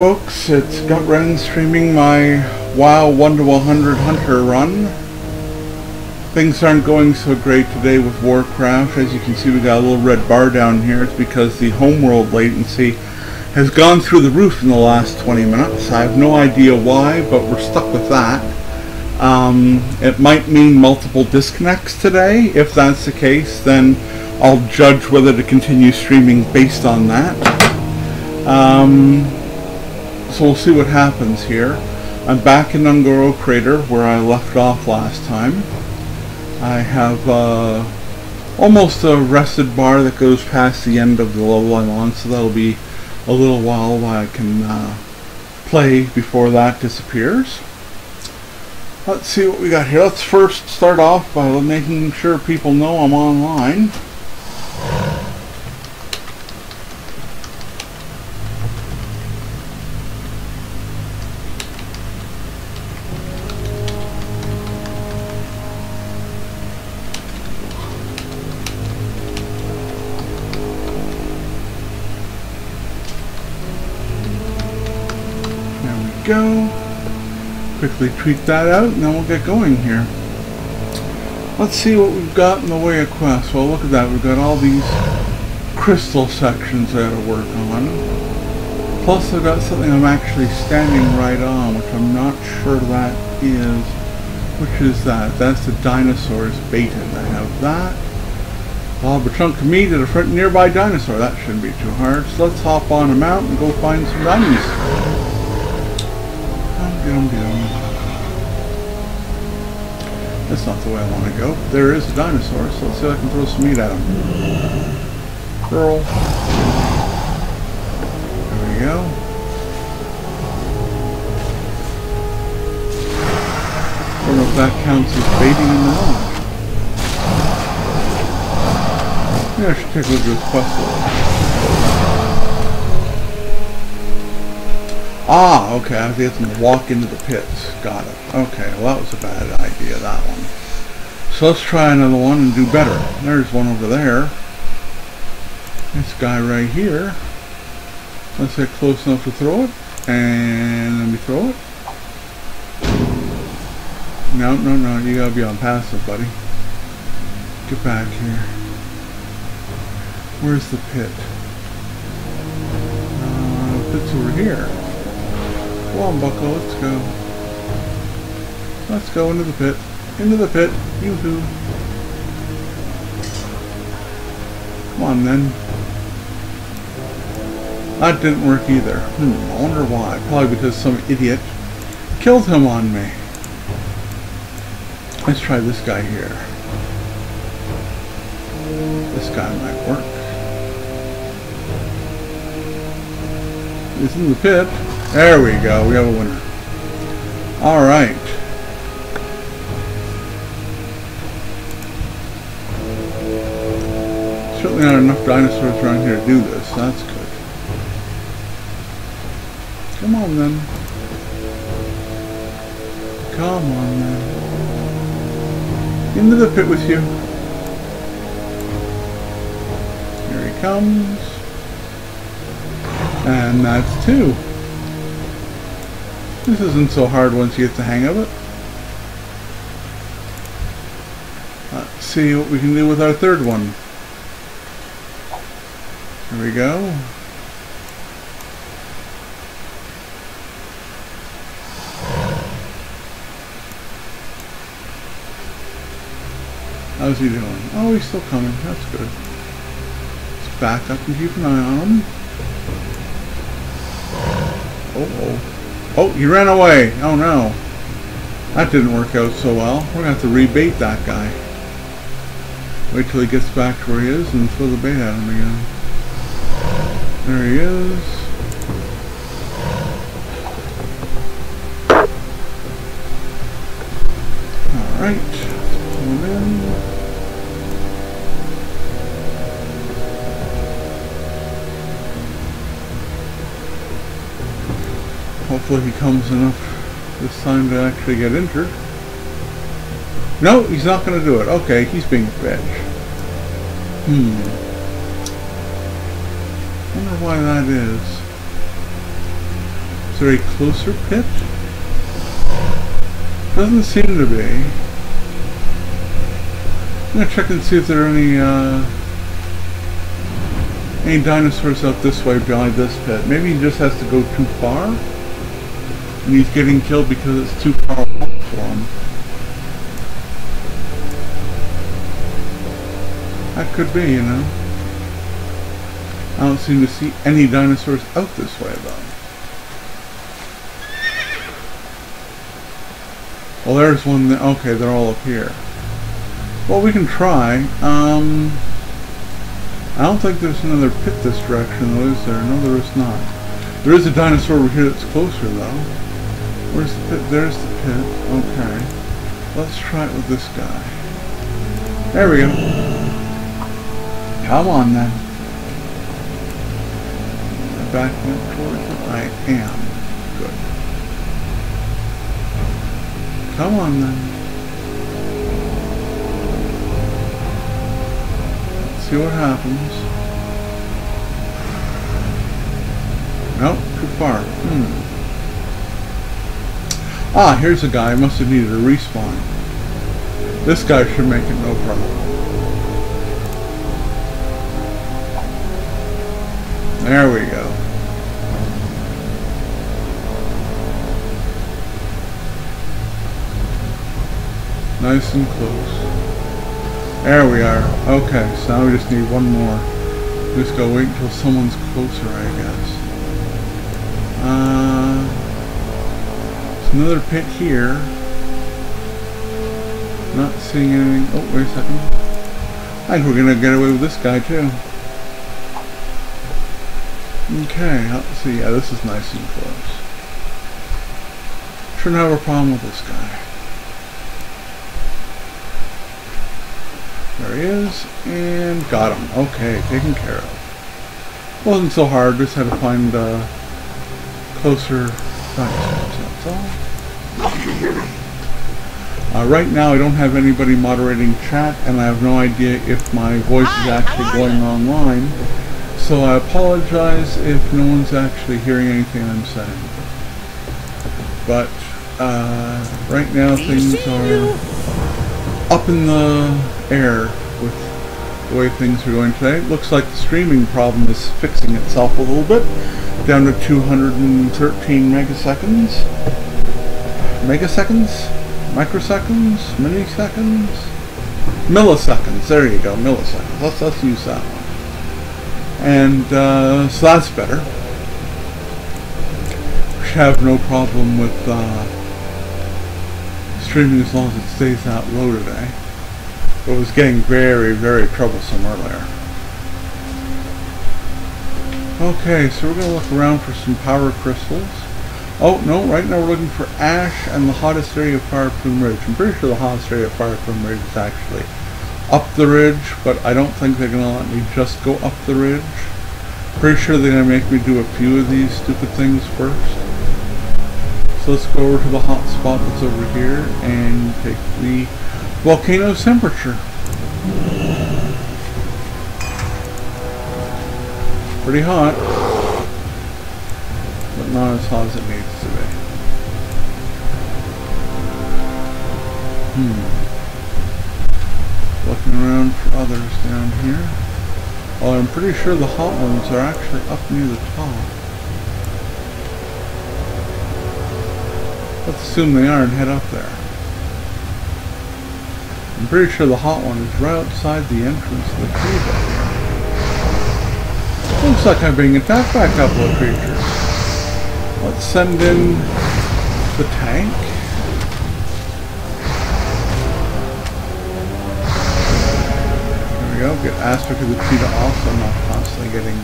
Folks, it's Gutren streaming my WoW 1 to 100 Hunter run. Things aren't going so great today with Warcraft. As you can see, we got a little red bar down here. It's because the homeworld latency has gone through the roof in the last 20 minutes. I have no idea why, but we're stuck with that. It might mean multiple disconnects today. If that's the case, then I'll judge whether to continue streaming based on that. So we'll see what happens here. I'm back in Ungoro Crater where I left off last time. I have almost a rested bar that goes past the end of the level I'm on, so that'll be a little while I can play before that disappears. Let's see what we got here. Let's first start off by making sure people know I'm online. Go. Quickly tweet that out and then we'll get going here. Let's see what we've got in the way of quests. Well, look at that. We've got all these crystal sections I gotta work on. Plus I've got something I'm actually standing right on, which I'm not sure that is. Which is that? That's the dinosaurs baited. I have that. Lob a chunk of meat at a nearby dinosaur. That shouldn't be too hard. So let's hop on a mount and go find some dinos. That's not the way I want to go. There is a dinosaur, so let's see if I can throw some meat at him. Curl. There we go. I don't know if that counts as baiting in the village. Maybe I should take a look at this quest a little. Ah, okay, I have to get them to walk into the pits. Got it. Okay, well that was a bad idea, that one. So let's try another one and do better. There's one over there. This guy right here. Let's get close enough to throw it. And then we throw it. No, you gotta be on passive, buddy. Get back here. Where's the pit? The pit's over here. Come on, Bucko, let's go. Let's go into the pit. Into the pit. Yoo-hoo. Come on, then. That didn't work either. I wonder why. Probably because some idiot killed him on me. Let's try this guy here. This guy might work. He's in the pit. There we go, we have a winner. Alright. Certainly not enough dinosaurs around here to do this, that's good. Come on then. Come on then. Into the pit with you. Here he comes. And that's two. This isn't so hard once you get the hang of it. Let's see what we can do with our third one. There we go. How's he doing? Oh, he's still coming. That's good. Let's back up and keep an eye on him. Oh, he ran away. Oh no. That didn't work out so well. We're going to have to rebait that guy. Wait till he gets back to where he is and throw the bait at him again. There he is. Alright. Pull him in. Hopefully he comes enough this time to actually get injured. No, he's not going to do it. Okay, he's being a bitch. Wonder why that is. Is there a closer pit? Doesn't seem to be. I'm gonna check and see if there are any dinosaurs out this way behind this pit. Maybe he just has to go too far, and he's getting killed because it's too powerful for him. That could be, you know. I don't seem to see any dinosaurs out this way, though. Well, there's one. Okay, they're all up here. Well, we can try. I don't think there's another pit this direction, though, is there? No, there is not. There is a dinosaur over here that's closer, though. Where's the pit? There's the pit. Okay. Let's try it with this guy. There we go. Come on, then. Backing up towards it? I am. Good. Come on, then. See what happens. Nope, too far. Ah, here's a guy. Must have needed a respawn. This guy should make it no problem. There we go. Nice and close. There we are. Okay, so now we just need one more. Just go wait until someone's closer, I guess. There's another pit here. Not seeing anything. Oh, wait a second. I think we're gonna get away with this guy too. Okay, let's see. Yeah, this is nice and close. Shouldn't have a problem with this guy. There he is, and got him. Okay, taken care of. Wasn't so hard, just had to find closer dinosaurs, that's all. Right now I don't have anybody moderating chat, and I have no idea if my voice is actually going online, so I apologize if no one's actually hearing anything I'm saying. But right now things are up in the air with the way things are going today. It looks like the streaming problem is fixing itself a little bit, down to 213 megaseconds. Megaseconds? Microseconds? Milliseconds? Milliseconds, there you go, milliseconds. Let's use that one. And so that's better. We should have no problem with streaming as long as it stays that low today. It was getting very, very troublesome earlier. Okay, so we're going to look around for some power crystals. Oh, no, right now we're looking for ash and the hottest area of Fire Plume Ridge. I'm pretty sure the hottest area of Fire Plume Ridge is actually up the ridge, but I don't think they're going to let me just go up the ridge. Pretty sure they're going to make me do a few of these stupid things first. So let's go over to the hot spot that's over here and take the volcano's temperature. Pretty hot, but not as hot as it needs to be. Looking around for others down here. Well, I'm pretty sure the hot ones are actually up near the top. Let's assume they are and head up there. I'm pretty sure the hot one is right outside the entrance of the cave up here. Looks like I'm being attacked by a couple of creatures. Let's send in the tank. There we go. Get Aspect of the cheetah off so I'm not constantly getting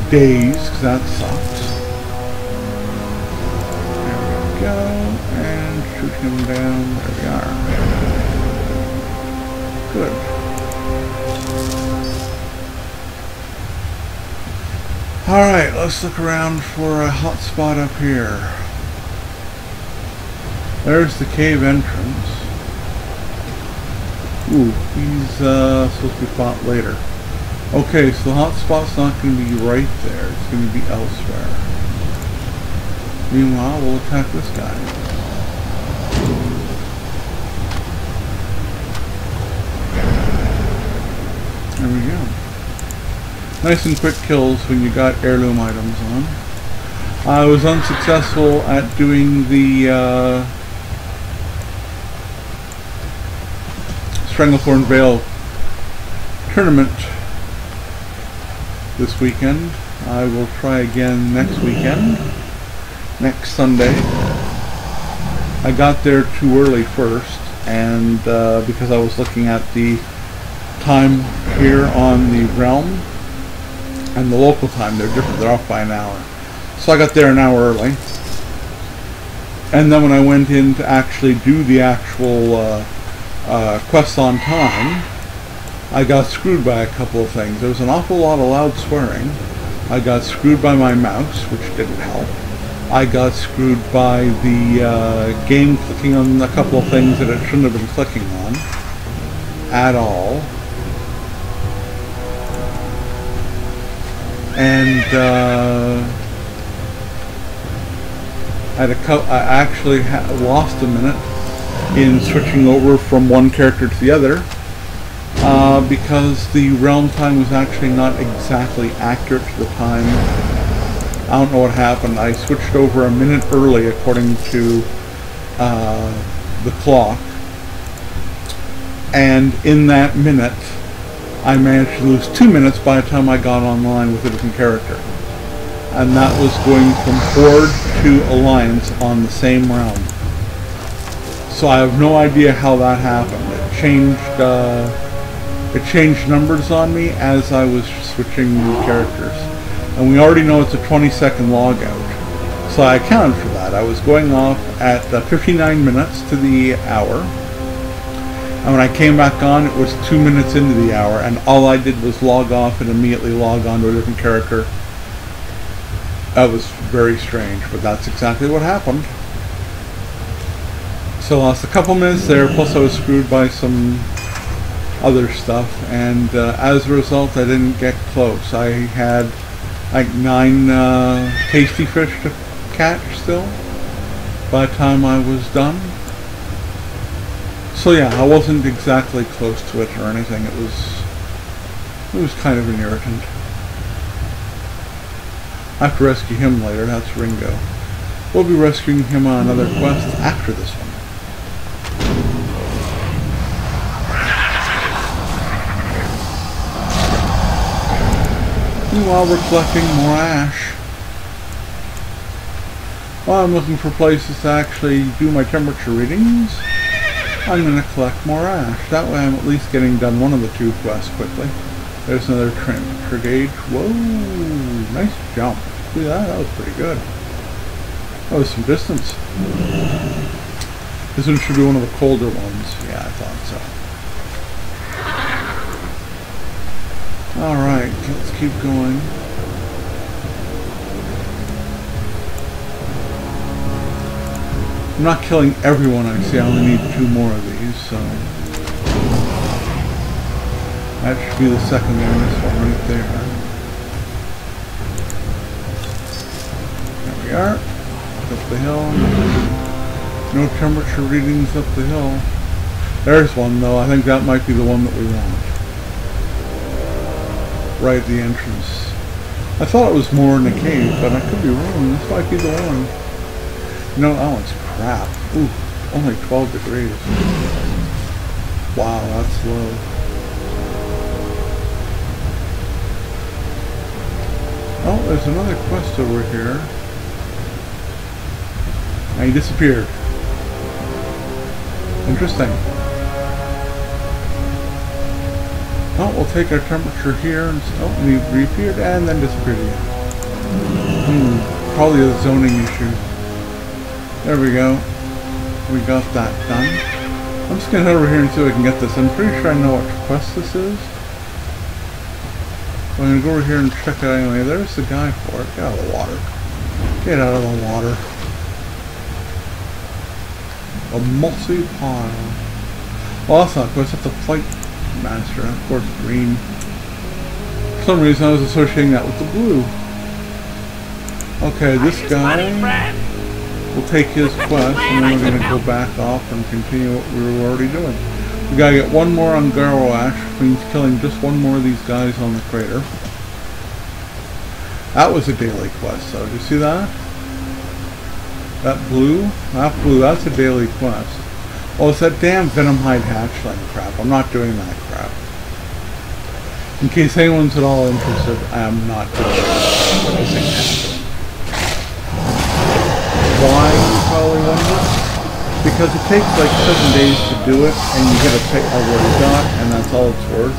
dazed, because that sucks. There we go. And shoot him down. There we are. Good. Alright, let's look around for a hot spot up here. There's the cave entrance. Ooh, he's supposed to be fought later. Okay, so the hot spot's not going to be right there. It's going to be elsewhere. Meanwhile, we'll attack this guy. There we go. Nice and quick kills when you got heirloom items on. I was unsuccessful at doing the Stranglethorn Vale tournament this weekend. I will try again next weekend, next Sunday. I got there too early first, and because I was looking at the time here on the Realm and the local time, they're different, they're off by an hour. So I got there an hour early, and then when I went in to actually do the actual quests on time, I got screwed by a couple of things. There was an awful lot of loud swearing. I got screwed by my mouse, which didn't help. I got screwed by the game clicking on a couple of things that it shouldn't have been clicking on at all. And I actually lost a minute in switching over from one character to the other. Because the realm time was actually not exactly accurate to the time. I don't know what happened. I switched over a minute early according to the clock, and in that minute I managed to lose 2 minutes by the time I got online with a different character, and that was going from Horde to Alliance on the same realm. So I have no idea how that happened. It changed numbers on me as I was switching new characters. And we already know it's a 20-second logout. So I accounted for that. I was going off at 59 minutes to the hour. And when I came back on, it was 2 minutes into the hour. And all I did was log off and immediately log on to a different character. That was very strange, but that's exactly what happened. So I lost a couple minutes there, plus I was screwed by some other stuff, and as a result I didn't get close. I had like 9 tasty fish to catch still by the time I was done. So yeah, I wasn't exactly close to it or anything. It was kind of an irritant. I have to rescue him later. That's Ringo. We'll be rescuing him on another quest after this one. Meanwhile, we're collecting more ash. While I'm looking for places to actually do my temperature readings, I'm going to collect more ash. That way I'm at least getting done one of the 2 quests quickly. There's another temperature gauge. Whoa, nice jump. See that? That was pretty good. That was some distance. This one should be one of the colder ones. Yeah, I thought so. Alright, let's keep going. I'm not killing everyone I see. I only need 2 more of these, so that should be the second one. This one right there. There we are. Up the hill. No temperature readings up the hill. There's one though. I think that might be the one that we want. Right at the entrance. I thought it was more in the cave, but I could be wrong. This might be the one. No, that one's crap. Ooh, only 12 degrees. Wow, that's low. Oh, there's another quest over here. And he disappeared. Interesting. Oh, we'll take our temperature here, and he reappeared and then disappeared again. Probably a zoning issue. There we go. We got that done. I'm just gonna head over here and see if I can get this. I'm pretty sure I know what quest this is. I'm gonna go over here and check it anyway. There's the guy for it. Get out of the water. Get out of the water. A mossy pile. Well, that's not quest. That's a fight master. Of course, green. For some reason, I was associating that with the blue. Okay, this guy. We'll take his quest, and then we're going to go back off and continue what we were already doing. We got to get one more on Garrowash, which means killing just one more of these guys on the crater. That was a daily quest, though. Did you see that? That blue? That blue, that's a daily quest. Oh, it's that damn Venomhide hatchling crap. I'm not doing that crap. In case anyone's at all interested, I am not doing that. Why, you probably wonder? Because it takes like 7 days to do it, and you get a pick of what you got, and that's all it's worth.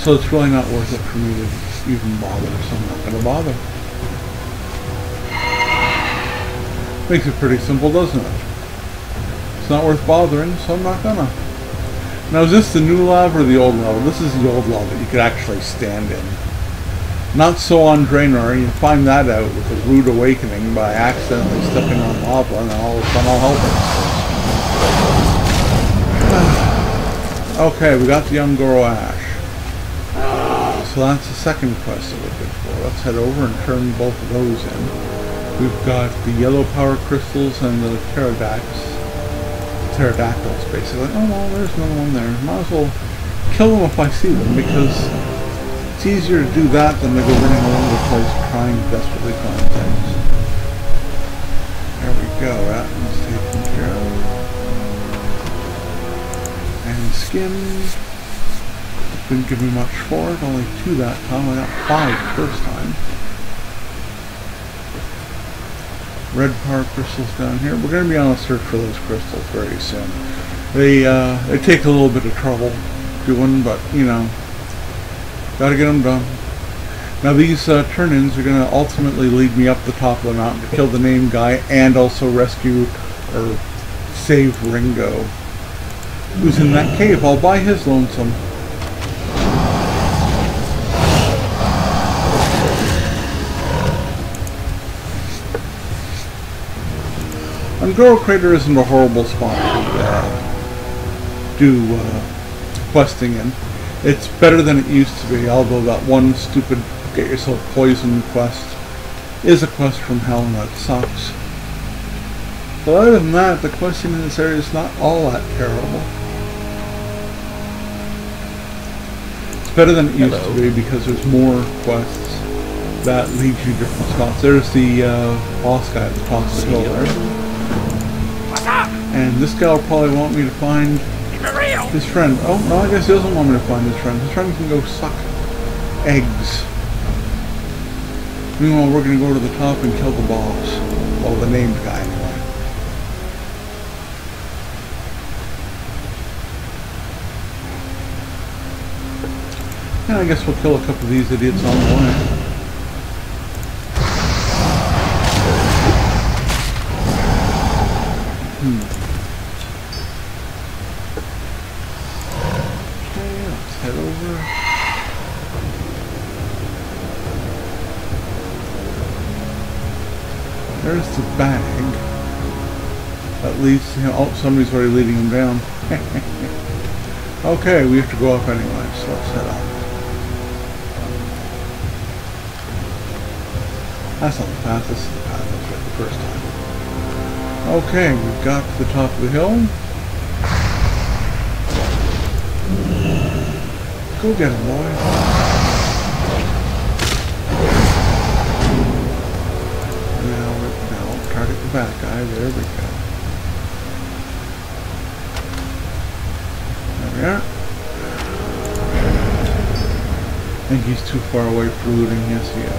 So it's really not worth it for me to even bother, so I'm not going to bother. Makes it pretty simple, doesn't it? It's not worth bothering, so I'm not gonna. Now, is this the new lava or the old lava? This is the old lava that you could actually stand in. Not so on Draenor. You find that out with a rude awakening by accidentally stepping on lava, and then all of a sudden all hell breaks loose. Okay, we got the young Garrowash. So that's the second quest that we're good for. Let's head over and turn both of those in. We've got the yellow power crystals and the pterodactyls, basically. Oh well, there's another one there. Might as well kill them if I see them, because it's easier to do that than to go running all over the place trying to desperately find things. There we go, that one's taken care of. And skin. Didn't give me much for it, only 2 that time. I got 5 the first time. Red power crystals down here. We're going to be on a search for those crystals very soon. They take a little bit of trouble doing, but you know, gotta get them done. Now these turn-ins are going to ultimately lead me up the top of the mountain to kill the named guy and also rescue or save Ringo, who's in that cave all by his lonesome. Angora Crater isn't a horrible spot to do questing in. It's better than it used to be, although that one stupid get yourself poisoned quest is a quest from hell and that sucks. But other than that, the questing in this area is not all that terrible. It's better than it used to be because there's more quests that lead you to different spots. There's the boss guy at the top of the hill there. And this guy will probably want me to find his friend. Oh, no, I guess he doesn't want me to find his friend. His friend can go suck eggs. Meanwhile, we're going to go to the top and kill the boss. Well, the named guy, anyway. And I guess we'll kill a couple of these idiots on the way. Head over. There's the bag. At least, you know, oh, somebody's already leading him down. Okay, we have to go up anyway, so let's head up. That's not the path, this is the path I was right the first time. Okay, we've got to the top of the hill. Go get him, boy. Now target the bad guy. There we go. There we are. I think he's too far away for looting. Yes, he is.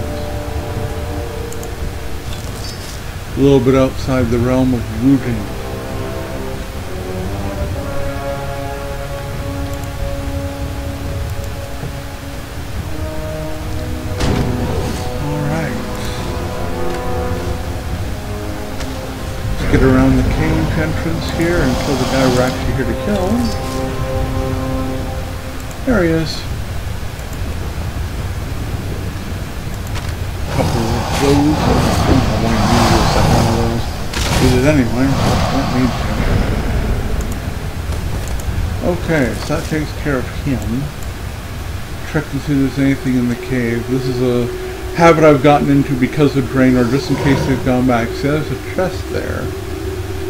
A little bit outside the realm of looting. Get around the cave entrance here and kill the guy we're actually here to kill. There he is. A couple of those. I want to use a second one of those. Did it anyway, so don't need to. Okay, so that takes care of him. Check to see if there's anything in the cave. This is a habit I've gotten into because of Drain, or just in case they've gone back. See, there's a chest there.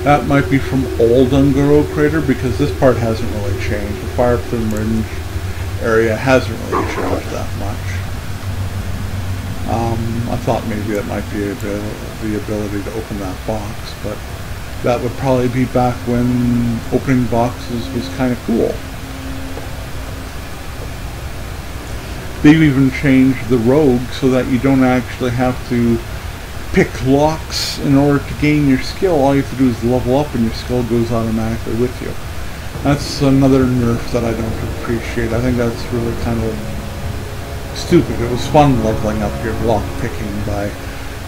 That might be from old Ungoro Crater, because this part hasn't really changed. The Fire Plume Ridge area hasn't really changed that much. I thought maybe that might be the ability to open that box, but that would probably be back when opening boxes was kind of cool. They've even changed the rogue so that you don't actually have to pick locks in order to gain your skill. All you have to do is level up and your skill goes automatically with you. That's another nerf that I don't appreciate. I think that's really kind of stupid. It was fun leveling up your lock picking by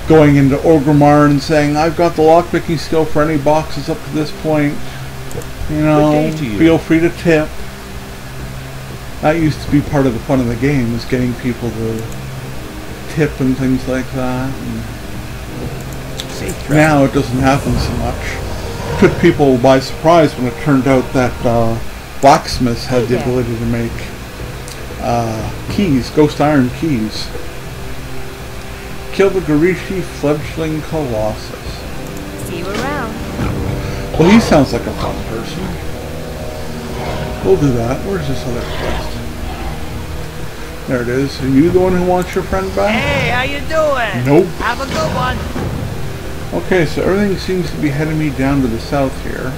going into Orgrimmar and saying, I've got the lock picking skill for any boxes up to this point. You know, feel free to tip. That used to be part of the fun of the game, was getting people to tip and things like that. And now it doesn't happen so much. It took people by surprise when it turned out that blacksmiths had the ability to make keys, ghost iron keys. Kill the Garishi fledgling Colossus. See you around. Well, he sounds like a fun person. We'll do that. Where's this other quest? There it is. Are you the one who wants your friend back? Hey, how you doing? Nope. Have a good one. Okay, so everything seems to be heading me down to the south here,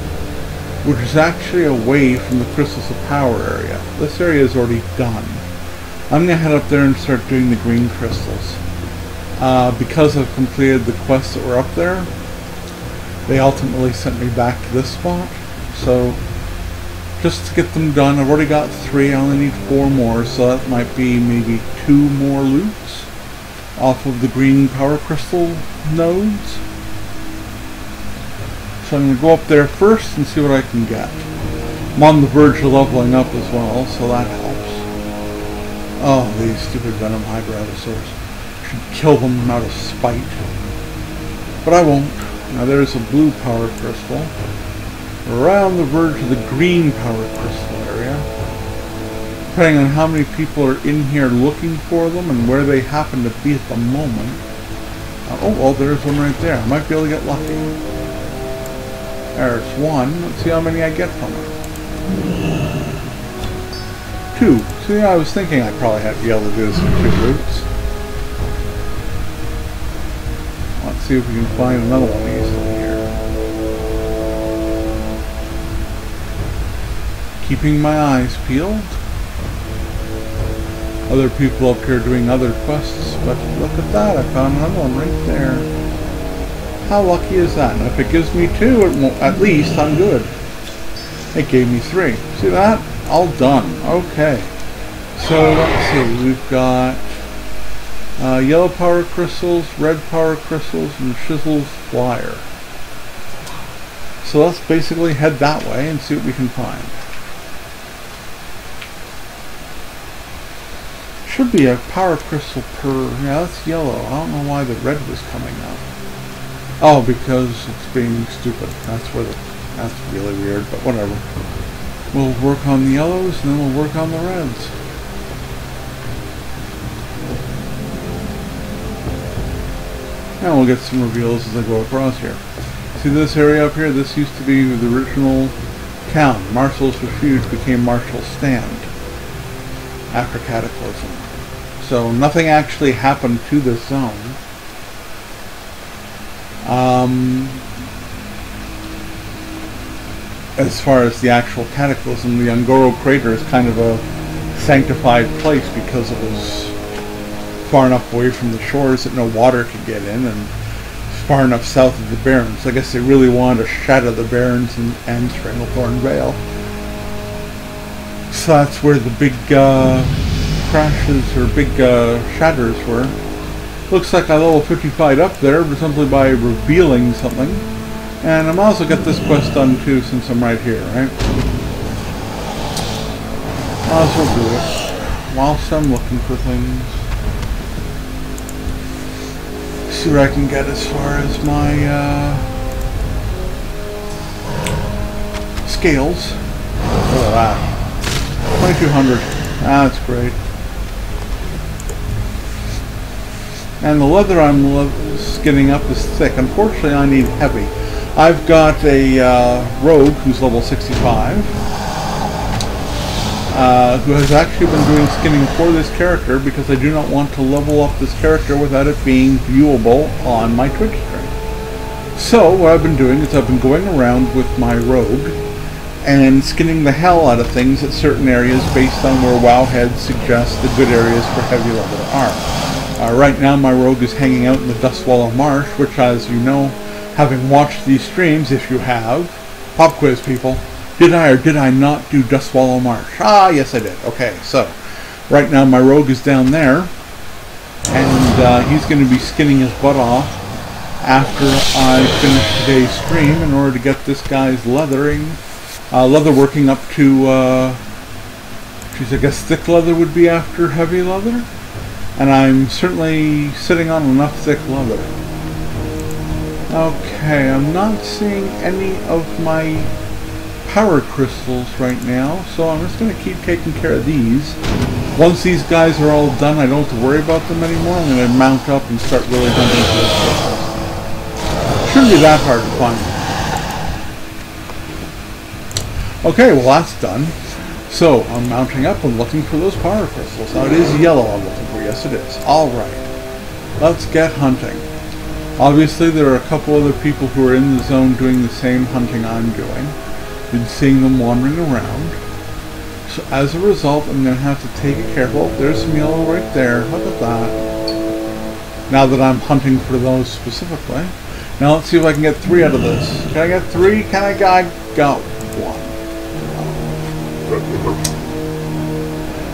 which is actually away from the Crystals of Power area. This area is already done. I'm going to head up there and start doing the green crystals. Because I've completed the quests that were up there, they ultimately sent me back to this spot. So, just to get them done, I've already got 3, I only need 4 more, so that might be maybe 2 more loops off of the green power crystal nodes. So I'm going to go up there first and see what I can get. I'm on the verge of leveling up as well, so that helps. Oh, these stupid venom hybridosaurs. Should kill them out of spite. But I won't. Now there's a blue power crystal. Right on the verge of the green power crystal area. Depending on how many people are in here looking for them and where they happen to be at the moment. Oh, well, there's one right there. I might be able to get lucky. There's one. Let's see how many I get from it. 2. See, I was thinking I'd probably have to be able to do this in 2 routes. Let's see if we can find another one easily here. Keeping my eyes peeled. Other people up here doing other quests, but look at that, I found another one right there. How lucky is that? And if it gives me 2, it won't, at least I'm good. It gave me 3. See that? All done. Okay. So let's see, we've got yellow power crystals, red power crystals, and Shizzle's flyer. So let's basically head that way and see what we can find. Should be a power crystal per... yeah, that's yellow. I don't know why the red was coming up. Oh, because it's being stupid. That's really weird, but whatever. We'll work on the yellows and then we'll work on the reds. And we'll get some reveals as I go across here. See this area up here? This used to be the original town. Marshall's Refuge became Marshall's Stand after Cataclysm. So nothing actually happened to this zone. As far as the actual Cataclysm, the Ungoro Crater is kind of a sanctified place because it was far enough away from the shores that no water could get in, and far enough south of the Barrens. I guess they really wanted to shadow the Barrens and Stranglethorn Vale. So that's where the big crashes or big shatters were. Looks like I level 55 up there simply by revealing something. And I might also get this quest done too since I'm right here, right? Might as well do it whilst I'm looking for things. See what I can get as far as my scales. Look at that. 2200. That's great. And the leather I'm skinning up is thick. Unfortunately, I need heavy. I've got a rogue who's level 65, who has actually been doing skinning for this character because I do not want to level up this character without it being viewable on my Twitch stream. So what I've been doing is I've been going around with my rogue and skinning the hell out of things at certain areas based on where Wowhead suggests the good areas for heavy leather are. Right now my rogue is hanging out in the Dustwallow Marsh, which, as you know, having watched these streams, if you have, pop quiz people, did I or did I not do Dustwallow Marsh? Ah, yes I did. Okay, so right now my rogue is down there, and he's going to be skinning his butt off after I finish today's stream in order to get this guy's leather working up to, geez, I guess thick leather would be after heavy leather, and I'm certainly sitting on enough thick leather. Okay, I'm not seeing any of my power crystals right now, so I'm just going to keep taking care of these. Once these guys are all done, I don't have to worry about them anymore. I'm going to mount up and start really hunting for those crystals. Shouldn't be that hard to find. Okay, well that's done. So, I'm mounting up and looking for those power crystals. Now it is yellow I'm looking for, yes it is. Alright, let's get hunting. Obviously there are a couple other people who are in the zone doing the same hunting I'm doing. Been seeing them wandering around. So as a result, I'm going to have to take it careful. There's some yellow right there. Look at that. Now that I'm hunting for those specifically. Now let's see if I can get 3 out of this. Can I get 3? Can I got 1.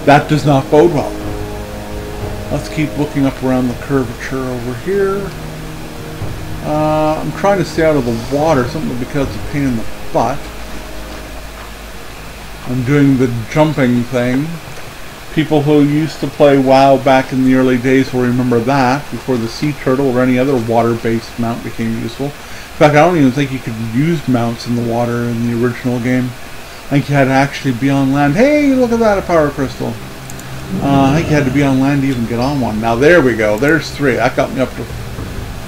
That does not bode well. Let's keep looking up around the curvature over here. I'm trying to stay out of the water, simply because it's a pain in the butt. I'm doing the jumping thing. People who used to play WoW back in the early days will remember that, before the sea turtle or any other water-based mount became useful. In fact, I don't even think you could use mounts in the water in the original game. I think you had to actually be on land. Hey, look at that, a power crystal. I think you had to be on land to even get on one. Now there we go, there's 3. That got me up to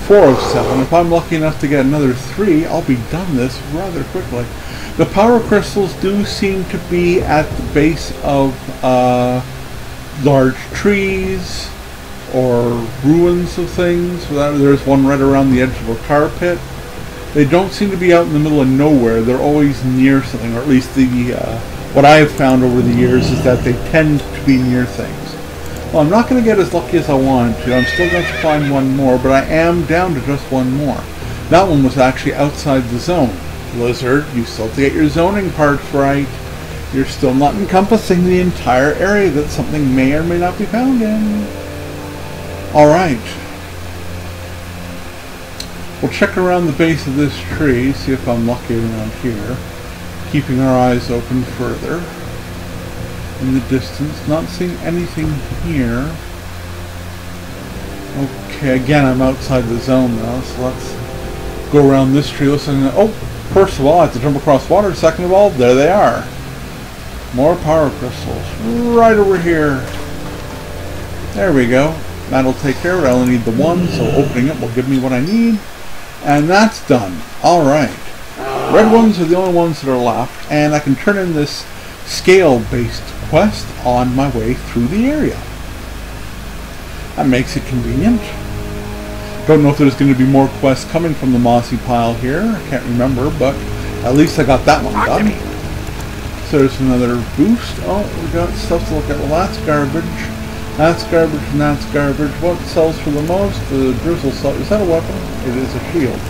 407. If I'm lucky enough to get another 3, I'll be done this rather quickly. The power crystals do seem to be at the base of large trees or ruins of things. There's one right around the edge of a tar pit. They don't seem to be out in the middle of nowhere. They're always near something, or at least what I have found over the years is that they tend to be near things. Well, I'm not going to get as lucky as I wanted to. I'm still going to find one more, but I am down to just one more. That one was actually outside the zone. Lizard, you still have to get your zoning parts right. You're still not encompassing the entire area that something may or may not be found in. Alright. We'll check around the base of this tree, see if I'm lucky around here. Keeping our eyes open further. In the distance, not seeing anything here. Okay, again, I'm outside the zone now, so let's go around this tree. Listen, oh, first of all, I have to jump across water. Second of all, there they are. More power crystals right over here. There we go. That'll take care of it. I only need the 1, so opening it will give me what I need. And that's done. Alright. Red ones are the only ones that are left, and I can turn in this scale-based quest on my way through the area. That makes it convenient. Don't know if there's going to be more quests coming from the mossy pile here. I can't remember, but at least I got that one done. So there's another boost. Oh, we got stuff to look at. Well, that's garbage. That's garbage and that's garbage. What sells for the most? The drizzle sells. Is that a weapon? It is a shield.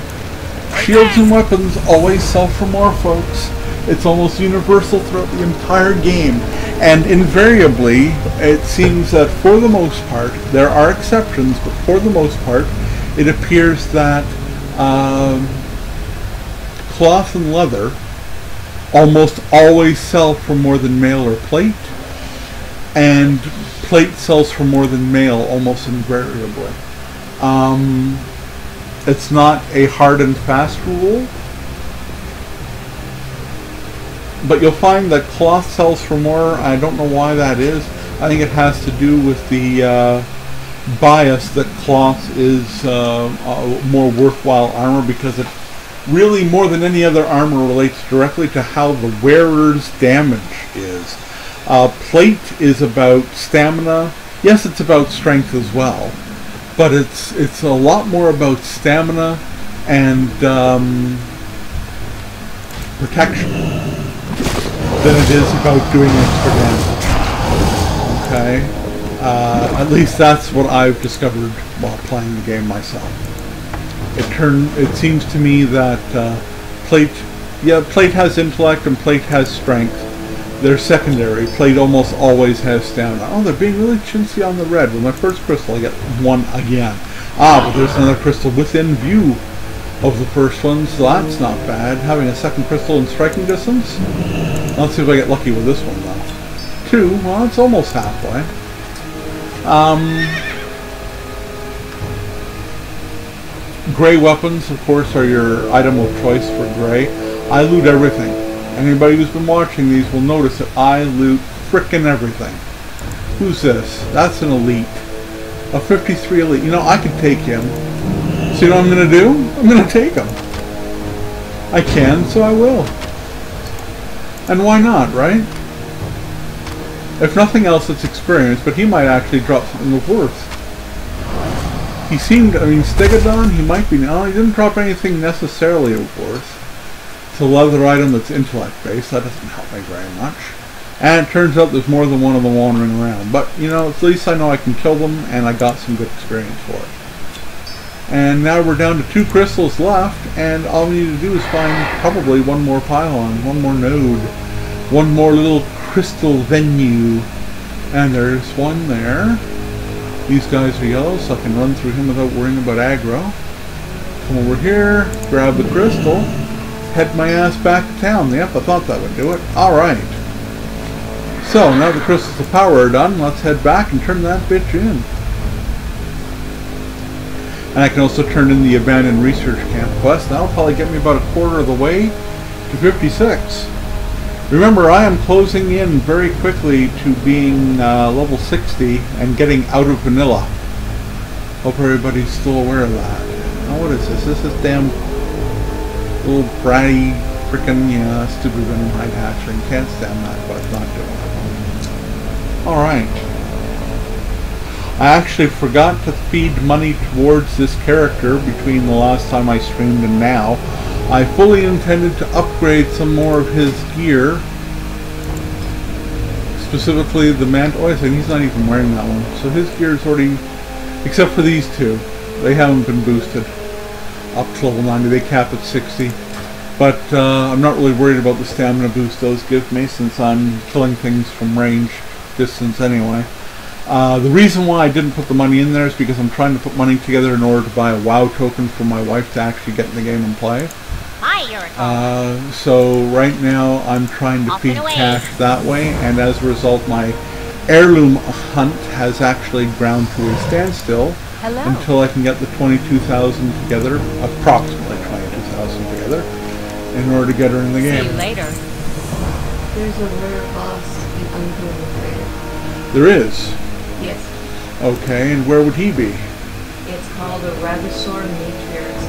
Shields and weapons always sell for more, folks. It's almost universal throughout the entire game. And invariably, it seems that for the most part, there are exceptions, but for the most part, it appears that cloth and leather almost always sell for more than mail or plate, and plate sells for more than mail almost invariably. It's not a hard and fast rule, but you'll find that cloth sells for more. I don't know why that is. I think it has to do with the bias that cloth is a more worthwhile armor because it really, more than any other armor, relates directly to how the wearer's damage is. Plate is about stamina. Yes, it's about strength as well, but it's a lot more about stamina and protection than it is about doing extra damage. Okay? At least that's what I've discovered while playing the game myself. It seems to me that plate has intellect and plate has strength. They're secondary. Plate almost always has stamina. Oh, they're being really chintzy on the red. With my first crystal, I get one again. Ah, but there's another crystal within view of the first one, so that's not bad. Having a second crystal in striking distance. Let's see if I get lucky with this one, though. 2. Well, it's almost halfway. Gray weapons, of course, are your item of choice for gray. I loot everything. Anybody who's been watching these will notice that I loot frickin' everything. Who's this? That's an elite. A 53 elite. You know, I could take him. So you know what I'm going to do? I'm going to take him. I can, so I will. And why not, right? If nothing else, it's experience, but he might actually drop something of worth. He seemed, I mean, Stegodon, he might be, no, he didn't drop anything necessarily of worth. It's a leather item that's intellect-based, that doesn't help me very much. And it turns out there's more than one of them wandering around. But, you know, at least I know I can kill them, and I got some good experience for it. And now we're down to 2 crystals left, and all we need to do is find probably one more pylon, one more node, one more little crystal venue. And there's one there. These guys are yellow, so I can run through him without worrying about aggro. Come over here, grab the crystal, head my ass back to town. Yep, I thought that would do it. Alright. So, now the crystals of power are done, let's head back and turn that bitch in. And I can also turn in the abandoned research camp quest. That'll probably get me about a quarter of the way to 56. Remember, I am closing in very quickly to being level 60 and getting out of vanilla. Hope everybody's still aware of that. Oh, what is this? This is damn little bratty frickin', yeah, stupid venom hide hatcher. Can't stand that, but not doing it. Alright. I actually forgot to feed money towards this character between the last time I streamed and now. I fully intended to upgrade some more of his gear. Specifically the mantle. Oh, I think he's not even wearing that one. So his gear is already, except for these two. They haven't been boosted up to level 90. They cap at 60. But I'm not really worried about the stamina boost those give me, since I'm killing things from range distance anyway. The reason why I didn't put the money in there is because I'm trying to put money together in order to buy a WoW token for my wife to actually get in the game and play. So right now I'm trying to feed cash that way, and as a result my heirloom hunt has actually ground to a standstill until I can get the 22,000 together, approximately 22,000 together, in order to get her in the game. See you later. There's a rare boss in Unholy. There is? Yes. Okay, and where would he be? It's called a Ragosaur Matriarch.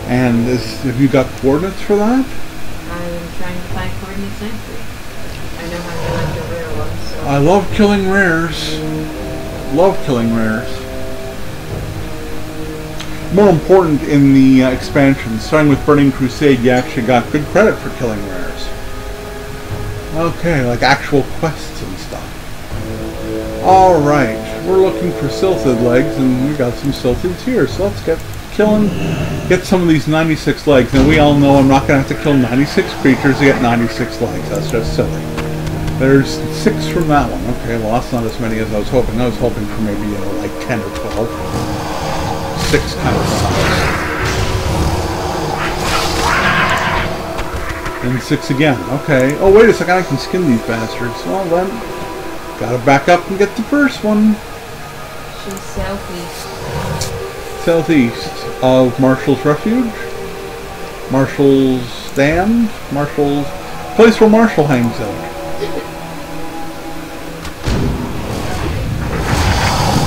And have you got coordinates for that? I'm trying to find coordinates now for you. I know how to like the rare ones, so... I love killing rares. Love killing rares. More important in the expansion, starting with Burning Crusade, you actually got good credit for killing rares. Okay, like actual quests and stuff. Alright, we're looking for Silthid legs, and we got some Silthids here, so let's get killing, get some of these 96 legs. Now we all know I'm not going to have to kill 96 creatures to get 96 legs, that's just silly. There's 6 from that one. Okay, well that's not as many as I was hoping. I was hoping for maybe, you know, like 10 or 12. 6 kind of sucks. And 6 again. Okay. Oh, wait a second. I can skin these bastards. Well, then, gotta back up and get the first one. She's southeast. Southeast of Marshall's Refuge. Marshall's Stand. Marshall's... place where Marshall hangs out.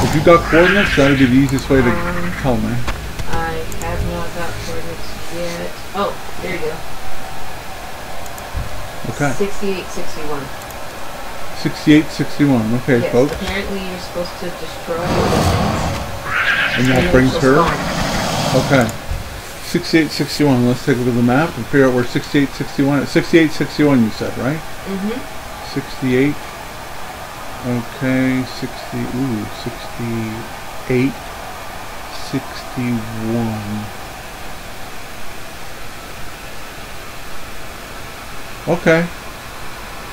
Would you got coordinates? That would be the easiest way to tell me. I have not got coordinates yet. Oh, there you go. Okay. 6861. 6861. Okay, Yes, folks. apparently you're supposed to destroy all the things. And that then brings she'll her. spawn. Okay. 6861. Let's take a look at the map and figure out where 6861 is. 6861 you said, right? Mm-hmm. 68. Okay, 68, 61. Okay,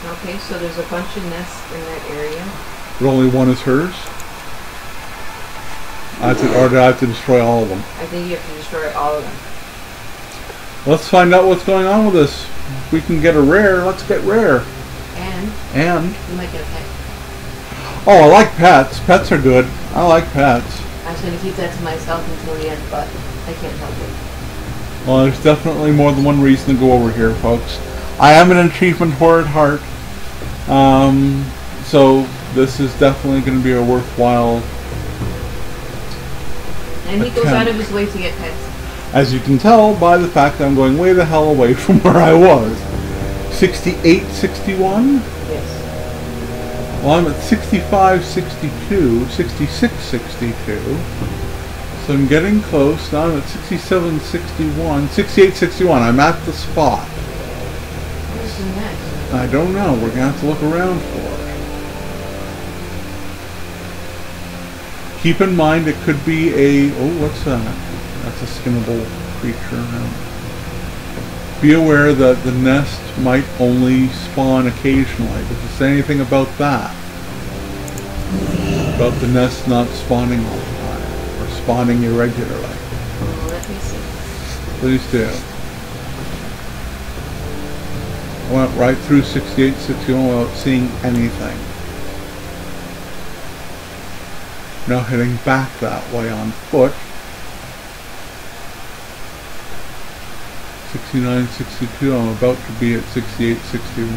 Okay, so there's a bunch of nests in that area. but only one is hers? Or do I have to destroy all of them? I think you have to destroy all of them. Let's find out what's going on with this. If we can get a rare, let's get rare. And you might get a pet. Oh, I like pets. Pets are good. I like pets. I was going to keep that to myself until the end, but I can't help it. Well, there's definitely more than one reason to go over here, folks. I am an achievement whore at heart. So this is definitely going to be a worthwhile And he goes out of his way to get pets. as you can tell by the fact that I'm going way the hell away from where I was. 6861? Yes. Well, I'm at 6562, 6662. So I'm getting close. Now I'm at 6761, 6861. I'm at the spot. Where's the next? I don't know. We're going to have to look around for it. Keep in mind it could be a... Oh, what's that? That's a skinnable creature. Be aware that the nest might only spawn occasionally. Does it say anything about that? About the nest not spawning all the time, or spawning irregularly. Let me see. Please do. I went right through 6861 without seeing anything. Now heading back that way on foot. 6962, I'm about to be at 6861.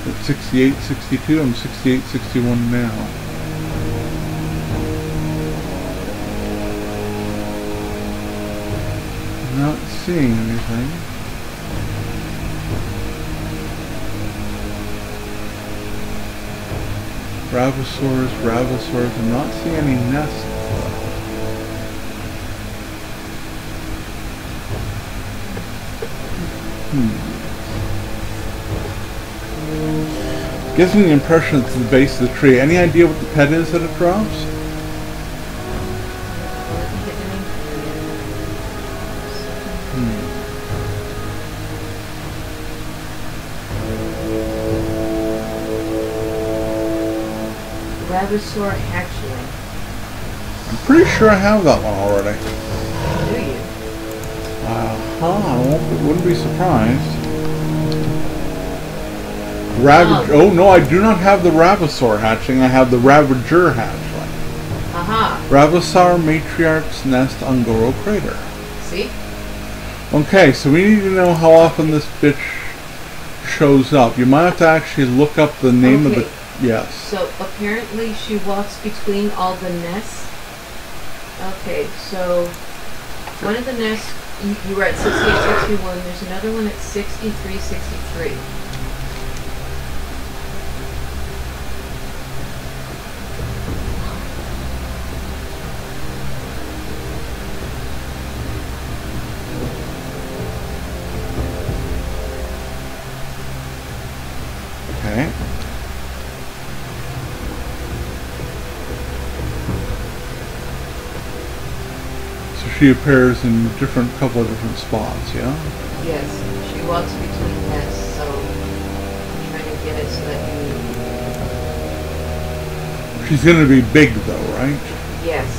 At 6862, I'm 6861 now. Not seeing anything. Bravosaurs, I'm not seeing any nests though. Gives me the impression it's the base of the tree. Any idea what the pet is that it drops? Let me get the name Bravosaur hatchling. I'm pretty sure I have that one already. Do you? I wouldn't be surprised. Oh no, I do not have the Ravasaur hatching. I have the Ravager hatchling. Aha. Ravasaur Matriarch's Nest on Goro Crater. See? Okay, so we need to know how often this bitch shows up. You might have to actually look up the name of the... Yes. So apparently she walks between all the nests. Okay, so one of the nests, you were at 6861. There's another one at 6363. Okay. So she appears in couple of different spots, yeah? Yes, she walks between nests, so I'm trying to get it so that you... She's going to be big though, right? Yes.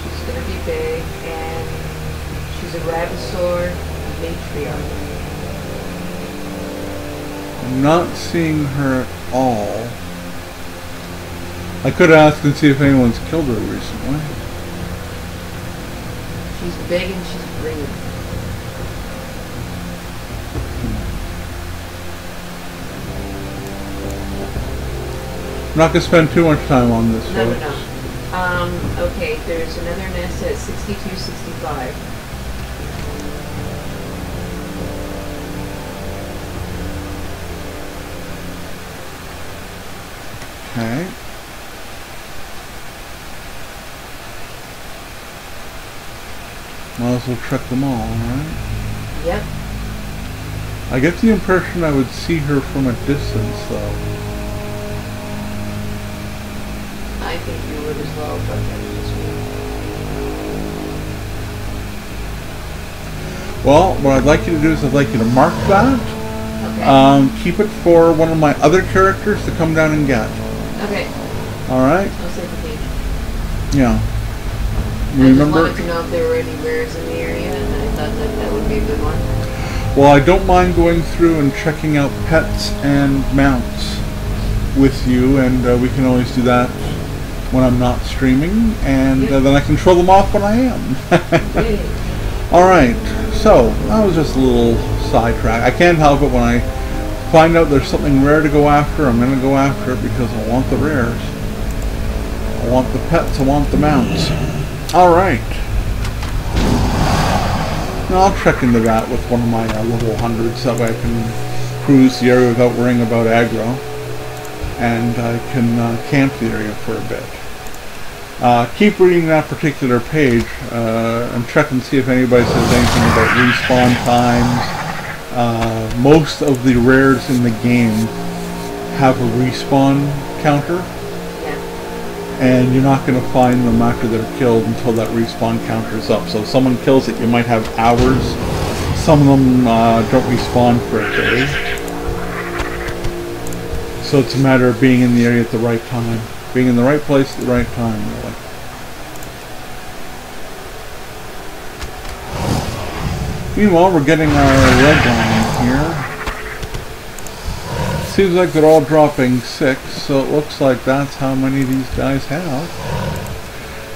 She's going to be big, and she's a Ravasaur matriarch. I'm not seeing her at all. I could ask and see if anyone's killed her recently. She's big and she's green. I'm not going to spend too much time on this, No, folks. no, no. Okay, there's another nest at 6265. Okay. Might as well check them all, right? Yep. I get the impression I would see her from a distance, though. I think you would as well, but that's just me. Well, what I'd like you to do is I'd like you to mark that. Okay. Keep it for one of my other characters to come down and get. Okay. Alright? I'll save the page. Yeah. I Remember? just wanted to know if there were any rares in the area, and I thought that would be a good one. Well, I don't mind going through and checking out pets and mounts with you, and we can always do that when I'm not streaming, and Yep. then I can show them off when I am. Yay. Alright, so that was just a little sidetrack. I can't help it when I find out there's something rare to go after. I'm going to go after it because I want the rares. I want the pets, I want the mounts. Alright. Now I'll check into that with one of my level 100s, that way I can cruise the area without worrying about aggro. And I can camp the area for a bit. Keep reading that particular page and check and see if anybody says anything about respawn times. Most of the rares in the game have a respawn counter, and you're not going to find them after they're killed until that respawn counter is up. So if someone kills it, you might have hours. Some of them don't respawn for a day. So it's a matter of being in the area at the right time. Being in the right place at the right time, really. Meanwhile, we're getting our red line here. Seems like they're all dropping 6, so it looks like that's how many these guys have.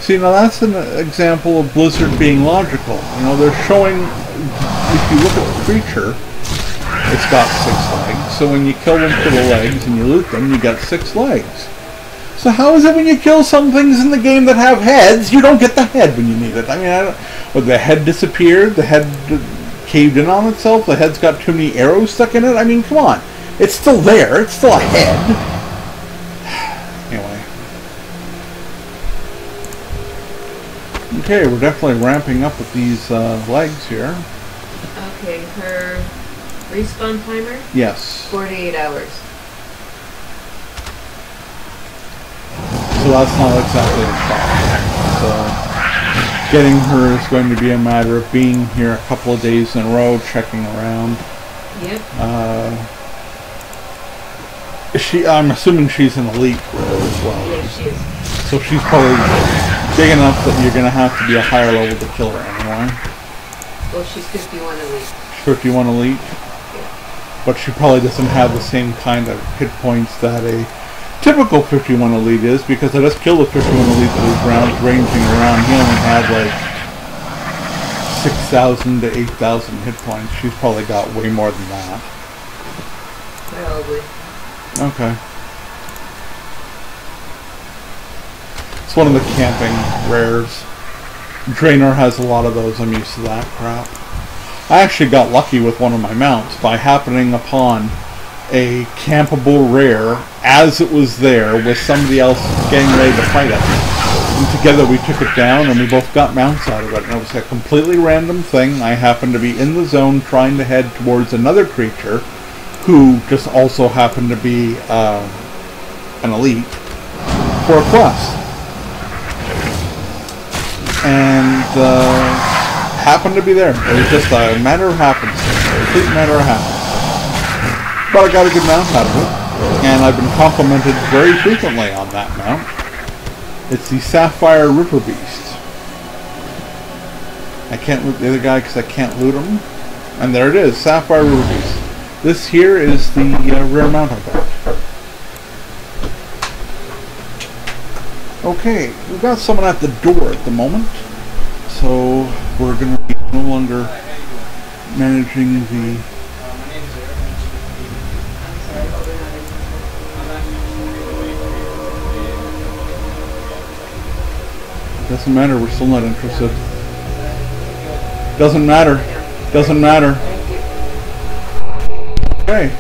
See, now that's an example of Blizzard being logical. You know, they're showing, if you look at the creature, it's got 6 legs, so when you kill them for the legs and you loot them, you get 6 legs. So how is it when you kill some things in the game that have heads, you don't get the head when you need it? I mean, the head disappeared, the head caved in on itself, the head's got too many arrows stuck in it? I mean, come on. It's still there, it's still a head. Anyway. Okay, we're definitely ramping up with these legs here. Okay, her respawn timer? Yes. 48 hours. So that's not exactly the problem. So getting her is going to be a matter of being here a couple of days in a row, checking around. Yep. I'm assuming she's an elite rare as well. Yeah, she is. So she's probably big enough that you're going to have to be a higher level to kill her anyway. Well, she's 51 elite. 51 elite. Yeah. But she probably doesn't have the same kind of hit points that a typical 51 elite is, because I just killed a 51 elite that was ranging around. He only had like 6,000 to 8,000 hit points. She's probably got way more than that. Probably. Okay. It's one of the camping rares. Draenor has a lot of those. I'm used to that crap. I actually got lucky with one of my mounts by happening upon a campable rare as it was there with somebody else getting ready to fight it. And together we took it down and we both got mounts out of it. And it was a completely random thing. I happened to be in the zone trying to head towards another creature who just also happened to be an elite for a quest. And happened to be there. It was just a matter of happenstance. A complete matter of happenstance. But I got a good mount out of it. And I've been complimented very frequently on that mount. It's the Sapphire River Beast. I can't loot the other guy because I can't loot him. And there it is, Sapphire River Beast. This here is the rare mount I got. Okay, we've got someone at the door at the moment. So we're going to be no longer managing the... Doesn't matter, we're still not interested. Doesn't matter. Doesn't matter. Okay.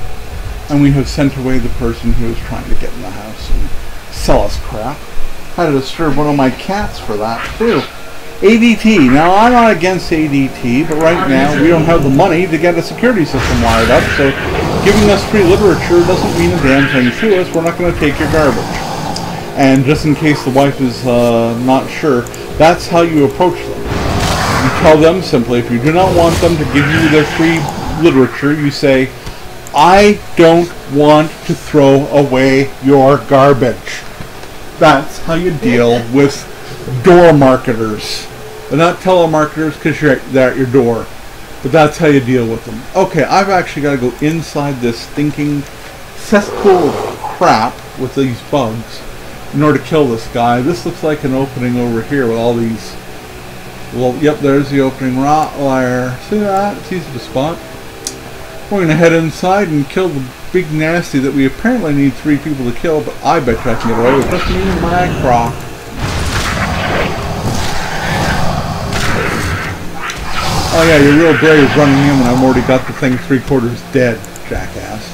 And we have sent away the person who was trying to get in the house and sell us crap. Had to disturb one of my cats for that, too. ADT. Now, I'm not against ADT, but right now we don't have the money to get a security system wired up, so giving us free literature doesn't mean a damn thing to us. We're not going to take your garbage. And just in case the wife is not sure, that's how you approach them. You tell them simply, if you do not want them to give you their free literature, you say, I don't want to throw away your garbage. That's how you deal with door marketers. They're not telemarketers because they're at your door. But that's how you deal with them. Okay, I've actually got to go inside this stinking cesspool of crap with these bugs in order to kill this guy. This looks like an opening over here with all these... Well, yep, there's the opening. Rottweiler. See that? It's easy to spot. We're going to head inside and kill the big nasty that we apparently need 3 people to kill, but I bet you I can get away with just me and my croc. Oh yeah, you're real brave running in when I've already got the thing 3/4 dead, jackass.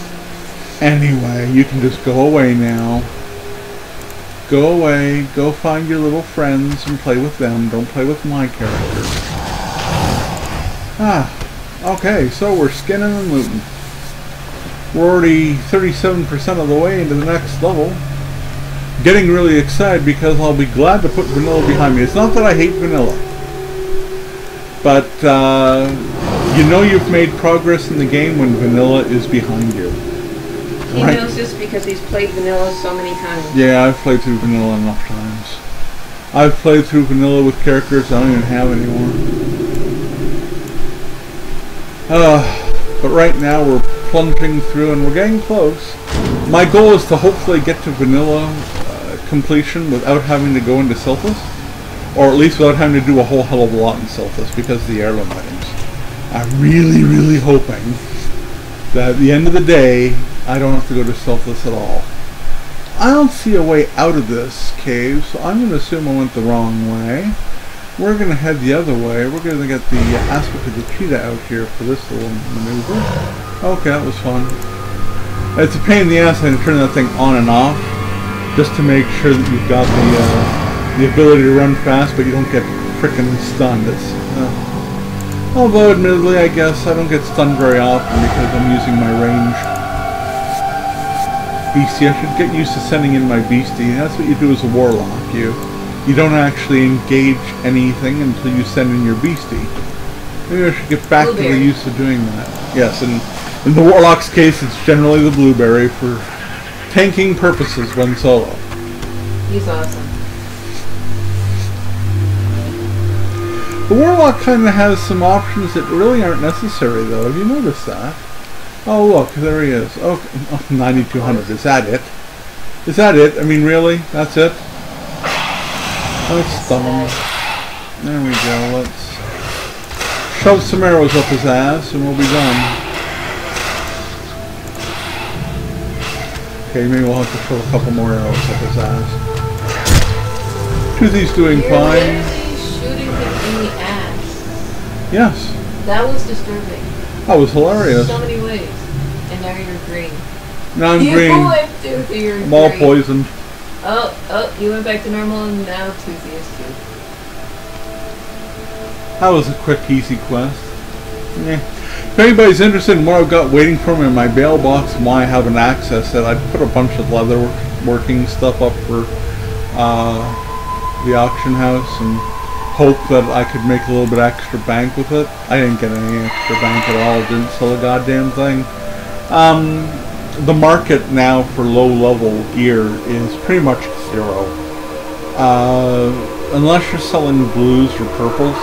Anyway, you can just go away now. Go away, go find your little friends and play with them. Don't play with my character. Okay, so we're skinning and looting. We're already 37% of the way into the next level. Getting really excited because I'll be glad to put vanilla behind me. It's not that I hate vanilla. But, you know you've made progress in the game when vanilla is behind you. He knows this because he's played vanilla so many times. Yeah, I've played through vanilla enough times. I've played through vanilla with characters I don't even have anymore. But right now we're plunging through and we're getting close. My goal is to hopefully get to vanilla completion without having to go into Silphus. Or at least without having to do a whole hell of a lot in Silphus because of the heirloom items. I'm really, really hoping that at the end of the day, I don't have to go to Silphus at all. I don't see a way out of this cave, so I'm going to assume I went the wrong way. We're going to head the other way. We're going to get the aspect of the cheetah out here for this little maneuver. Okay, that was fun. It's a pain in the ass having to turn that thing on and off just to make sure that you've got the ability to run fast, but you don't get frickin' stunned. It's, although, admittedly, I guess I don't get stunned very often because I'm using my ranged beastie. I should get used to sending in my beastie. That's what you do as a warlock. You don't actually engage anything until you send in your beastie. Maybe I should get back to the use of doing that. Yes, and in the warlock's case, it's generally the blueberry for tanking purposes when solo. He's awesome. The warlock kind of has some options that really aren't necessary, though. Have you noticed that? Oh, look, there he is. Oh, 9200. Is that it? Is that it? I mean, really? That's it? Let's stun him. There we go. Let's shove some arrows up his ass, and we'll be done. Okay, maybe we'll have to shove a couple more arrows up his ass. Toothy's doing fine. Shooting him in the ass. Yes. That was disturbing. That was hilarious. So many ways. And now you're green. Now I'm green. I'm all poisoned. Oh, you went back to normal and now Toothy is too. That was a quick, easy quest. Yeah. If anybody's interested in what I've got waiting for me in my bail box and why I haven't accessed it, I put a bunch of leather working stuff up for the auction house and hope that I could make a little bit extra bank with it. I didn't get any extra bank at all. Didn't sell a goddamn thing. The market now for low-level gear is pretty much zero. Unless you're selling blues or purples.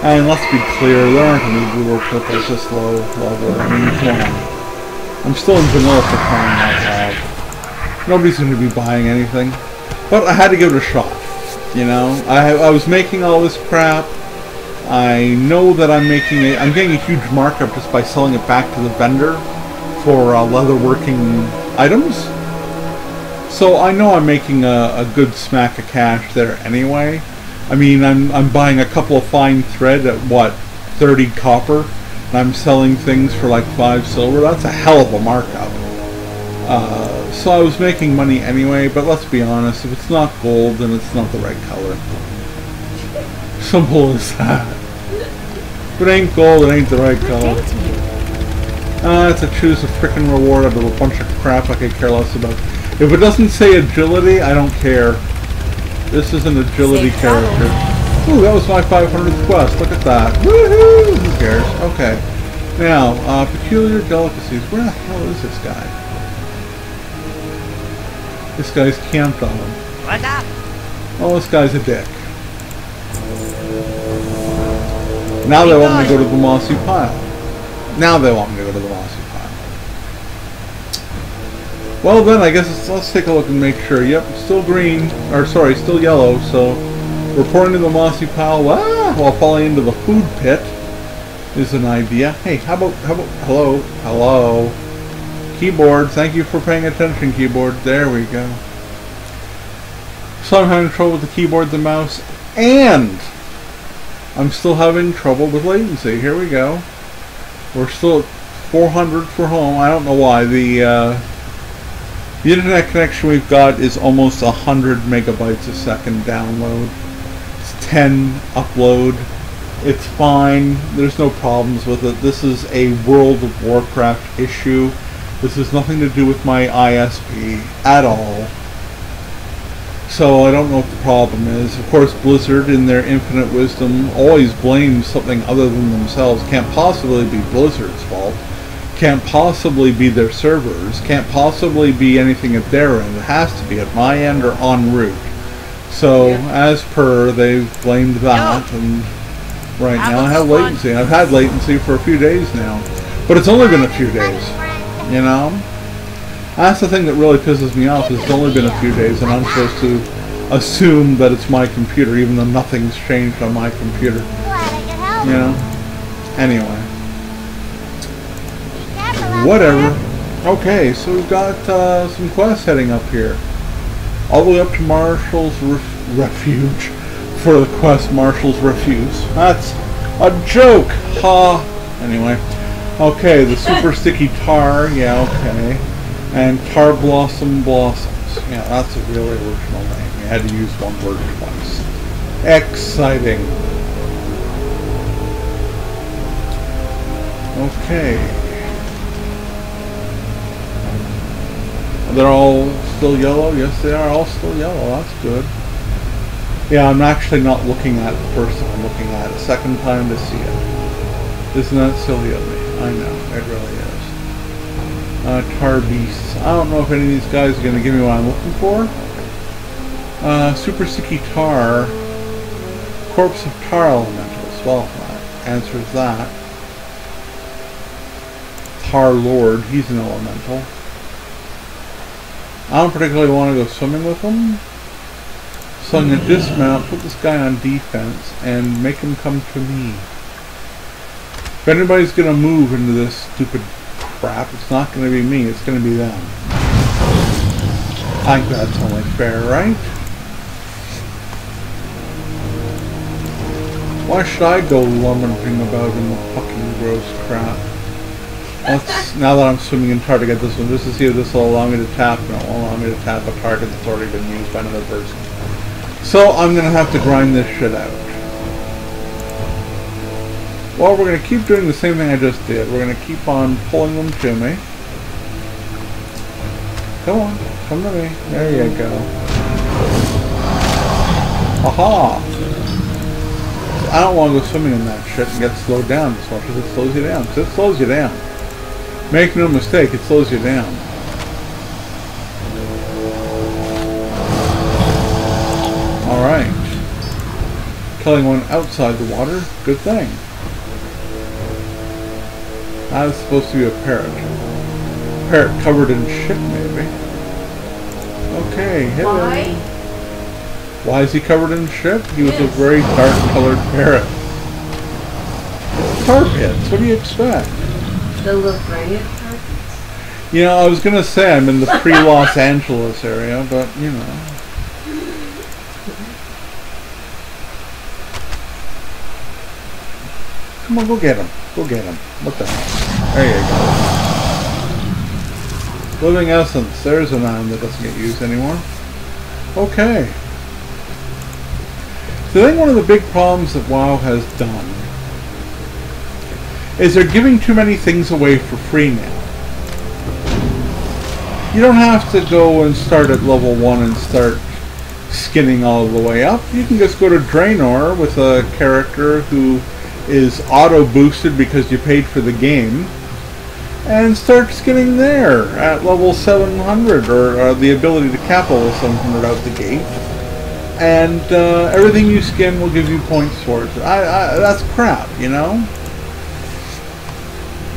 And let's be clear, there aren't any blue or purples this low level. I mean, come on. I'm still in vanilla for crying out loud. Nobody's going to be buying anything. But I had to give it a shot. You know, I was making all this crap. I know that I'm getting a huge markup just by selling it back to the vendor for leatherworking items. So I know I'm making a good smack of cash there anyway. I mean, I'm buying a couple of fine thread at what, 30 copper, and I'm selling things for like 5 silver. That's a hell of a markup. So I was making money anyway, but let's be honest, if it's not gold, then it's not the right color. Simple as that. If it ain't gold, it ain't the right color. It's a choose a frickin' reward out of a bunch of crap I could care less about. If it doesn't say agility, I don't care. This is an agility character. Ooh, that was my 500th quest. Look at that. Woohoo! Who cares? Okay. Now, peculiar delicacies. Where the hell is this guy? This guy's camped on him. What's up? Oh, this guy's a dick. Now they want me to go to the mossy pile. Now they want me to go to the mossy pile. Well then, I guess let's take a look and make sure. Yep, still green. Or sorry, still yellow. So, reporting to the mossy pile while falling into the food pit is an idea. Hey, how about hello. Keyboard, thank you for paying attention, keyboard. There we go. So I'm having trouble with the keyboard, the mouse, and I'm still having trouble with latency. Here we go. We're still at 400 for home. I don't know why. The internet connection we've got is almost 100 megabytes a second download. It's 10 upload. It's fine. There's no problems with it. This is a World of Warcraft issue. This has nothing to do with my ISP at all. So I don't know what the problem is. Of course, Blizzard, in their infinite wisdom, always blames something other than themselves. Can't possibly be Blizzard's fault. Can't possibly be their servers. Can't possibly be anything at their end. It has to be at my end or en route. So, as per, they've blamed that, and right now I have latency. I've had latency for a few days now. But it's only been a few days. You know? That's the thing that really pisses me off, is it's only been a few days and I'm supposed to assume that it's my computer even though nothing's changed on my computer. You know? Anyway. Whatever. Okay, so we've got some quests heading up here. All the way up to Marshall's Refuge for the quest Marshall's Refuse. That's a joke! Ha! Anyway. Okay, the super sticky tar, yeah, okay. And tar blossoms. Yeah, that's a really original name. You had to use one word twice. Exciting. Okay. They're all still yellow? Yes, they are all still yellow. That's good. Yeah, I'm actually not looking at the first time. I'm looking at it a second time to see it. Isn't that silly of me? I know, it really is. Tar beasts. I don't know if any of these guys are going to give me what I'm looking for. Super sticky tar. Corpse of tar elementals. Well, that answers that. Tar Lord, he's an elemental. I don't particularly want to go swimming with him. So I'm going to dismount, put this guy on defense, and make him come to me. If anybody's going to move into this stupid crap, it's not going to be me, it's going to be them. I think that's only fair, right? Why should I go lumbering about in the fucking gross crap? Let's, now that I'm swimming in tar to get this one, just to see if this will allow me to tap. No, it won't allow me to tap a target that's already been used by another person. So I'm going to have to grind this shit out. Well, we're going to keep doing the same thing I just did. We're going to keep on pulling them to me. Come on, come to me. There you go. Aha! I don't want to go swimming in that shit and get slowed down as much as it slows you down. Because it slows you down. Make no mistake, it slows you down. Alright. Killing one outside the water, good thing. That is supposed to be a parrot. Parrot covered in shit, maybe. Okay, hit him. Why is he covered in shit? He was a very dark-colored parrot. Tar pits, what do you expect? The La Brea tar pits? You know, I was going to say I'm in the pre-Los Angeles area, but, you know. Come on, go get him. Go get him. What the hell? There you go. Living Essence. There's an item that doesn't get used anymore. Okay. So I think one of the big problems that WoW has done is they're giving too many things away for free now. You don't have to go and start at level 1 and start skinning all the way up. You can just go to Draenor with a character who is auto-boosted because you paid for the game and start skinning there at level 700 or the ability to cap level 700 out the gate. And everything you skin will give you points towards it. That's crap, you know?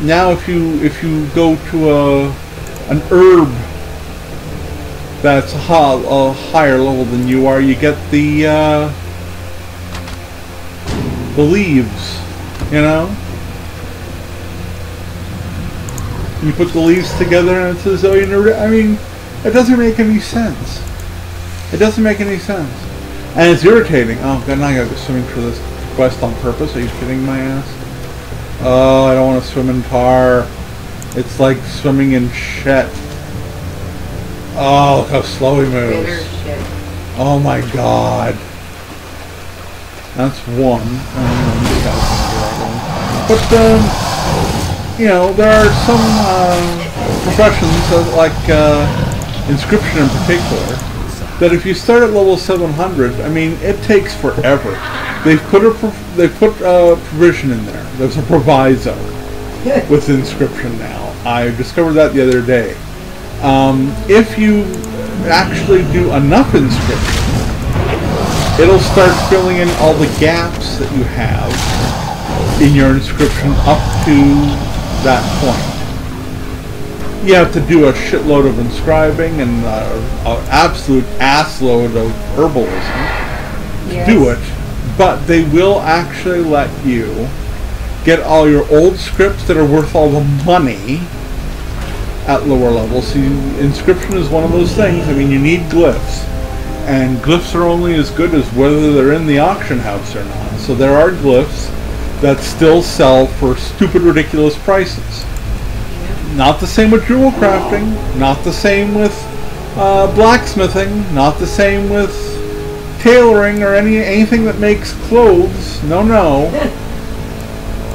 Now if you go to an herb that's a higher level than you are, you get the leaves, you know? You put the leaves together and it's as though you never... I mean, it doesn't make any sense. It doesn't make any sense. And it's irritating. Oh god, now I gotta go swimming for this quest on purpose. Are you kidding my ass? Oh, I don't want to swim in tar. It's like swimming in shit. Oh, look how slow he moves. Oh my god. That's one. But, you know, there are some professions, like inscription in particular, that if you start at level 700, I mean, it takes forever. They've put a provision in there. There's a proviso with inscription now. I discovered that the other day. If you actually do enough inscription, it'll start filling in all the gaps that you have in your inscription up to that point. You have to do a shitload of inscribing and an absolute assload of herbalism to do it, but they will actually let you get all your old scripts that are worth all the money at lower levels. So inscription is one of those things. I mean, you need glyphs, and glyphs are only as good as whether they're in the auction house or not. So there are glyphs that still sell for stupid, ridiculous prices. Not the same with jewel crafting, not the same with blacksmithing, not the same with tailoring or anything that makes clothes. No, no.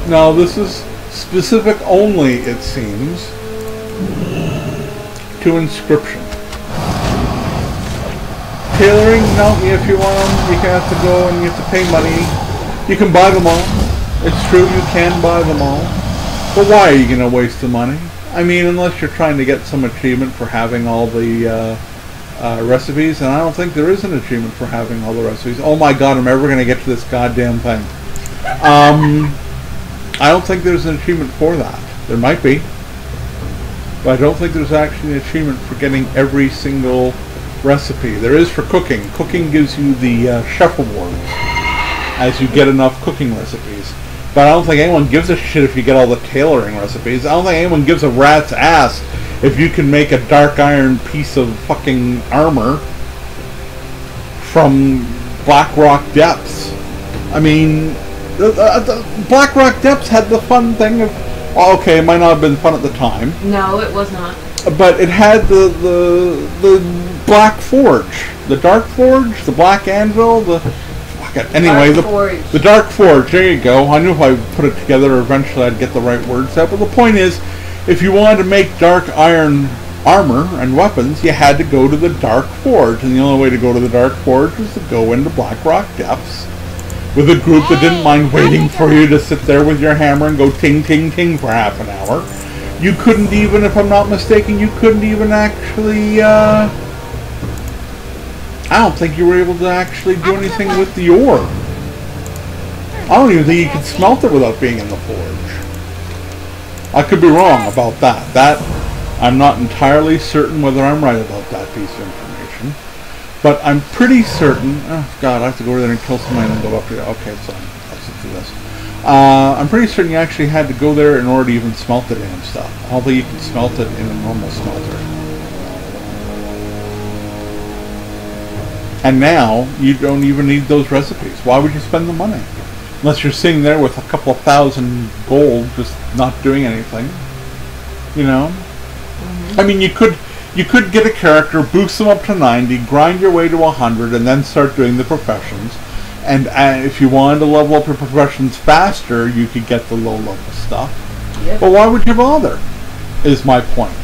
No, this is specific only, it seems, to inscription. Tailoring, no, if you want them, you have to go and you have to pay money. You can buy them all. It's true, you can buy them all. But why are you going to waste the money? I mean, unless you're trying to get some achievement for having all the recipes, and I don't think there is an achievement for having all the recipes. Oh my god, I'm ever going to get to this goddamn thing. I don't think there's an achievement for that. There might be. But I don't think there's actually an achievement for getting every single recipe. There is for cooking. Cooking gives you the chef awards as you get enough cooking recipes. But I don't think anyone gives a shit if you get all the tailoring recipes. I don't think anyone gives a rat's ass if you can make a dark iron piece of fucking armor from Black Rock Depths. I mean, the Black Rock Depths had the fun thing of, well, okay, it might not have been fun at the time. No, it was not. But it had the Black Forge, the Dark Forge, the Black Anvil, the... Anyway, the Dark Forge, there you go. I knew if I put it together eventually I'd get the right words out. But the point is, if you wanted to make dark iron armor and weapons, you had to go to the Dark Forge. And the only way to go to the Dark Forge was to go into Black Rock Depths with a group that didn't mind waiting for you to sit there with your hammer and go ting, ting, ting for half an hour. You couldn't even, if I'm not mistaken, you couldn't even actually... I don't think you were able to actually do anything with the ore. I don't even think you could smelt it without being in the forge. I could be wrong about that. I'm not entirely certain whether I'm right about that piece of information. But I'm pretty certain... Oh, God, I have to go over there and kill somebody and then go up here. Okay, so let's do this. I'm pretty certain you actually had to go there in order to even smelt the damn stuff. I don't think you can smelt it in a normal smelter. And now, you don't even need those recipes. Why would you spend the money? Unless you're sitting there with a couple of thousand gold, just not doing anything. You know? Mm-hmm. I mean, you could get a character, boost them up to 90, grind your way to 100, and then start doing the professions. And if you wanted to level up your professions faster, you could get the low-level stuff. Yep. But why would you bother, is my point.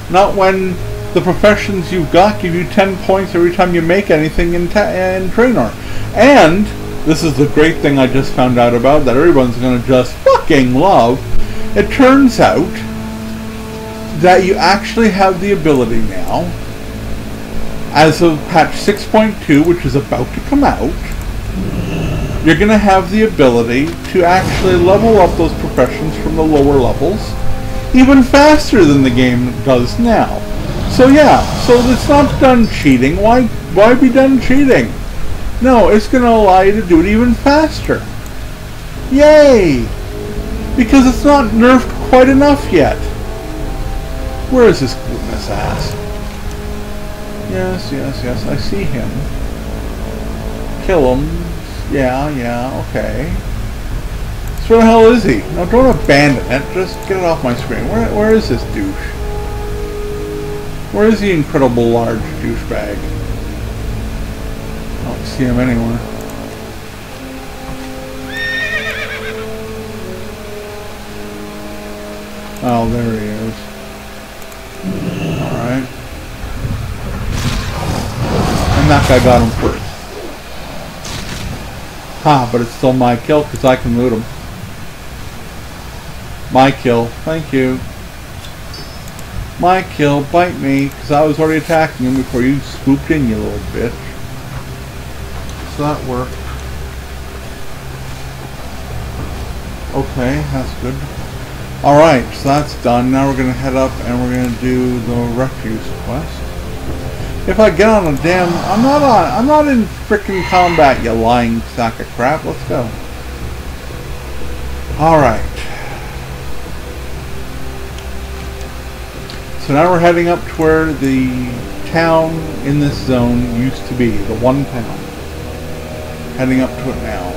Not when the professions you've got give you 10 points every time you make anything in Draenor. And, this is the great thing I just found out about that everyone's going to just fucking love. It turns out that you actually have the ability now, as of patch 6.2, which is about to come out, you're going to have the ability to actually level up those professions from the lower levels even faster than the game does now. So yeah, so it's not done cheating. Why be done cheating? No, it's going to allow you to do it even faster. Yay! Because it's not nerfed quite enough yet. Where is this glutinous ass? Yes, I see him. Kill him. Yeah, okay. So where the hell is he? No, don't abandon it. Just get it off my screen. Where is this douche? Where is the incredible large douchebag? I don't see him anywhere. Oh, there he is. Alright. And that guy got him first. Ha, but it's still my kill because I can loot him. My kill. Thank you. My kill. Bite me, because I was already attacking him before you swooped in, you little bitch. So that worked. Okay, that's good. Alright, so that's done. Now we're going to head up and we're going to do the refuse quest. If I get on a damn... I'm not in frickin' combat, you lying sack of crap. Let's go. Alright. So now we're heading up to where the town in this zone used to be. The one town. Heading up to it now.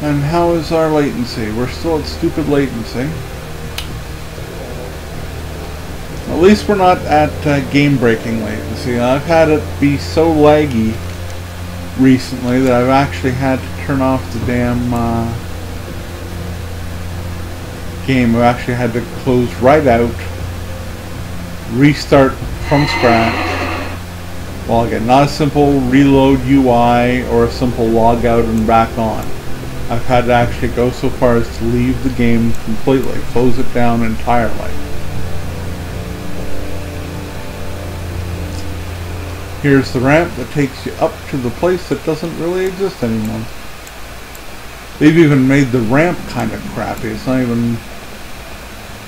And how is our latency? We're still at stupid latency. At least we're not at game-breaking latency. I've had it be so laggy recently that I've actually had to turn off the damn game. I've actually had to close right out, restart from scratch. Well, again, not a simple reload UI or a simple log out and back on. I've had to actually go so far as to leave the game completely, close it down entirely. Here's the ramp that takes you up to the place that doesn't really exist anymore. They've even made the ramp kind of crappy. It's not even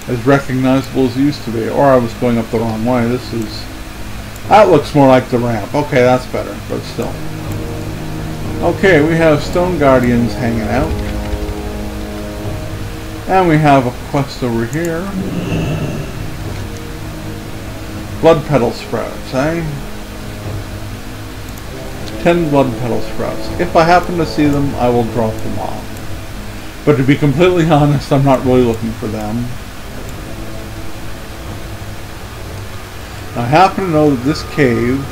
as recognizable as it used to be. Or I was going up the wrong way. That looks more like the ramp. Okay, that's better, but still. Okay, we have Stone Guardians hanging out. And we have a quest over here. Blood Petal Sprouts, eh? 10 blood petal sprouts. If I happen to see them, I will drop them off. But to be completely honest, I'm not really looking for them. Now, I happen to know that this cave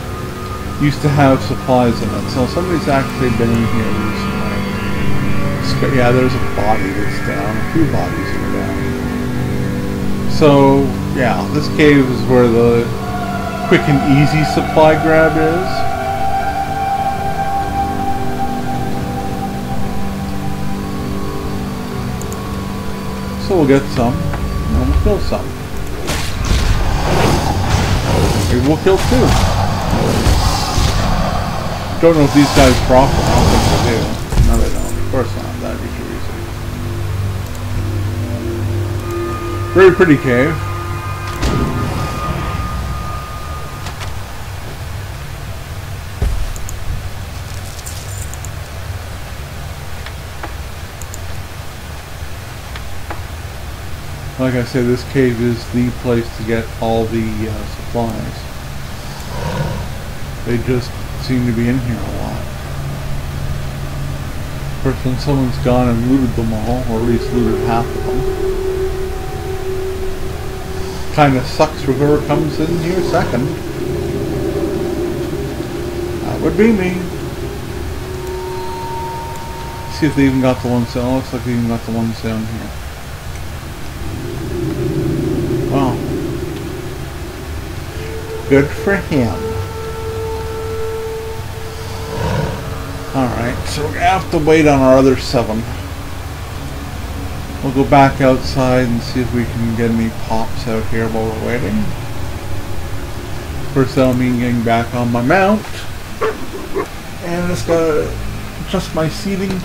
used to have supplies in it, so somebody's actually been in here recently. Yeah, there's a body that's down. A few bodies are down. So, yeah, this cave is where the quick and easy supply grab is. So we'll get some, and we'll kill some. Maybe we'll kill two. Don't know if these guys profit. I don't think they do. No, they don't. Of course not. That'd be too easy. Very pretty cave. Like I said, this cave is the place to get all the supplies. They just seem to be in here a lot. Of course, when someone's gone and looted them all, or at least looted half of them, kinda sucks for whoever comes in here second. That would be me. See if they even got the ones down. Looks like they even got the ones down here. Well, good for him. Alright, so we're gonna have to wait on our other 7. We'll go back outside and see if we can get any pops out here while we're waiting. First, that'll mean getting back on my mount. And I just gotta adjust my seating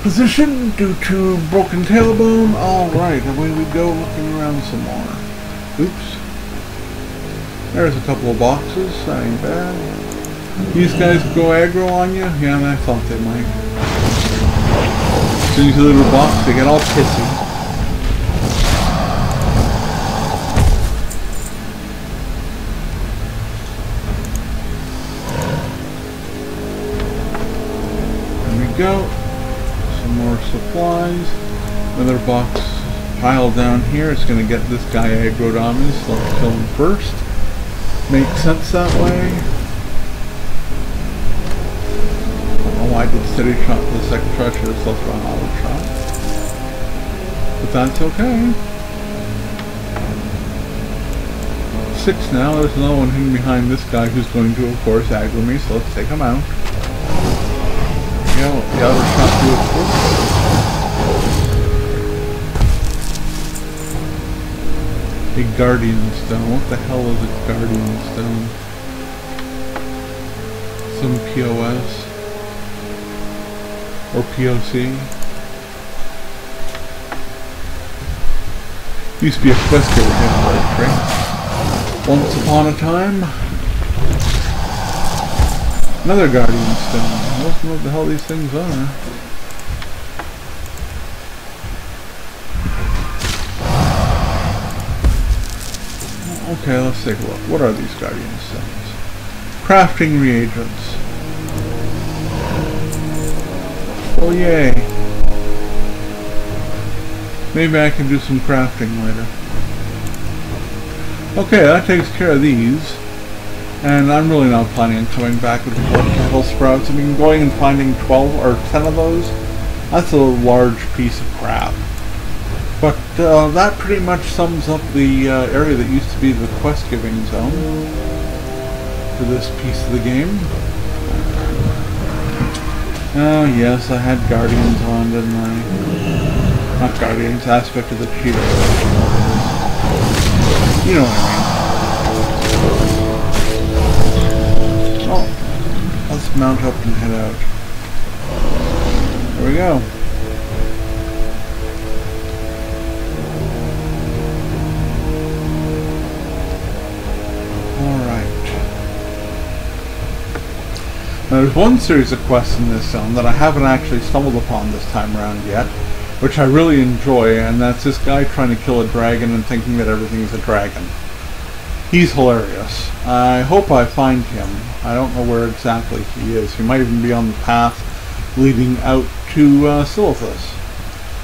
position due to broken tailbone. Alright, away we go, looking around some more. Oops. There's a couple of boxes, that ain't bad. These guys go aggro on you? Yeah, I thought they might. As soon as you leave a box, they get all pissy. There we go. Some more supplies. Another box piled down here. It's going to get this guy aggroed on me, so let's kill him first. Makes sense that way. I did steady shot for the second shot, should have still thrown an auto shot. But that's okay. 6 now, there's another one hidden behind this guy who's going to, of course, aggro me, so let's take him out. There we go, the auto shot do it first. A guardian stone. What the hell is a guardian stone? Some POS. Or POC. Used to be a quest giver here in Warcraft. Once upon a time. Another guardian stone. I don't know what the hell these things are. Okay, let's take a look. What are these guardian stones? Crafting reagents. Oh yay. Maybe I can do some crafting later. Okay, that takes care of these. And I'm really not planning on coming back with the kettle sprouts. I mean, going and finding 12 or 10 of those, that's a large piece of crap. But that pretty much sums up the area that used to be the quest giving zone for this piece of the game. Oh yes, I had Guardians on, didn't I? Not Guardians, Aspect of the Cheetah. You know what I mean. Oh, let's mount up and head out. There we go. Now, there's one series of quests in this zone that I haven't actually stumbled upon this time around yet, which I really enjoy, and that's this guy trying to kill a dragon and thinking that everything's a dragon. He's hilarious. I hope I find him. I don't know where exactly he is. He might even be on the path leading out to Silithus.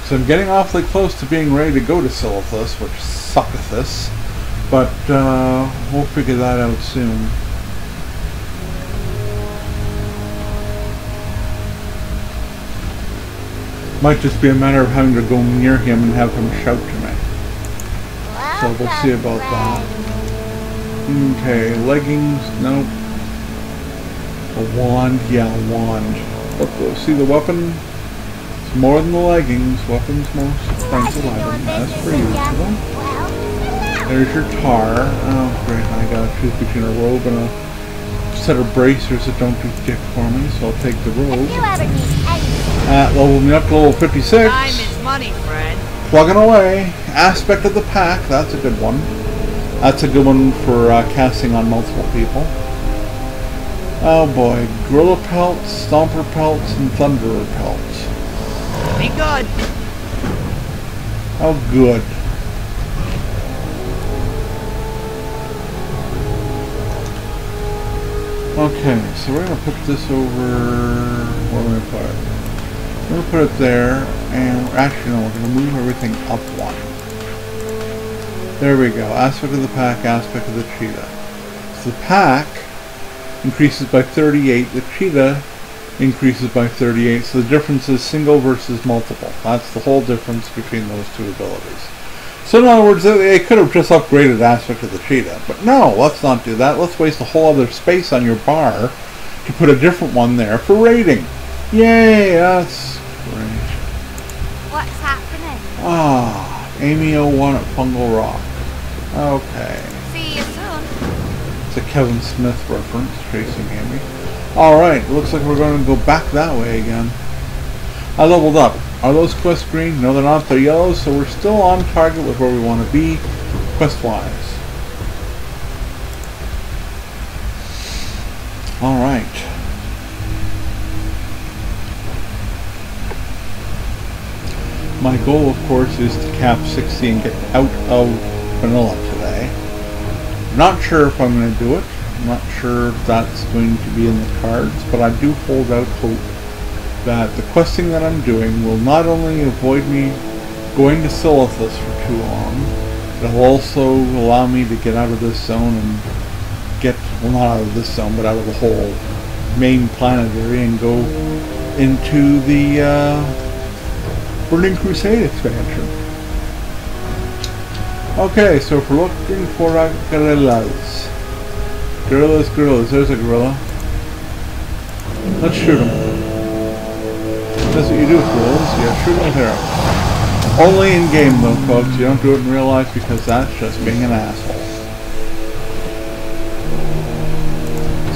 So I'm getting awfully close to being ready to go to Silithus, which suckethus, but we'll figure that out soon. Might just be a matter of having to go near him and have him shout to me. So we'll see about that. Okay, leggings, nope. A wand, yeah, a wand. Look, see the weapon? It's more than the leggings. Weapon's most expensive item. As per usual. There's your tar. Oh, great, I gotta choose between a robe and a set of bracers that don't do dick for me, so I'll take the robe. Level me up to level 56. Time is money, friend. Plugging away. Aspect of the Pack, that's a good one. That's a good one for casting on multiple people. Oh boy, Gorilla Pelts, Stomper Pelts, and Thunderer Pelts. Be good. Oh good. Okay, so we're gonna put this over. Where am I gonna put it? We're gonna put it there, and actually no, we're gonna move everything up one. There we go. Aspect of the pack, aspect of the cheetah. So the pack increases by 38. The cheetah increases by 38. So the difference is single versus multiple. That's the whole difference between those two abilities. So in other words, they could have just upgraded aspect of the cheetah. But no, let's not do that. Let's waste a whole other space on your bar to put a different one there for rating. Yay, that's great. What's happening? Ah, Amy 01 at Pungle Rock. Okay. See you soon. It's a Kevin Smith reference, chasing Amy. Alright, looks like we're going to go back that way again. I leveled up. Are those quests green? No, they're not. They're yellow, so we're still on target with where we want to be, quest-wise. Alright. My goal, of course, is to cap 60 and get out of vanilla today. Not sure if I'm going to do it. I'm not sure if that's going to be in the cards, but I do hold out hope that the questing that I'm doing will not only avoid me going to Silithus for too long, but will also allow me to get out of this zone and get, well, not out of this zone, but out of the whole main planet area and go into the Burning Crusade expansion. Okay, so if we're looking for gorillas. Gorillas, there's a gorilla. Let's shoot him. That's what you do with gorillas, you shoot them with arrows. Only in game though, folks, you don't do it in real life because that's just being an asshole.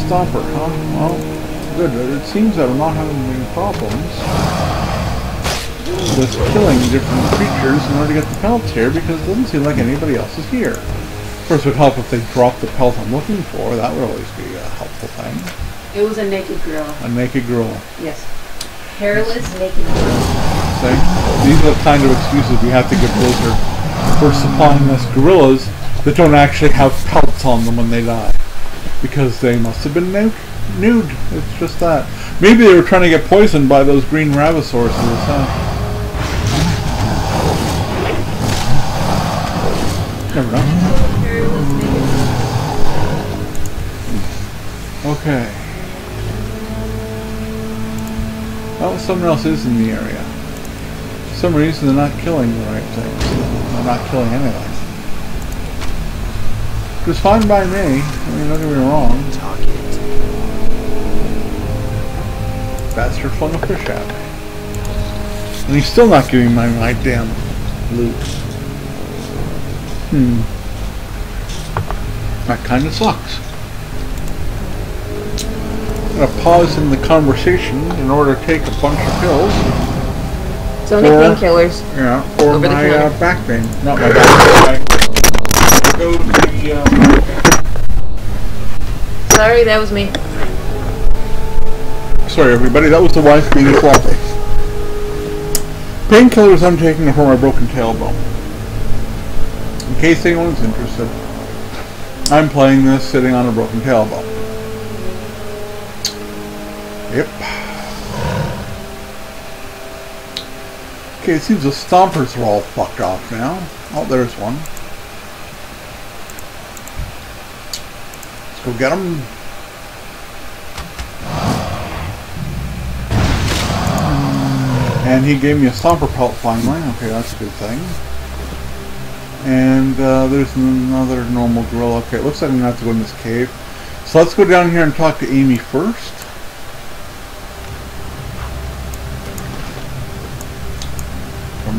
Stomper, huh? Well, good. It seems that I'm not having any problems with killing different creatures in order to get the pelts here because it doesn't seem like anybody else is here. Of course, it would help if they dropped the pelt I'm looking for. That would always be a helpful thing. It was a naked gorilla. A naked gorilla. Yes. Hairless, naked gorilla. See? These are the kind of excuses we have to give Blizzard for supplying us gorillas that don't actually have pelts on them when they die. Because they must have been nude. It's just that. Maybe they were trying to get poisoned by those green rabisauruses, huh? Never know. Okay. Oh, someone else is in the area. For some reason they're not killing the right things. They're not killing anything. It was fine by me. I mean, don't get me wrong. Bastard flung a fish at me. And he's still not giving my damn loot. That kind of sucks. I'm going to pause in the conversation in order to take a bunch of pills. It's only painkillers. Yeah, for my back pain. Not my back pain. Go to the... Sorry, that was me. Sorry everybody, that was the wife being sloppy. Painkillers I'm taking are for my broken tailbone. In case anyone's interested, I'm playing this sitting on a broken tailbone. Yep. Okay, it seems the stompers are all fucked off now. Oh, there's one. Let's go get them. And he gave me a stomper pelt finally. Okay, that's a good thing. And there's another normal gorilla. Okay, it looks like I'm going to have to go in this cave. So let's go down here and talk to Amy first.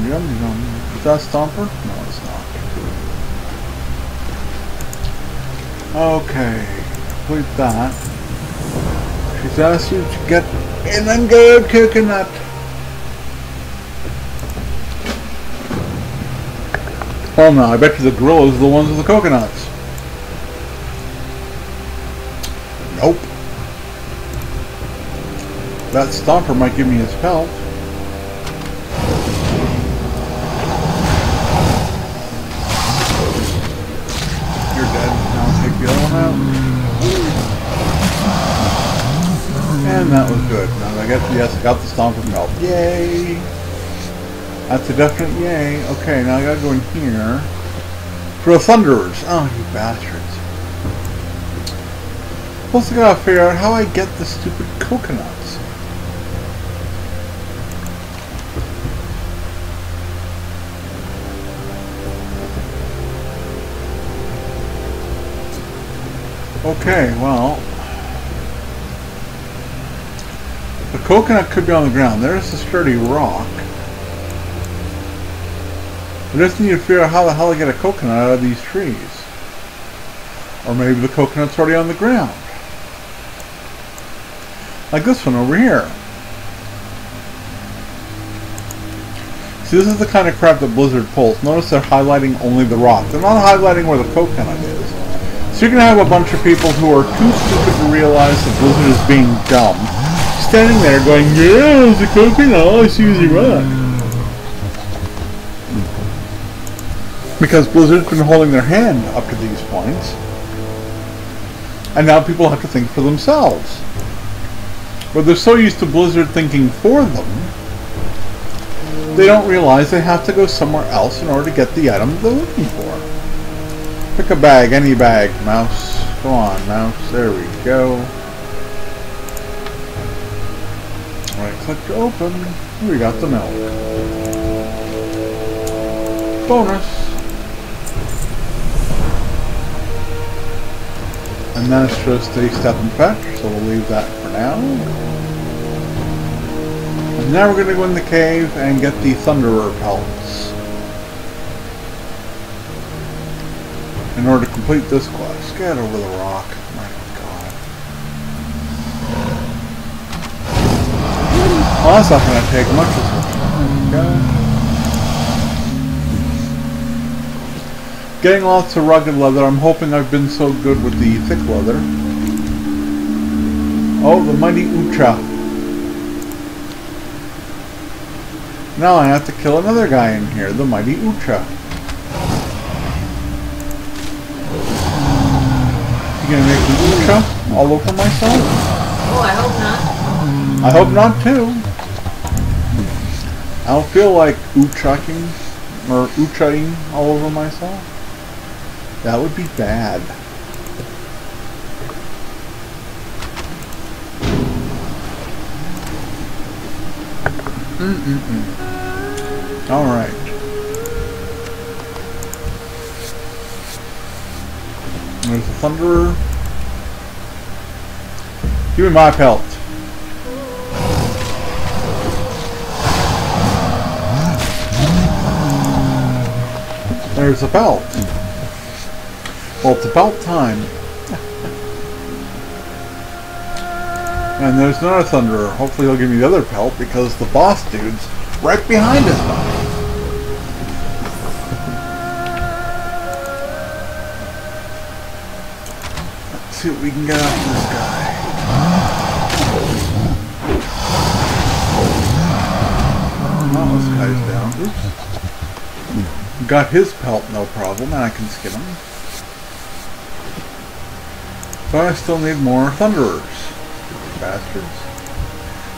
Is that Stomper? No, it's not. Okay, complete that. She's asked you to get in and go coconut. Oh no, I bet you the gorillas are the ones with the coconuts. Nope. That Stomper might give me his pelt. You're dead. Now I'll take the other one out. Did I get, yes, I got the Stomper Pelt. Yay! That's a definite yay. Okay, now I gotta go in here. For the Thunderers. Oh, you bastards. Plus I gotta figure out how I get the stupid coconuts. Okay, well, the coconut could be on the ground. There's a sturdy rock. I just need to figure out how the hell I get a coconut out of these trees. Or maybe the coconut's already on the ground. Like this one over here. See, this is the kind of crap that Blizzard pulls. Notice they're highlighting only the rock. They're not highlighting where the coconut is. So you're going to have a bunch of people who are too stupid to realize that Blizzard is being dumb, standing there going, yeah, it's a coconut, all I see is a rock. Because Blizzard's been holding their hand up to these points, and now people have to think for themselves. But they're so used to Blizzard thinking for them, they don't realize they have to go somewhere else in order to get the item they're looking for. Pick a bag, any bag, mouse. Go on, mouse. There we go. Right click to open. We got the milk. Bonus. And that's just a step and fetch, so we'll leave that for now. And now we're going to go in the cave and get the Thunderer pelts in order to complete this quest. Get over the rock. My God. Well, that's not going to take much. Getting lots of rugged leather. I'm hoping I've been so good with the thick leather. Oh, the mighty Ucha. Now I have to kill another guy in here, the mighty Ucha. You gonna make me Ucha all over myself? Oh, I hope not. I hope not too. I don't feel like Uchaing or Uchaing all over myself. That would be bad. Alright. There's the Thunderer. Give me my pelt. There's the pelt. Well, it's about time. And there's another Thunderer. Hopefully he'll give me the other pelt because the boss dude's right behind us now. Let's see what we can get out of this guy. Oh, this guy's down. Oops. Got his pelt, no problem, and I can skin him. But I still need more Thunderers. Stupid bastards.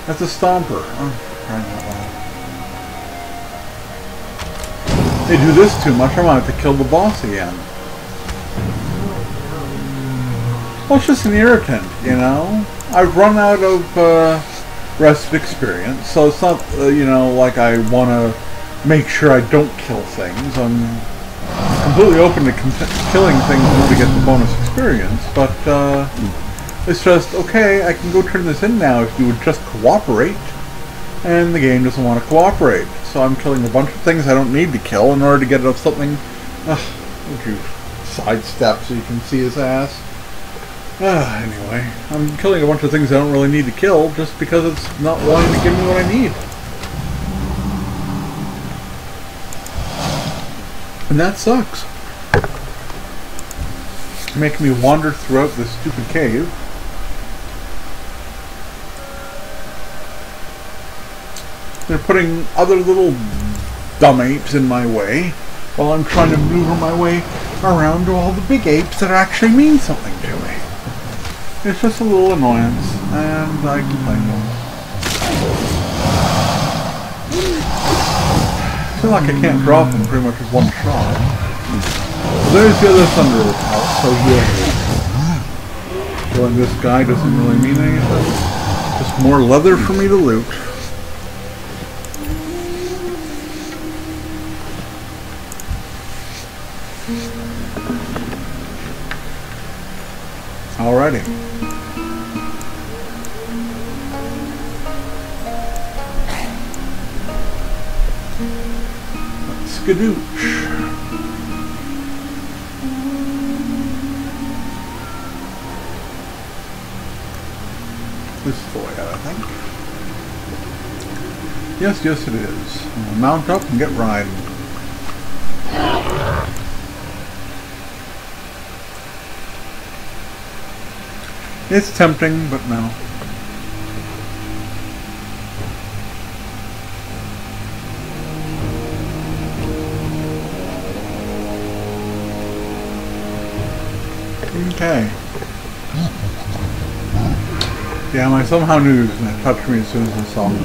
That's a Stomper. Oh, crying out loud. They do this too much, I might have to kill the boss again. Well, it's just an irritant, you know? I've run out of rest of experience, so it's not, you know, like I want to make sure I don't kill things. I'm completely open to killing things in order to get the bonus experience, but it's just, okay, I can go turn this in now if you would just cooperate, and the game doesn't want to cooperate. So I'm killing a bunch of things I don't need to kill in order to get something. Would you sidestep so you can see his ass? Anyway, I'm killing a bunch of things I don't really need to kill just because it's not wanting to give me what I need. And that sucks. Making me wander throughout this stupid cave. They're putting other little dumb apes in my way while I'm trying to maneuver my way around to all the big apes that actually mean something to me. It's just a little annoyance, and I complain. I feel like I can't drop them pretty much with one shot. Well, there's the other thunder out, so yeah. Killing this guy doesn't really mean anything. Just more leather for me to loot. Alrighty. Skadooch. This is the way out, I think. Yes, yes it is. We'll mount up and get riding. It's tempting, but no. Okay. Yeah, I somehow knew he was going to touch me as soon as I saw him.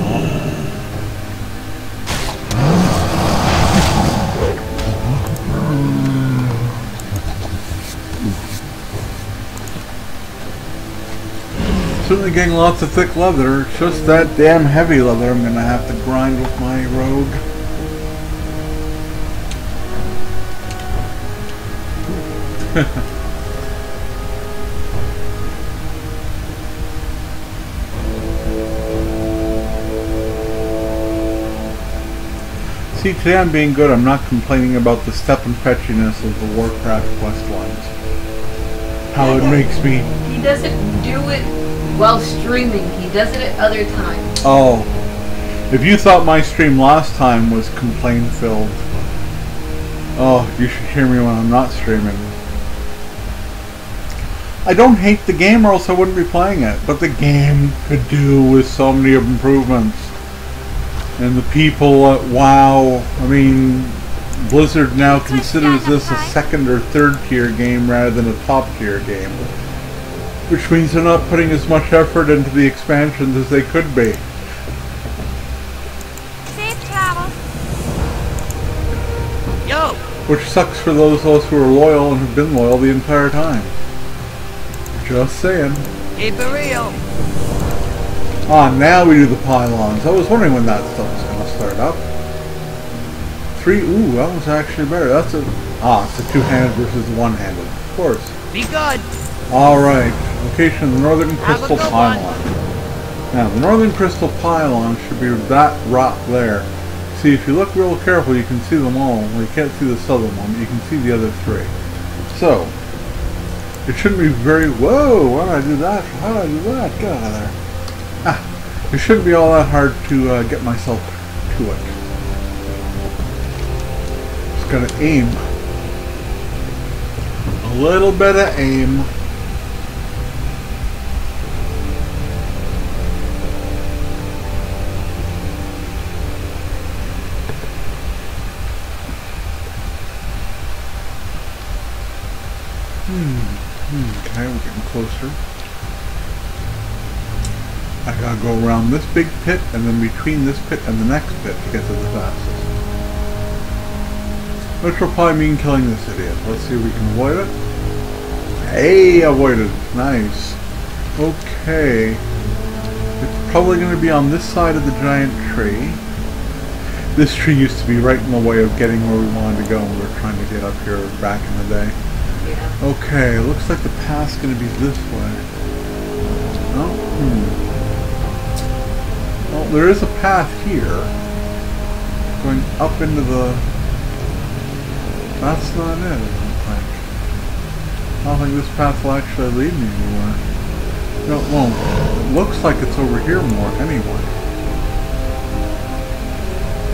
Certainly getting lots of thick leather. It's just that damn heavy leather I'm going to have to grind with my rogue. See, today I'm being good. I'm not complaining about the step and fetchiness of the Warcraft quest lines. How it makes me... He doesn't do it while streaming. He does it at other times. Oh. If you thought my stream last time was complaint-filled, oh, you should hear me when I'm not streaming. I don't hate the game or else I wouldn't be playing it, but the game could do with so many improvements. And the people at WoW, I mean, Blizzard now considers this a second or third tier game rather than a top tier game. Which means they're not putting as much effort into the expansions as they could be. Safe travel. Yo! Which sucks for those of us who are loyal and have been loyal the entire time. Just saying. Keep it real. Ah, now we do the pylons. I was wondering when that stuff was going to start up. 3, ooh, that was actually better. That's a, it's a two-handed versus the one-handed. Of course. Be good. Alright, location of the Northern Crystal good Pylon. Now, the Northern Crystal Pylon should be that rock there. See, if you look real careful, you can see them all. Well, you can't see the southern one, but you can see the other three. So, it shouldn't be very... Whoa, why did I do that? How did I do that? Get out of there. It shouldn't be all that hard to get myself to it. Just gotta aim. A little bit of aim. Okay, we're getting closer. I gotta go around this big pit and then between this pit and the next pit to get to the fastest. Which will probably mean killing this idiot. Let's see if we can avoid it. Hey, avoided. Nice. Okay. It's probably going to be on this side of the giant tree. This tree used to be right in the way of getting where we wanted to go when we were trying to get up here back in the day. Yeah. Okay, looks like the path's going to be this way. Oh, Well, there is a path here. Going up into the... That's not it, I don't think. I don't think this path will actually lead me anywhere. No, it won't. It looks like it's over here more, anyway.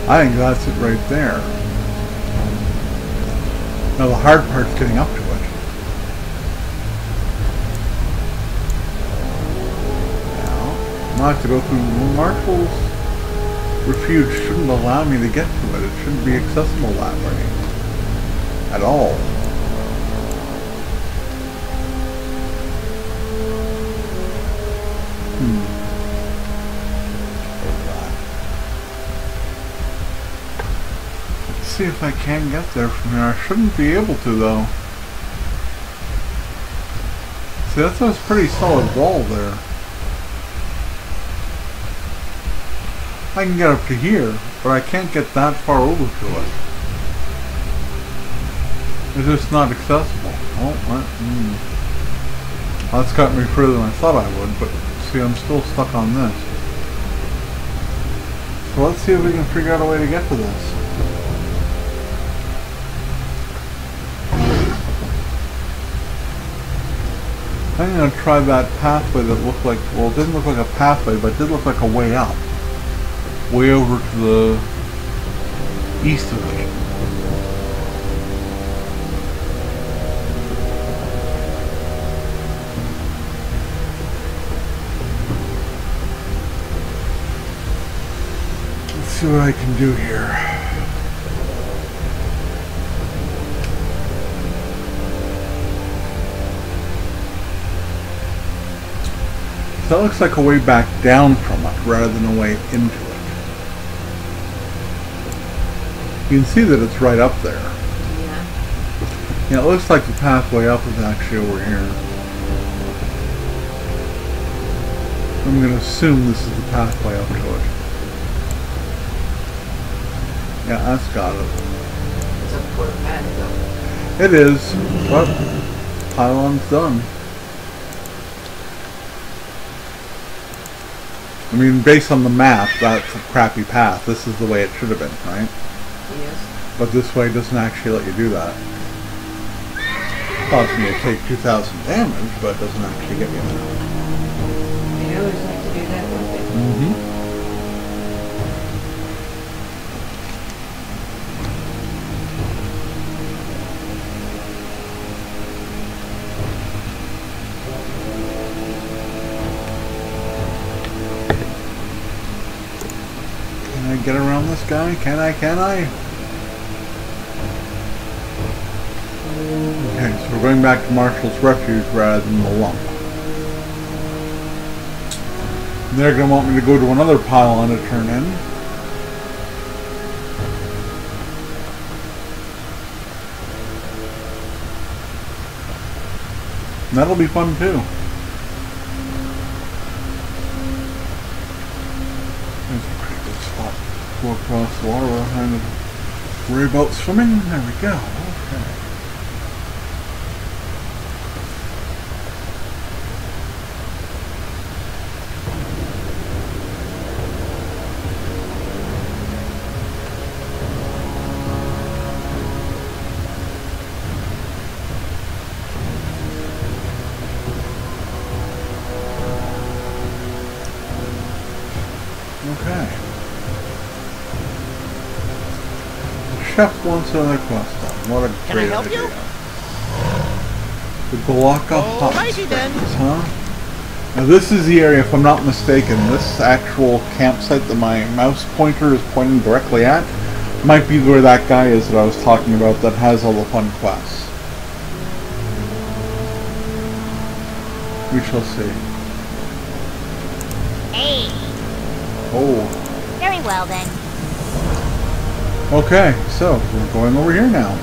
I think that's it right there. Now the hard part's getting up to it. I'll have to go through Marshall's refuge. Shouldn't allow me to get to it. It shouldn't be accessible that way at all. see if I can get there from here. I shouldn't be able to though. See, that's a pretty solid wall there. I can get up to here, but I can't get that far over to it. It's just not accessible. Oh, that's got me further than I thought I would, but see, I'm still stuck on this. So let's see if we can figure out a way to get to this. I'm going to try that pathway that looked like, well, it didn't look like a pathway, but it did look like a way up. Way over to the east of it. Let's see what I can do here. That looks like a way back down from it rather than a way into it. You can see that it's right up there. Yeah. Yeah, it looks like the pathway up is actually over here. I'm going to assume this is the pathway up to it. Yeah, that's got it. It's a poor path though. It is, but pylon's done. I mean, based on the map, that's a crappy path. This is the way it should have been, right? Yes. But this way doesn't actually let you do that. Caused me to take 2,000 damage, but it doesn't actually get me there. I always like to do that with it. Can I get around this guy? Can I? Okay, so we're going back to Marshall's Refuge rather than the lump. And they're going to want me to go to another pylon to turn in. And that'll be fun too. There's a pretty good spot. Go across the water without having to worry about swimming. There we go. Okay. Okay. The chef wants another quest done. What a Can I great help idea. you? The Galaka Hot Alrighty then. Springs, huh? Now this is the area, if I'm not mistaken, this actual campsite that my mouse pointer is pointing directly at might be where that guy is that I was talking about that has all the fun quests. We shall see. Hey. Oh. Very well then. Okay, so we're going over here now.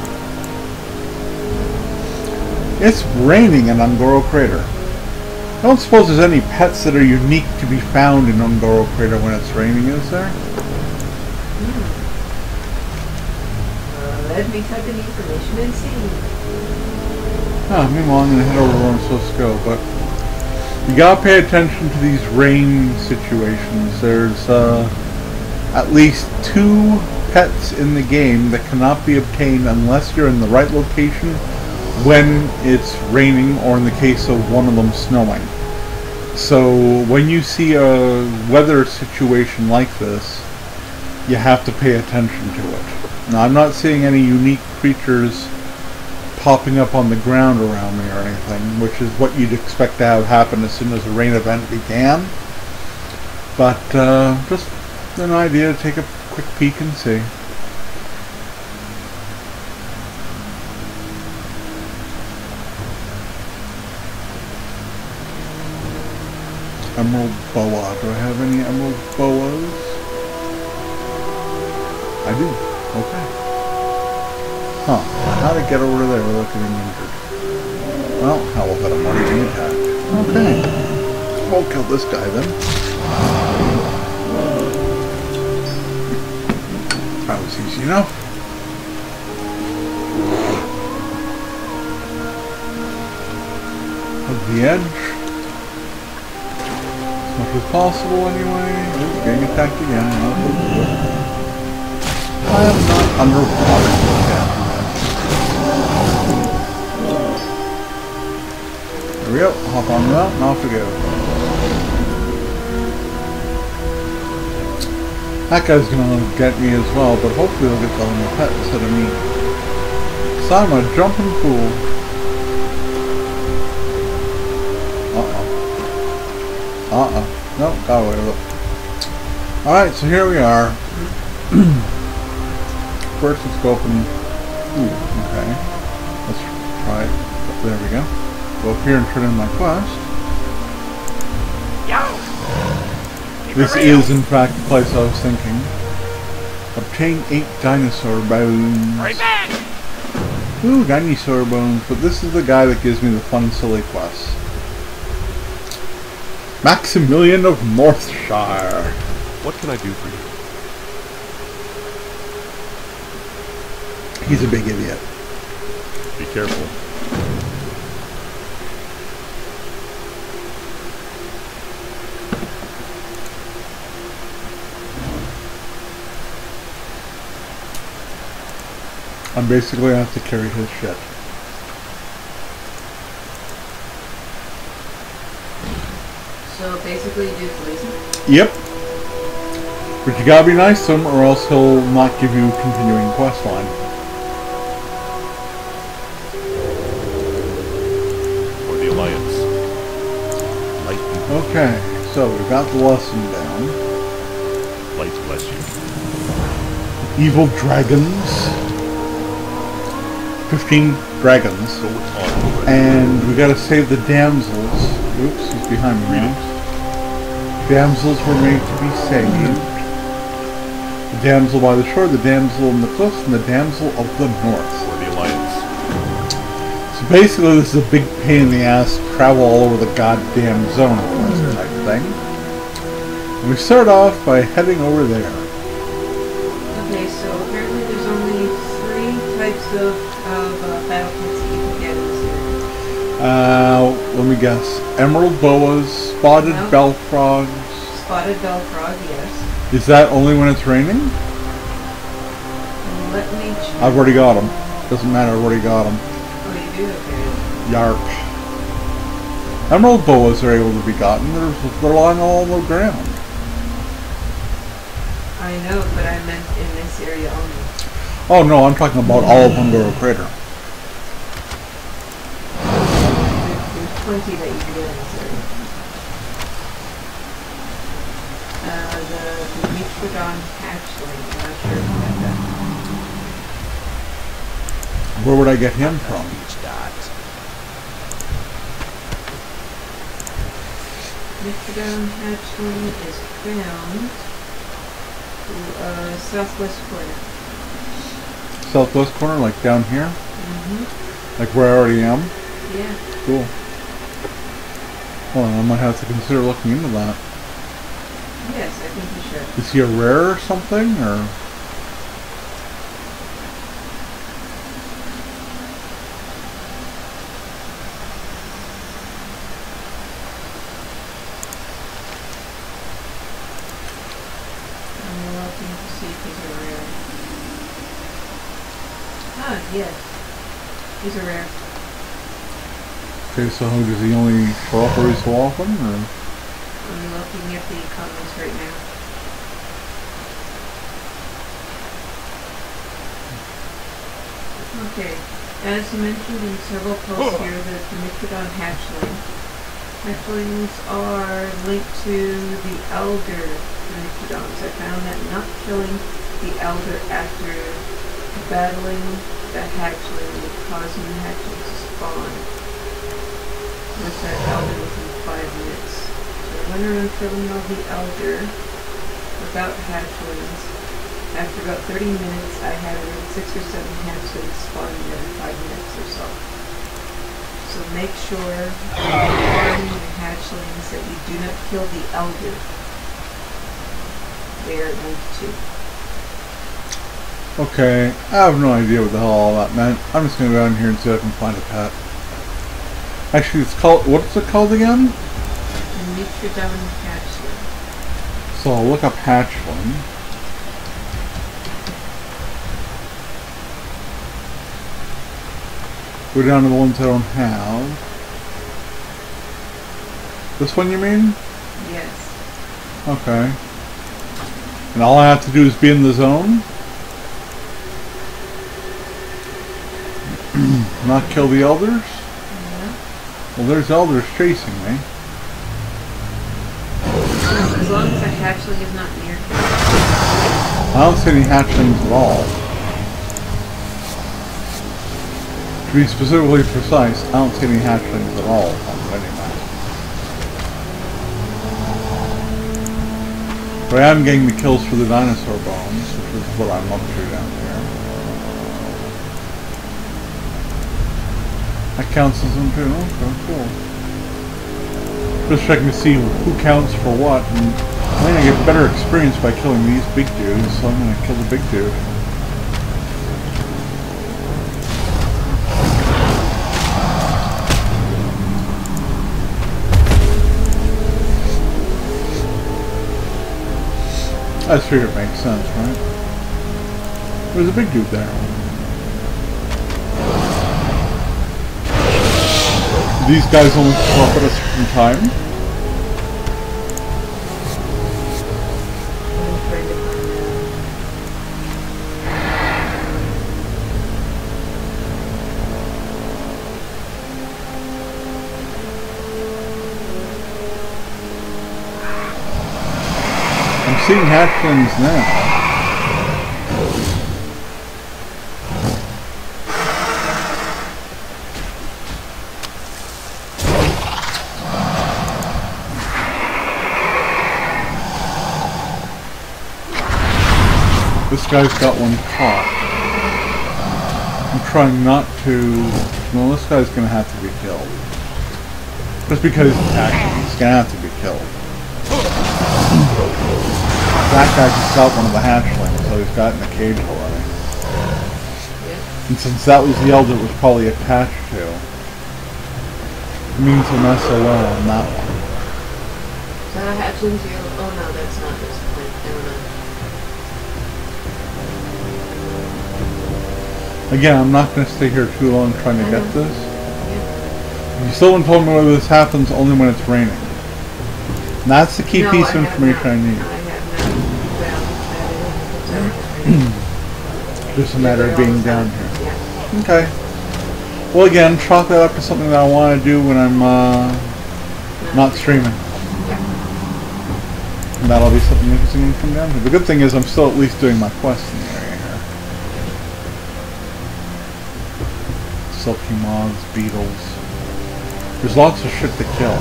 It's raining in Ungoro Crater. I don't suppose there's any pets that are unique to be found in Ungoro Crater when it's raining, is there? Let me type in the information and see. Meanwhile, I'm going to head over where I'm supposed to go, but you gotta pay attention to these rain situations. There's at least 2 pets in the game that cannot be obtained unless you're in the right location when it's raining, or in the case of one of them, snowing. So when you see a weather situation like this, you have to pay attention to it. Now, I'm not seeing any unique creatures popping up on the ground around me or anything, which is what you'd expect to have happen as soon as the rain event began. But just an idea to take a quick peek and see. Emerald boa. Do I have any emerald boas? I do. Okay. can't get over there without getting injured. Well, hell with it, I'm already being attacked. Okay. We'll kill this guy then. That was easy enough. Of the edge. As much as possible anyway. Ooh, getting attacked again. I am not underwater yet. There we go. Hop on that and off we go. That guy's gonna get me as well, but hopefully he'll get the only pet instead of me. So I'm a jumping fool. Nope, got away with it. Alright, so here we are. First, let's go up and... Ooh, okay. Let's try it. There we go. Go up here and turn in my quest. This is, in fact, the place I was thinking. Obtain 8 dinosaur bones. Right back! Ooh, dinosaur bones. But this is the guy that gives me the fun, silly quests. Maximilian of Northshire. What can I do for you? He's a big idiot. Be careful. I'm basically going to have to carry his shit. So basically you do poison? Yep. But you gotta be nice to him or else he'll not give you a continuing quest line. For the Alliance. Light and Okay, so we've got the lesson down. light bless you. Evil dragons. 15 dragons. So it's on already. And we gotta save the damsels. Oops, he's behind me now. Damsels were made to be saved. The damsel by the shore, the damsel in the cliffs, and the damsel of the north. For the Alliance. So basically this is a big pain in the ass to travel all over the goddamn zone type thing. And we start off by heading over there. Okay, so apparently there's only 3 types of battle kits that you can get in this area. Let me guess. Emerald boas, spotted No. bellfrogs. Spotted bellfrog, yes. Is that only when it's raining? Let me check. I've already got them. Doesn't matter, I've already got them. Oh, you do? Okay. Yarp. Emerald boas are able to be gotten. They're lying all on the ground. I know, but I meant in this area only. Oh no, I'm talking about all of Hungaro Crater. There's plenty that you can get in this area. The Microdon hatchling. I'm not sure if you got that. Where would I get him from? Microdon hatchling is found southwest corner. Southwest corner, like down here? Mm-hmm. Like where I already am? Yeah. Cool. Well, I might have to consider looking into that. Yes, I think you should. Is he a rare or something, or? I'm looking to see if he's a rare. Ah, yes. He's a rare. Okay, so does he only show up every so often, or? I'm looking at the comments right now. Okay, as mentioned in several posts here, the Microdon hatchling. Hatchlings are linked to the elder Microdons. I found that not killing the elder after battling the hatchling would cause new hatchlings to spawn with that elder within 5 minutes. So I went around killing all the elder without hatchlings, after about 30 minutes, I had around 6 or 7 hatchlings spawning every 5 minutes or so. So make sure when you're spawning the hatchlings that you do not kill the elder. They are rank 2. Okay, I have no idea what the hell all that meant. I'm just gonna go down here and see if I can find a pet. Actually, it's called, what's it called again? And Mithridon hatchling. So I'll look up hatchling. Go down to the ones I don't have. This one you mean? Yes. Okay. And all I have to do is be in the zone? Not kill the elders? Yeah. Well, there's elders chasing me. As long as a hatchling is not near you. I don't see any hatchlings at all. To be specifically precise, I don't see any hatchlings at all on any map. But I am getting the kills for the dinosaur bones, which is what I'm up to down here. That counts as them too. Okay, cool. Just checking to see who counts for what, and I'm gonna get better experience by killing these big dudes, so I'm gonna kill the big dude. I just figured it makes sense, right? There's a big dude there. These guys only show up at a certain time. I'm trying to find I'm seeing hatchlings now. This guy's got one caught. I'm trying not to... Well, this guy's gonna have to be killed. Just because he's attacking, he's gonna have to be killed. That guy just got one of the hatchlings, so he's got in the cage already. yeah. And since that was the elder it was probably attached to, it means an SOL on that one. So the hatchlings are... Oh no, that's not this point. Never mind. Again, I'm not going to stay here too long trying to get this. Yeah. You still haven't told me whether this happens only when it's raining. And that's the key No, piece of I have information not. I need. I have not found that. Just a matter of being down here. Yeah. Okay. Well, again, chalk that up to something that I want to do when I'm not streaming. Yeah. And that'll be something interesting when I come down here. The good thing is I'm still at least doing my quest in the area here. Silky moths, beetles. There's lots of shit to kill.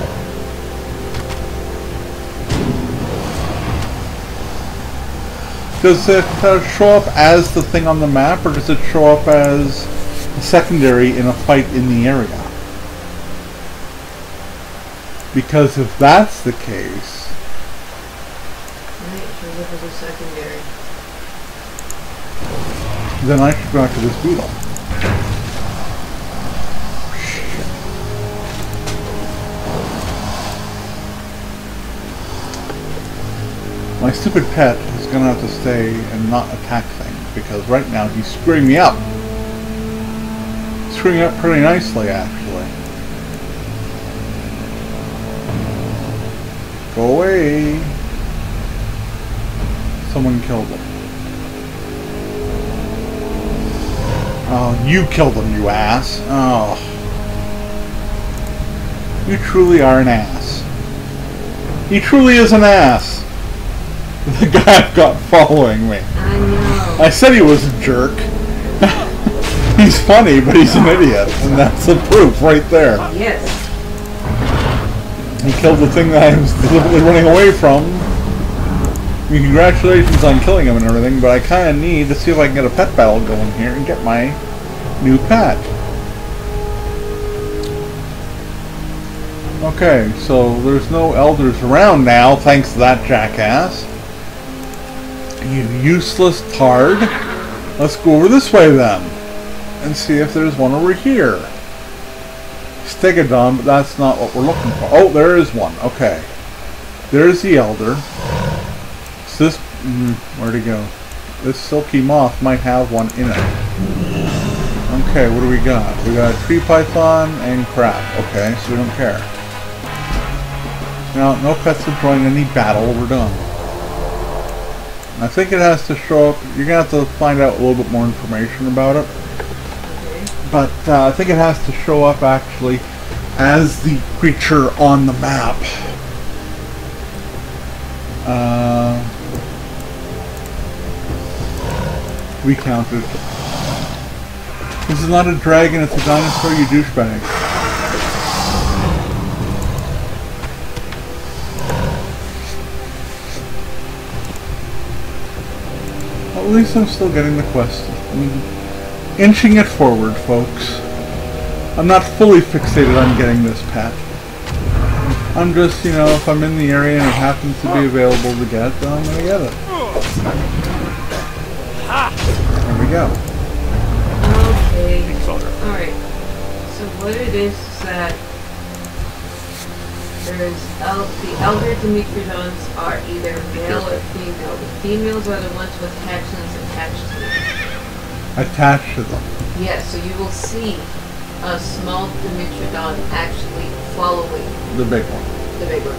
Does it show up as the thing on the map, or does it show up as a secondary in a fight in the area? Because if that's the case... Right, it shows up as a secondary. then I should go after this beetle. My stupid pet is going to have to stay and not attack things, because right now he's screwing me up. Screwing up pretty nicely, actually. Go away. Someone killed him. Oh, you killed him, you ass. Oh. You truly are an ass. He truly is an ass. The guy I've got following me. I know. I said he was a jerk. He's funny, but he's an idiot. And that's the proof right there. Yes. He killed the thing that I was deliberately running away from. I mean, congratulations on killing him and everything, but I kind of need to see if I can get a pet battle going here and get my new pet. Okay, so there's no elders around now, thanks to that jackass. You useless tard. Let's go over this way then, and see if there's one over here. Stegodon, but that's not what we're looking for. Oh, there is one. Okay. There's the elder. So this... where'd he go? This silky moth might have one in it. Okay, what do we got? We got a tree python and crap. Okay, so we don't care. Now, no pets have joined any battle. We're done. I think it has to show up... You're going to have to find out a little bit more information about it. But I think it has to show up actually as the creature on the map. We counted. This is not a dragon, it's a dinosaur, you douchebag. Well, at least I'm still getting the quest. Inching it forward, folks. I'm not fully fixated on getting this pet. I'm just, you know, if I'm in the area and it happens to be available to get, then I'm going to get it. There we go. Okay. Alright. So what it is that there's the elder Dimitrodons are either male or female. The females are the ones with hatchlings attached to them. Attached to them. Yes, so you will see a small Dimitrodon actually following The big one. the big one.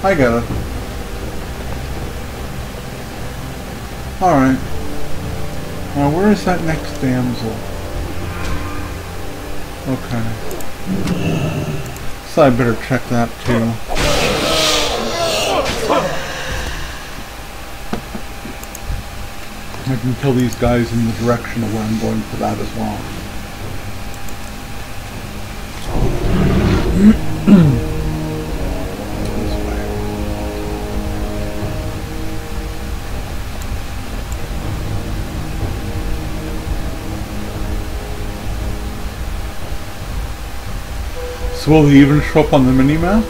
I got it. Alright. Now where is that next damsel? Okay. So I better check that too. I can kill these guys in the direction of where I'm going for that as well. This way. So will they even show up on the mini-map?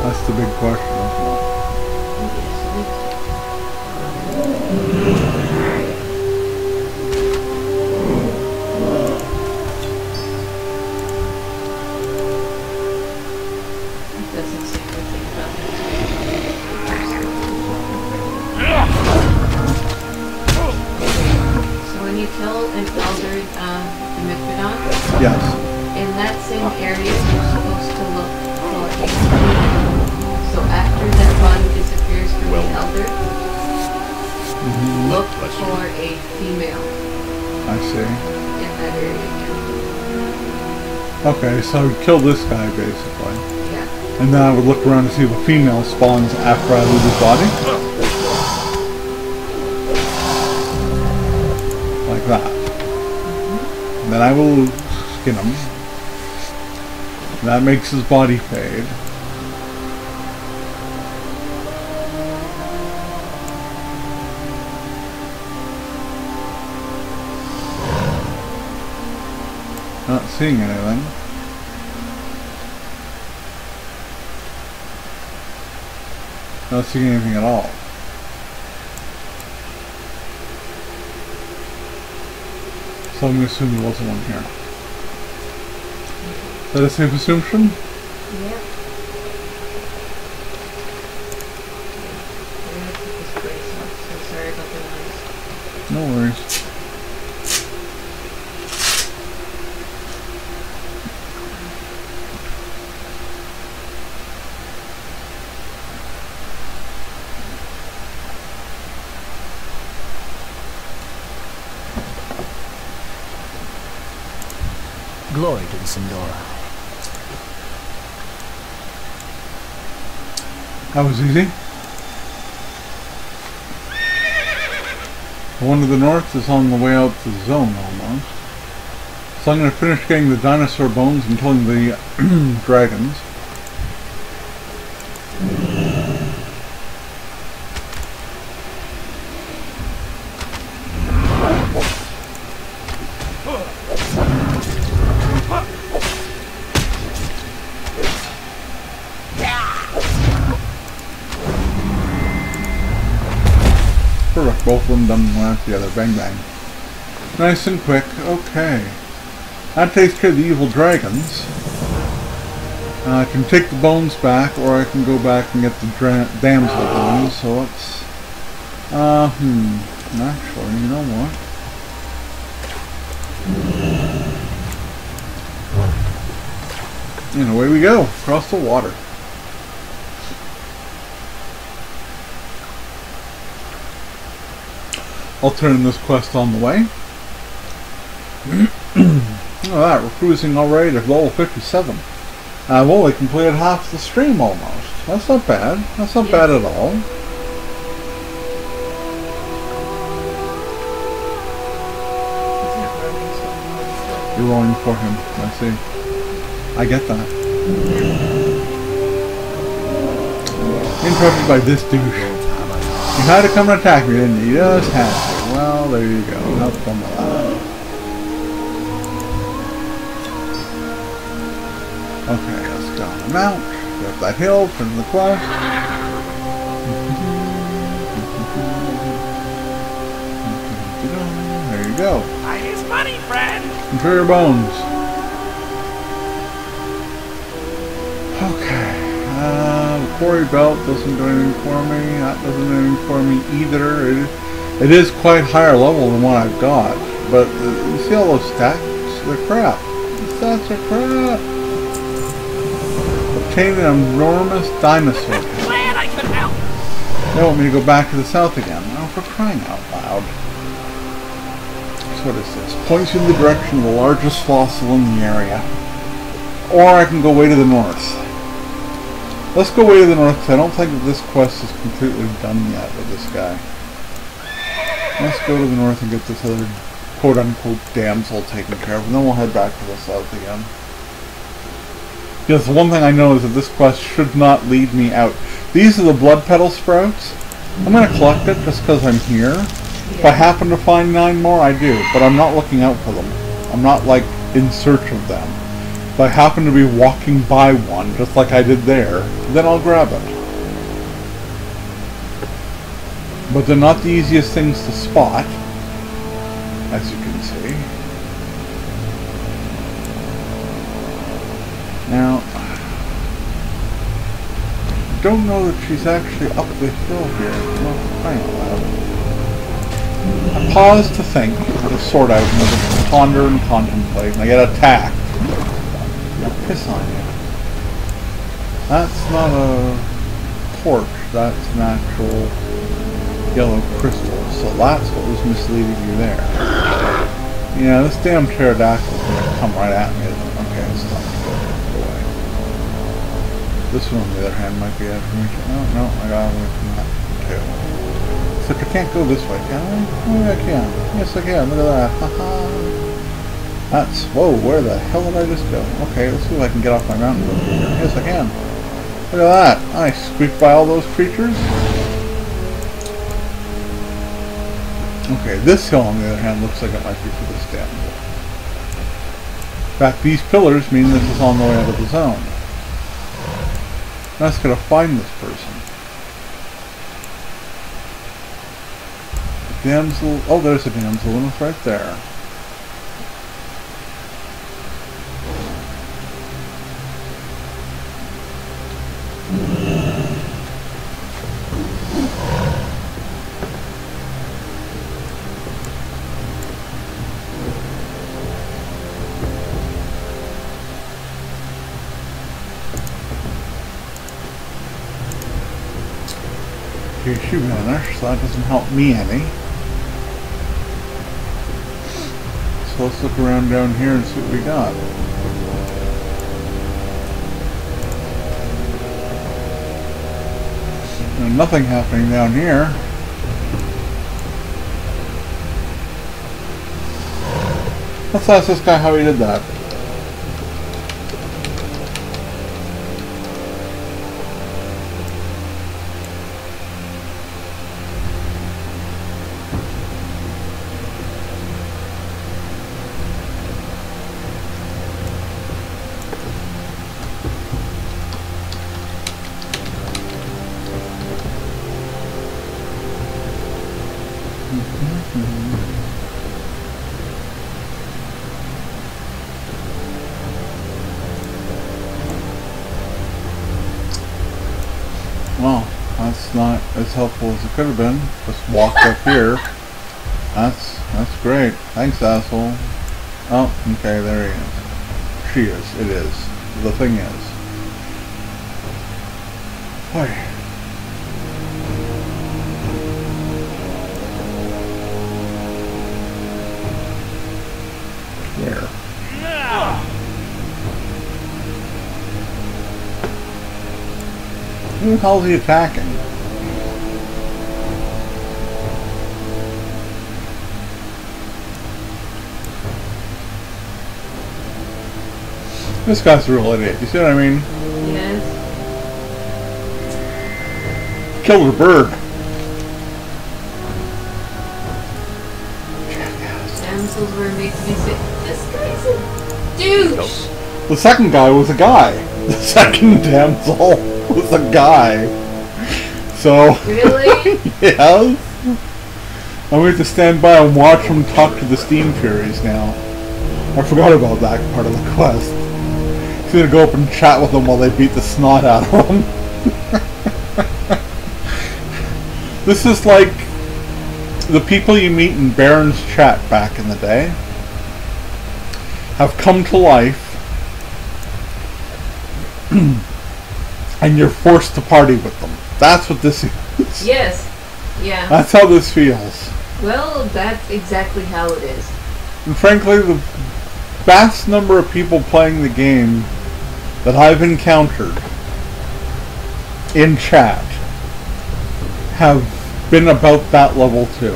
That's the big question. Okay, so I would kill this guy basically. Yeah. And then I would look around to see if a female spawns after I leave his body. Like that. And then I will skin him. And that makes his body fade. Not seeing anything. Not seeing anything at all. So I'm going to assume there wasn't one here. Is that a safe assumption? Yep. I'm going to put this brace off, so sorry about the noise. No worries. Glory to the Sindora. That was easy. The one to the north is on the way out to the zone almost. So I'm going to finish getting the dinosaur bones and killing the dragons. Perfect. Both of them done one after the other. Bang bang. Nice and quick. Okay. That takes care of the evil dragons. I can take the bones back, or I can go back and get the damsel bones. So let's... Actually, you know what? And away we go. Across the water. I'll turn this quest on the way. Look at that, we're cruising already to level 57. I've only completed half the stream almost. That's not bad. That's not bad at all. You're rolling for him, I see. I get that. Interrupted by this douche. You had to come and attack me, didn't you? You just had to. Well, there you go. Have fun with that. Okay, let's go on the mount. Go up that hill, turn the quest. There you go. I need money, friend. Enjoy your bones. Okay. Quarry belt doesn't do anything for me. That doesn't do anything for me either. It is quite higher level than what I've got. But you see all those stats? They're crap. The stats are crap. Obtain an enormous dinosaur. Glad I could help. They want me to go back to the south again. Oh, for crying out loud. So what is this? Points you in the direction of the largest fossil in the area. Or I can go way to the north. Let's go way to the north because I don't think that this quest is completely done yet with this guy. Let's go to the north and get this other quote-unquote damsel taken care of, and then we'll head back to the south again. Yes, the one thing I know is that this quest should not lead me out. These are the blood petal sprouts. I'm going to collect it just because I'm here. If I happen to find 9 more, I do, but I'm not looking out for them. I'm not, like, in search of them. If I happen to be walking by one, just like I did there, then I'll grab it. But they're not the easiest things to spot, as you can see. Now, I don't know that she's actually up the hill here. Not crying out loud. I pause to think, to sort out, and to ponder and contemplate, and I get attacked. I'll piss on you. That's not a torch, that's an actual yellow crystal, so that's what was misleading you there. Yeah, this damn pterodactyl is going to come right at me, isn't it? Okay, it's not good. Go away. This one, on the other hand, might be after me. No, I got away from that too. Except I can't go this way, can I? Oh, yeah, I can. Yes, I can. Look at that. Haha. That's... Whoa, where the hell did I just go? Okay, let's see if I can get off my mountain over here. Yes, I can. Look at that. I squeaked by all those creatures. Okay, this hill, on the other hand, looks like it might be for this damsel. In fact, these pillars mean this is on the way out of the zone. That's going to find this person. The damsel... Oh, there's a damsel, and it's right there. She vanished, so that doesn't help me any. So let's look around down here and see what we got. There's nothing happening down here. Let's ask this guy how he did that. Well, that's not as helpful as it could have been. Just walked up here. That's great. Thanks, asshole. Oh, okay, there he is. She is. It is. The thing is. Hi. Where? Who the hell is he attacking? This guy's a real idiot. You see what I mean? Yes. Killed a bird. Damsels were made to be sick. This guy's a douche. The second guy was a guy. The second damsel was a guy. So. Really? Yes. I'm going to stand by and watch him talk to the Steam Furies now. I forgot about that part of the quest. He's going to go up and chat with them while they beat the snot out of him. This is like the people you meet in Baron's chat back in the day have come to life and you're forced to party with them. That's what this is. Yes. Yeah. That's how this feels. Well, that's exactly how it is. And frankly, the vast number of people playing the game that I've encountered in chat have been about that level too.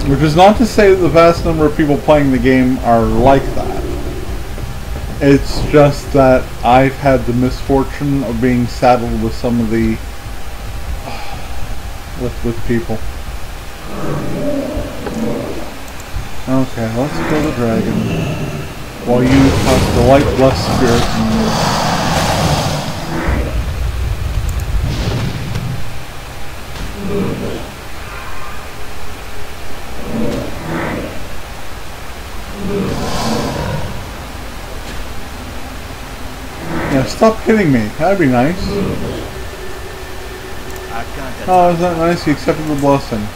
Which is not to say that the vast number of people playing the game are like that. It's just that I've had the misfortune of being saddled with some of the with people. Okay, let's kill the dragon while you cast the light blessed spirit. Yeah, stop hitting me. That'd be nice. Oh, isn't that nice? He accepted the blessing.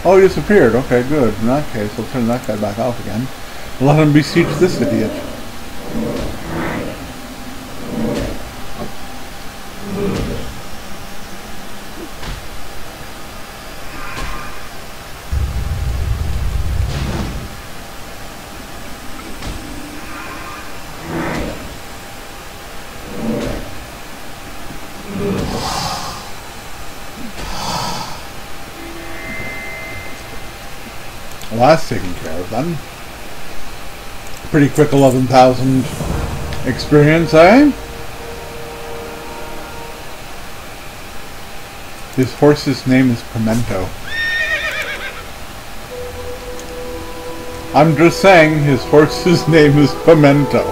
Oh, he disappeared. Okay, good. In that case, we'll turn that guy back off again. Let him besiege this idiot. Well, that's taken care of then. Pretty quick 11,000 experience, eh? His horse's name is Pimento. I'm just saying his horse's name is Pimento.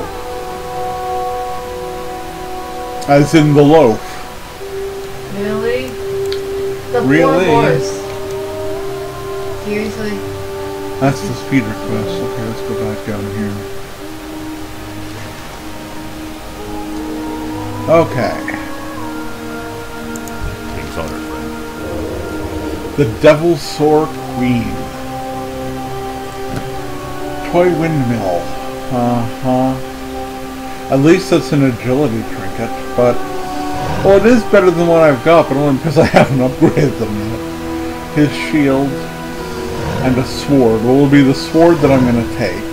As in the loaf. Really? The Really? poor horse. Seriously? That's the speed request. Okay, let's go back down here. Okay. King's honor, friend. The Devil's Sore Queen. Toy windmill. At least that's an agility trinket, but... Well, it is better than what I've got, but only because I haven't upgraded them yet. His shield... and a sword. What will be the sword that I'm going to take?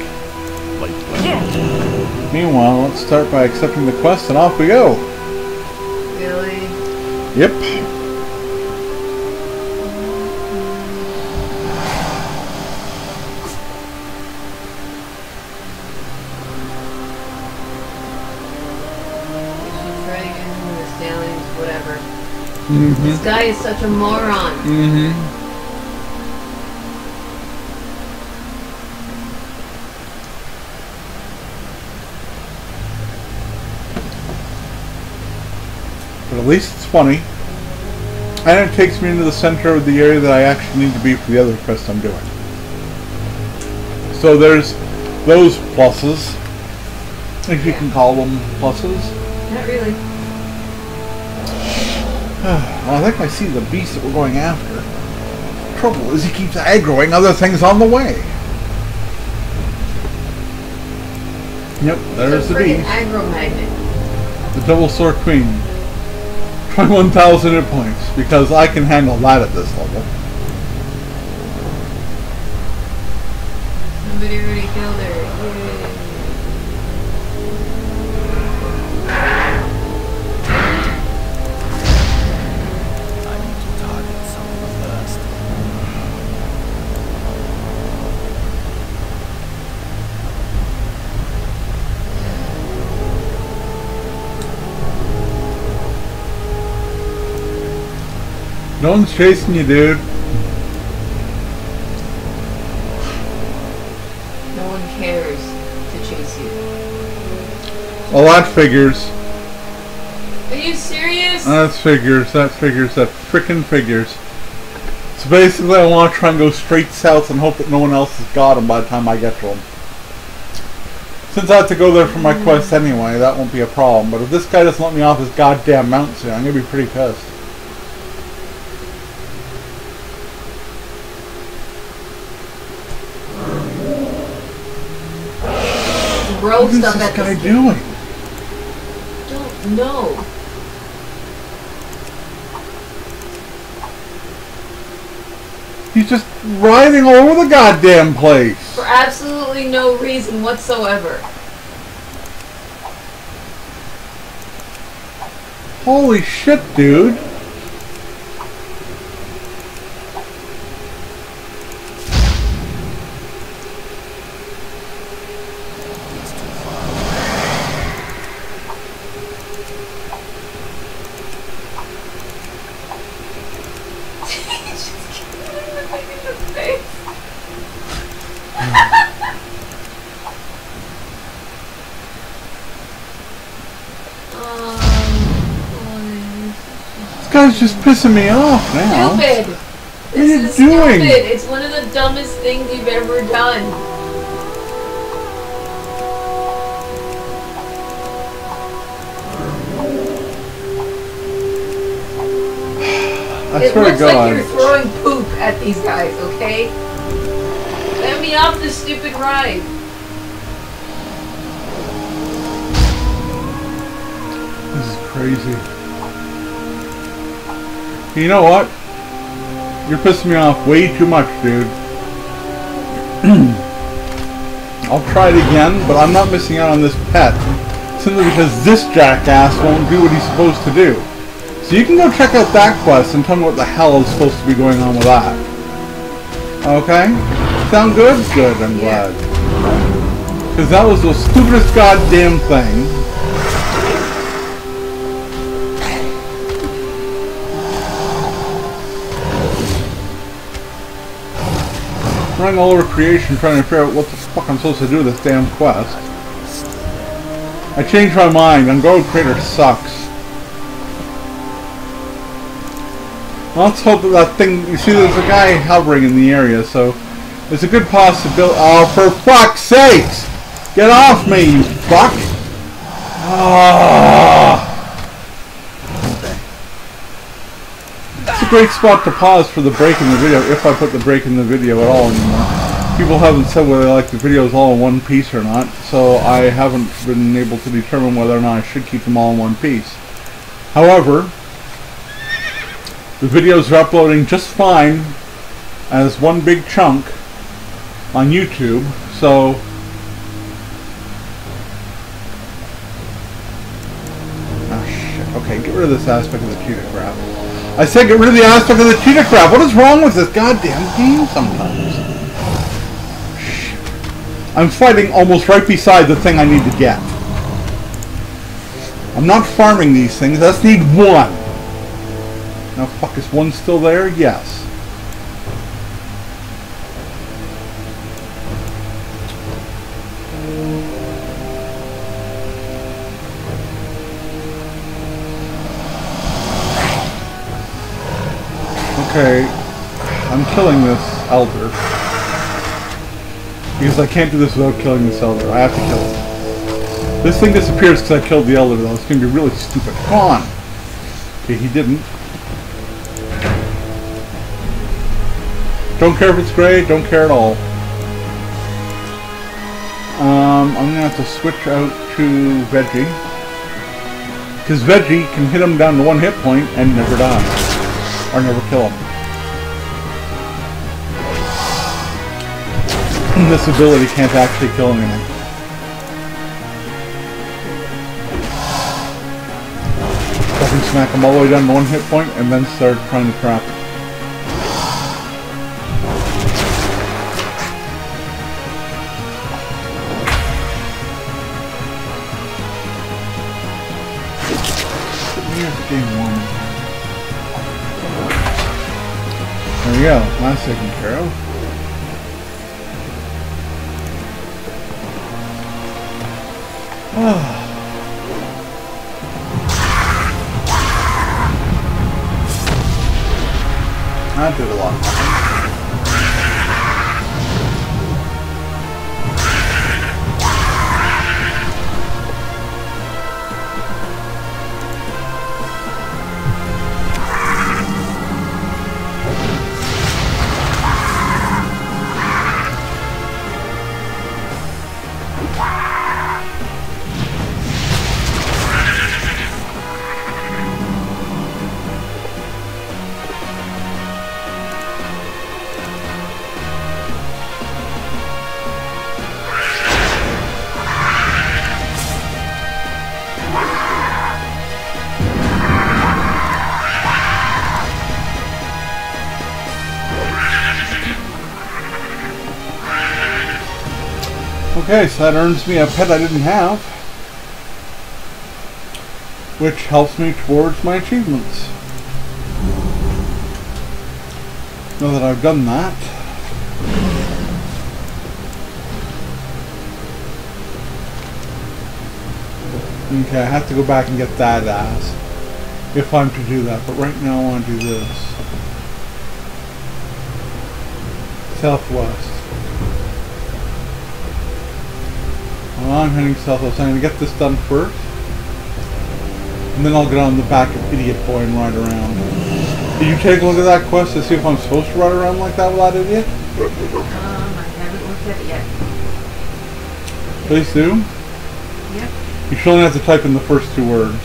Light blessing. Meanwhile, let's start by accepting the quest and off we go. Really? Yep. Whatever. Mm-hmm. This guy is such a moron. Mm-hmm. But at least it's funny. And it takes me into the center of the area that I actually need to be for the other quest I'm doing. So there's those pluses, if you can call them pluses. Not really. Well, I think I see the beast that we're going after. Trouble is he keeps aggroing other things on the way. Yep, there's the beast. Aggro magnet. The Double Sword Queen. 21,000 hit points, because I can handle that at this level. Somebody already killed her. Yay. I need to target someone first. No one's chasing you, dude. No one cares to chase you. Well, that figures. Are you serious? That figures. That figures. That frickin' figures. So basically, I want to try and go straight south and hope that no one else has got him by the time I get to him. Since I have to go there for my quest anyway, that won't be a problem. But if this guy doesn't let me off his goddamn mount soon, I'm gonna be pretty pissed. Throw What is stuff this at guy this doing? Don't know. He's just riding all over the goddamn place. For absolutely no reason whatsoever. Holy shit, dude. This guy's just pissing me off now. Stupid! What are you This is doing? stupid! It's one of the dumbest things you've ever done. I It swear to looks God. like you're throwing poop at these guys, okay? Let me off this stupid ride. This is crazy. You know what? You're pissing me off way too much, dude. I'll try it again, but I'm not missing out on this pet. Simply because this jackass won't do what he's supposed to do. So you can go check out that quest and tell me what the hell is supposed to be going on with that. Okay? Sound good? Good, I'm glad. Because that was the stupidest goddamn thing. Running all over creation trying to figure out what the fuck I'm supposed to do with this damn quest. I changed my mind. Ungoro Crater sucks. Let's hope that that thing... You see, there's a guy hovering in the area, so... There's a good possibility... Oh, for fuck's sakes! Get off me, you fuck! Ah! It's a great spot to pause for the break in the video, if I put the break in the video at all anymore. People haven't said whether they like the videos all in one piece or not, so I haven't been able to determine whether or not I should keep them all in one piece. However, the videos are uploading just fine as one big chunk on YouTube, so... Oh shit, okay, get rid of this aspect of the cheetah crap. I said get rid of the aspect of the cheetah crap. What is wrong with this goddamn game sometimes? Shit. I'm fighting almost right beside the thing I need to get. I'm not farming these things. I just need one. Now fuck, is one still there? Yes. Okay, I'm killing this elder. Because I can't do this without killing this elder. I have to kill it. This thing disappears because I killed the elder though. It's going to be really stupid. Come on! Okay, he didn't. Don't care if it's gray, don't care at all. I'm going to have to switch out to Veggie. Because Veggie can hit him down to 1 hit point and never die. Or never kill him. This ability can't actually kill anyone. So I can smack him all the way down to 1 hit point and then start trying to trap him. There we go, that's taken care of. That did a lot. Okay, so that earns me a pet I didn't have, which helps me towards my achievements. Now that I've done that, okay, I have to go back and get that ass if I'm to do that, but right now I want to do this. Southwest. Well, I'm heading southwest. I'm going to get this done first. And then I'll get on the back of Idiot Boy and ride around. Did you take a look at that quest to see if I'm supposed to ride around like that without Idiot? I haven't looked at it yet. Please do. Yep. You should only have to type in the first 2 words.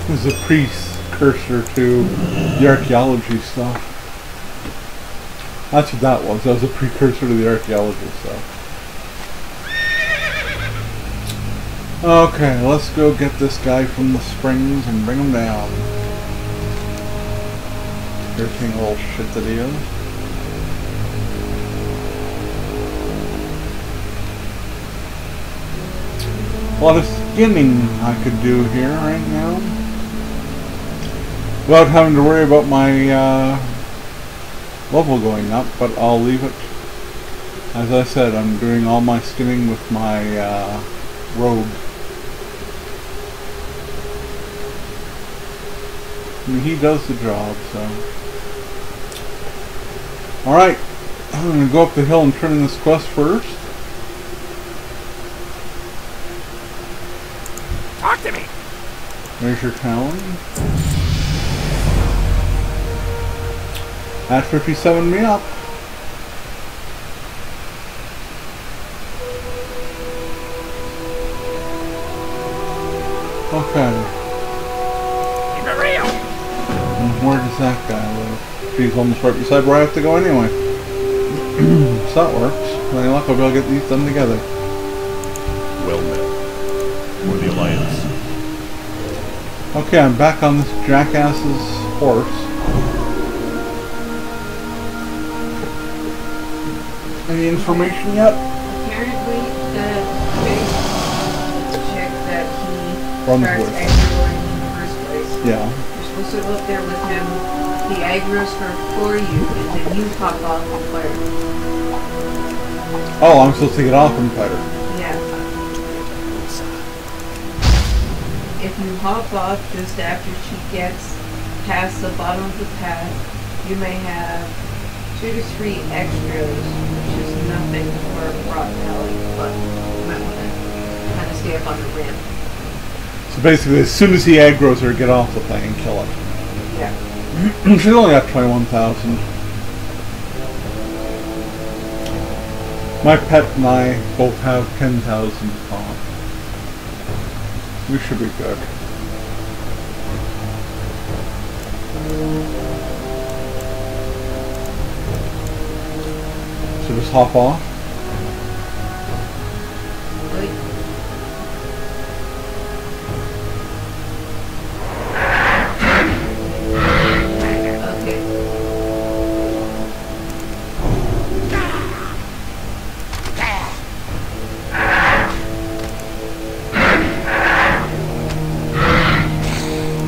Was a precursor to the archaeology stuff. That's what that was. That was a precursor to the archaeology stuff. Okay, let's go get this guy from the springs and bring him down. Everything little shit that he is. A lot of skinning I could do here right now. Without having to worry about my level going up, but I'll leave it. As I said, I'm doing all my skinning with my rogue. I mean, he does the job, so. Alright, I'm going to go up the hill and turn in this quest first. Talk to me. There's your town. At 57 me up. Okay. Keep it real. And where does that guy live? He's almost right beside where I have to go anyway. So that works. With any luck, I'll be able to get these done together. Well met. For the Alliance. Okay, I'm back on this jackass's horse. Any information yet? Apparently, the big chick that he Runs starts with. aggroing in the first place. Yeah. You're supposed to go up there with him. He aggros her for you, and then you pop off and fire. Oh, I'm supposed to get off and fight her. Yeah. If you hop off just after she gets past the bottom of the path, you may have 2 to 3 extras, which is nothing for a rock alley, but you might want to kind of stay up on the ramp. So basically, as soon as he aggroes her, get off the thing and kill it. Yeah. She's only got 21,000. My pet and I both have 10,000 off. We should be good. So just hop off. Wait. Okay.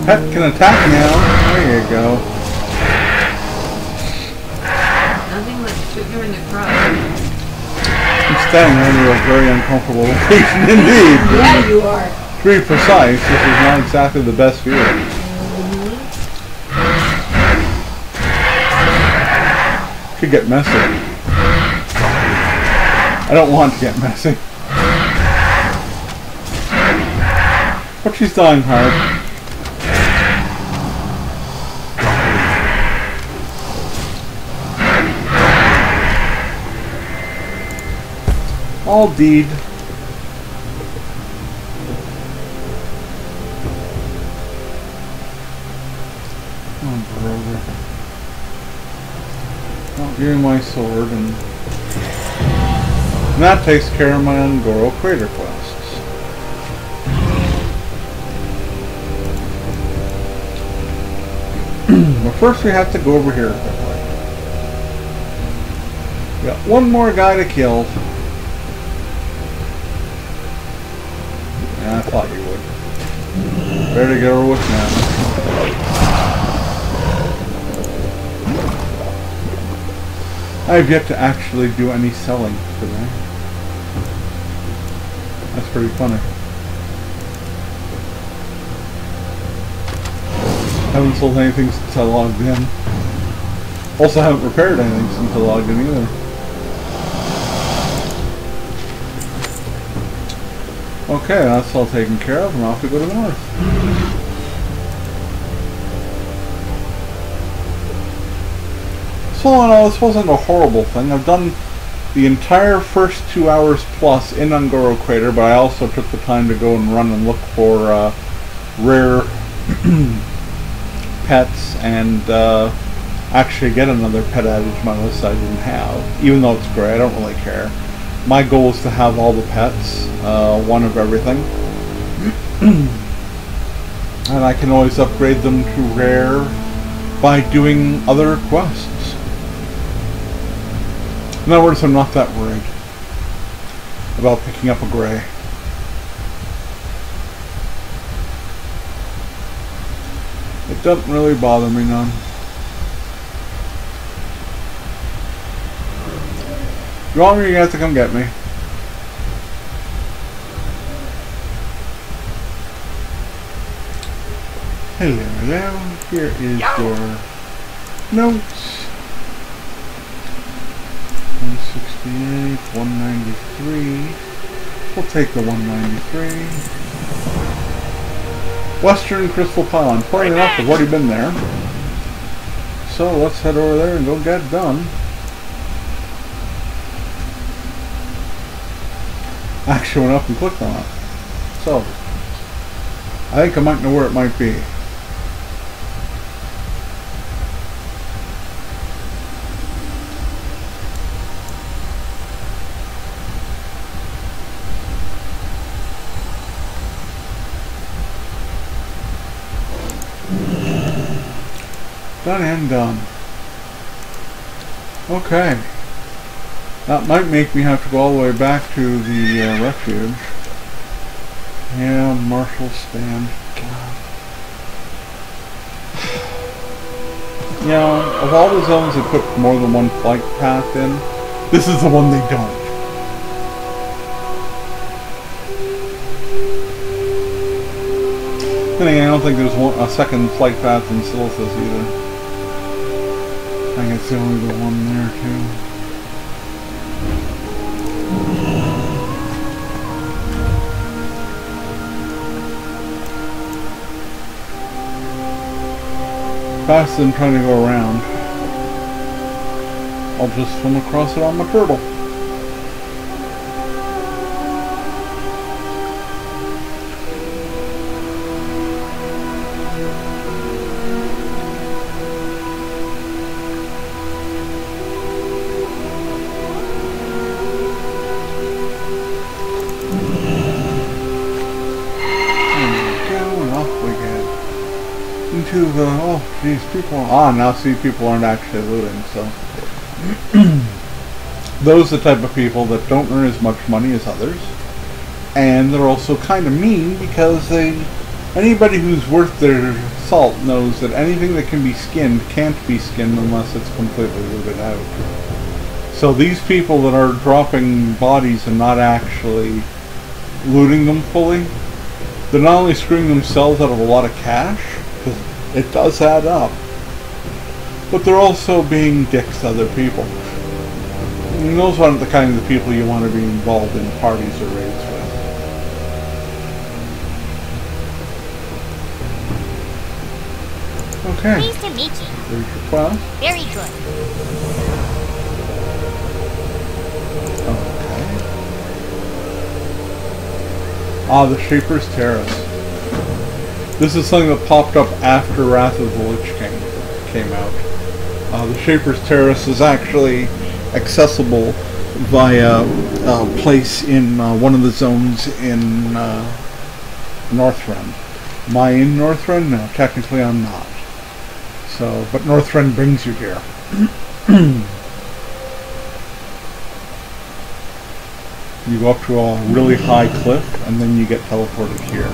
Pet can attack now. There you go. Nothing like shooting her in the crotch. I'm standing under a very uncomfortable location indeed. Yeah, you are. To be precise, this is not exactly the best view. Could get messy. I don't want to get messy. But she's dying hard. All deed. Oh, brother. I'll give you my sword, and that takes care of my Ungoro Crater quests. But first we have to go over here quickly. We got one more guy to kill. Yeah, I thought you would. Better get over with now. I've yet to actually do any selling today. That's pretty funny. Haven't sold anything since I logged in. Also haven't repaired anything since I logged in either. Okay, that's all taken care of, and off we go to the north. So I know this wasn't a horrible thing. I've done the entire first 2 hours plus in Ungoro Crater, but I also took the time to go and run and look for rare pets and actually get another pet added to my list I didn't have. Even though it's gray, I don't really care. My goal is to have all the pets, one of everything. And I can always upgrade them to rare by doing other quests. In other words, I'm not that worried about picking up a gray. It doesn't really bother me none. You want me, you have to come get me. Hello, hello. Here is your notes. 168, 193. We'll take the 193. Western Crystal Pylon. Funny enough, I've already been there. So let's head over there and go get it done. Actually went up and clicked on it. So, I think I might know where it might be. Done and done. Okay. That might make me have to go all the way back to the refuge. Yeah, Marshall stand. God. You know, of all the zones that put more than one flight path in, this is the one they don't. Then again, I don't think there's a second flight path in Silithus either. I think it's only the one there too. Faster than trying to go around. I'll just swim across it on my turtle. Into the, oh geez, people, now see, people aren't actually looting, so those are the type of people that don't earn as much money as others, and they're also kind of mean because anybody who's worth their salt knows that anything that can be skinned can't be skinned unless it's completely looted out. So these people that are dropping bodies and not actually looting them fully, they're not only screwing themselves out of a lot of cash, because it does add up, but they're also being dicks to other people. And those aren't the kind of people you want to be involved in parties or raids with. Okay. Pleased to meet you. There's your quest. Very good. Okay. The Shaper's Terrace. This is something that popped up after Wrath of the Lich King came out. The Shaper's Terrace is actually accessible via a place in one of the zones in Northrend. Am I in Northrend? No, technically I'm not. So, but Northrend brings you here. You go up to a really high cliff, and then you get teleported here.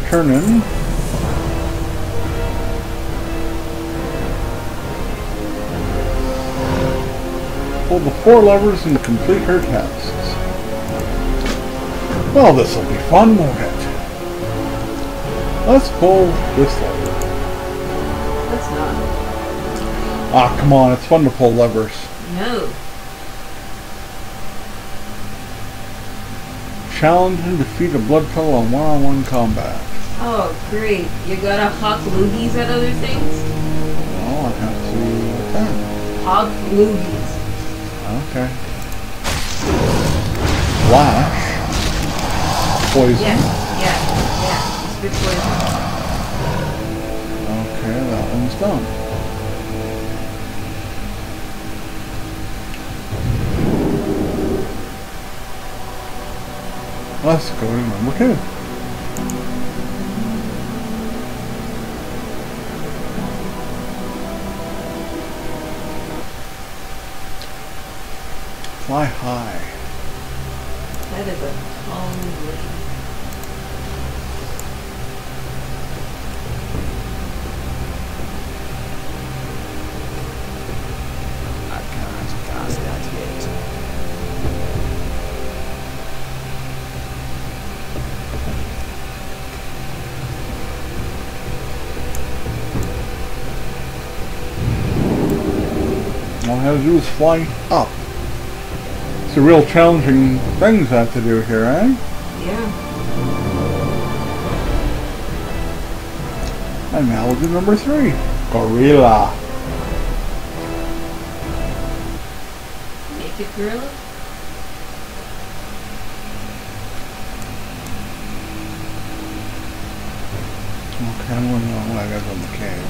Turn in. Pull the 4 levers and complete her tasks. Well, this'll be fun, won't it? Let's pull this lever. That's not. Ah, come on, it's fun to pull levers. No. Challenge and defeat a blood fellow in one-on-one combat. Oh, great. You gotta hawk loogies at other things? Well, I have to attack. Hawk loogies. Okay. Flash. Poison. Yeah. Spit poison. Okay, that one's done. Let's go to number 2. Fly high. That is a tall lady. I can't cast that yet. All I have to do is fly up. It's a real challenging things I have to do here, eh? Yeah. And now we'll do number 3. Gorilla. Naked gorilla? Okay, I'm going to know what I got on the cave.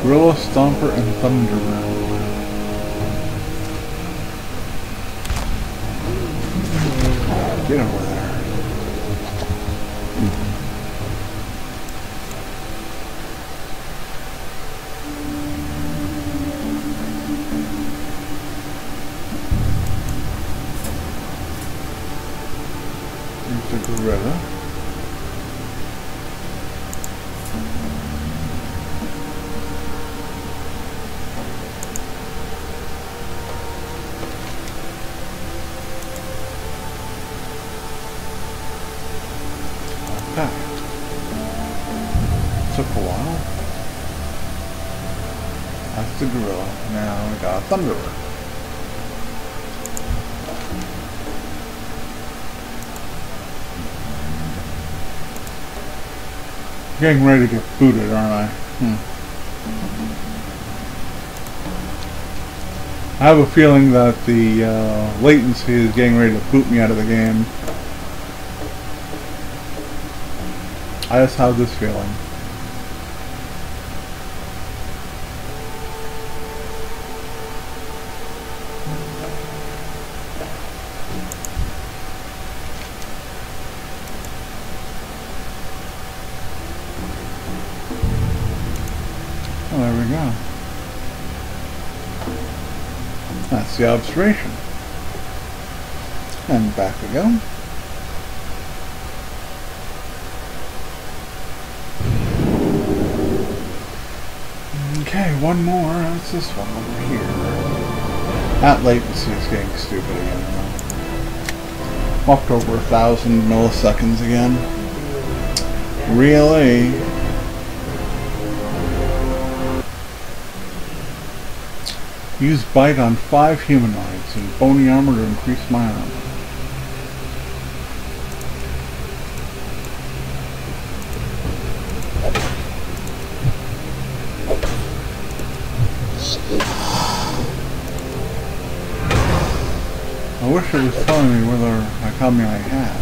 Gorilla, Stomper, and Thunderman. Get over there. the gorilla. Okay. Took a while. That's the gorilla. Now we got a thunderer. Getting ready to get booted, aren't I? I have a feeling that the latency is getting ready to boot me out of the game. I just have this feeling. Oh, there we go. That's the observation. And back we go. Okay, one more. That's this one over here. That latency is getting stupid again. I'm up to over 1,000 milliseconds again. Really? Use bite on 5 humanoids and bony armor to increase my armor. I wish it was telling me whether how many I have.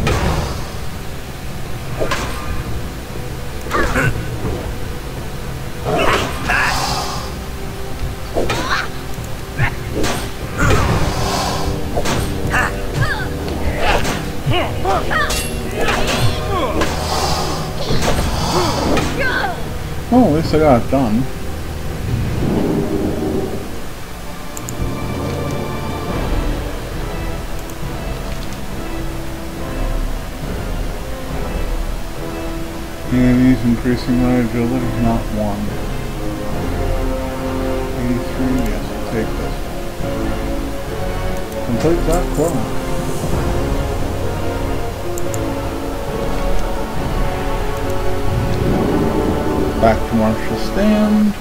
Oh, at least I got it done. Enemies increasing my agility, not 1. 83, yes, I'll take this. Complete that quest. Back to Marshall Stand.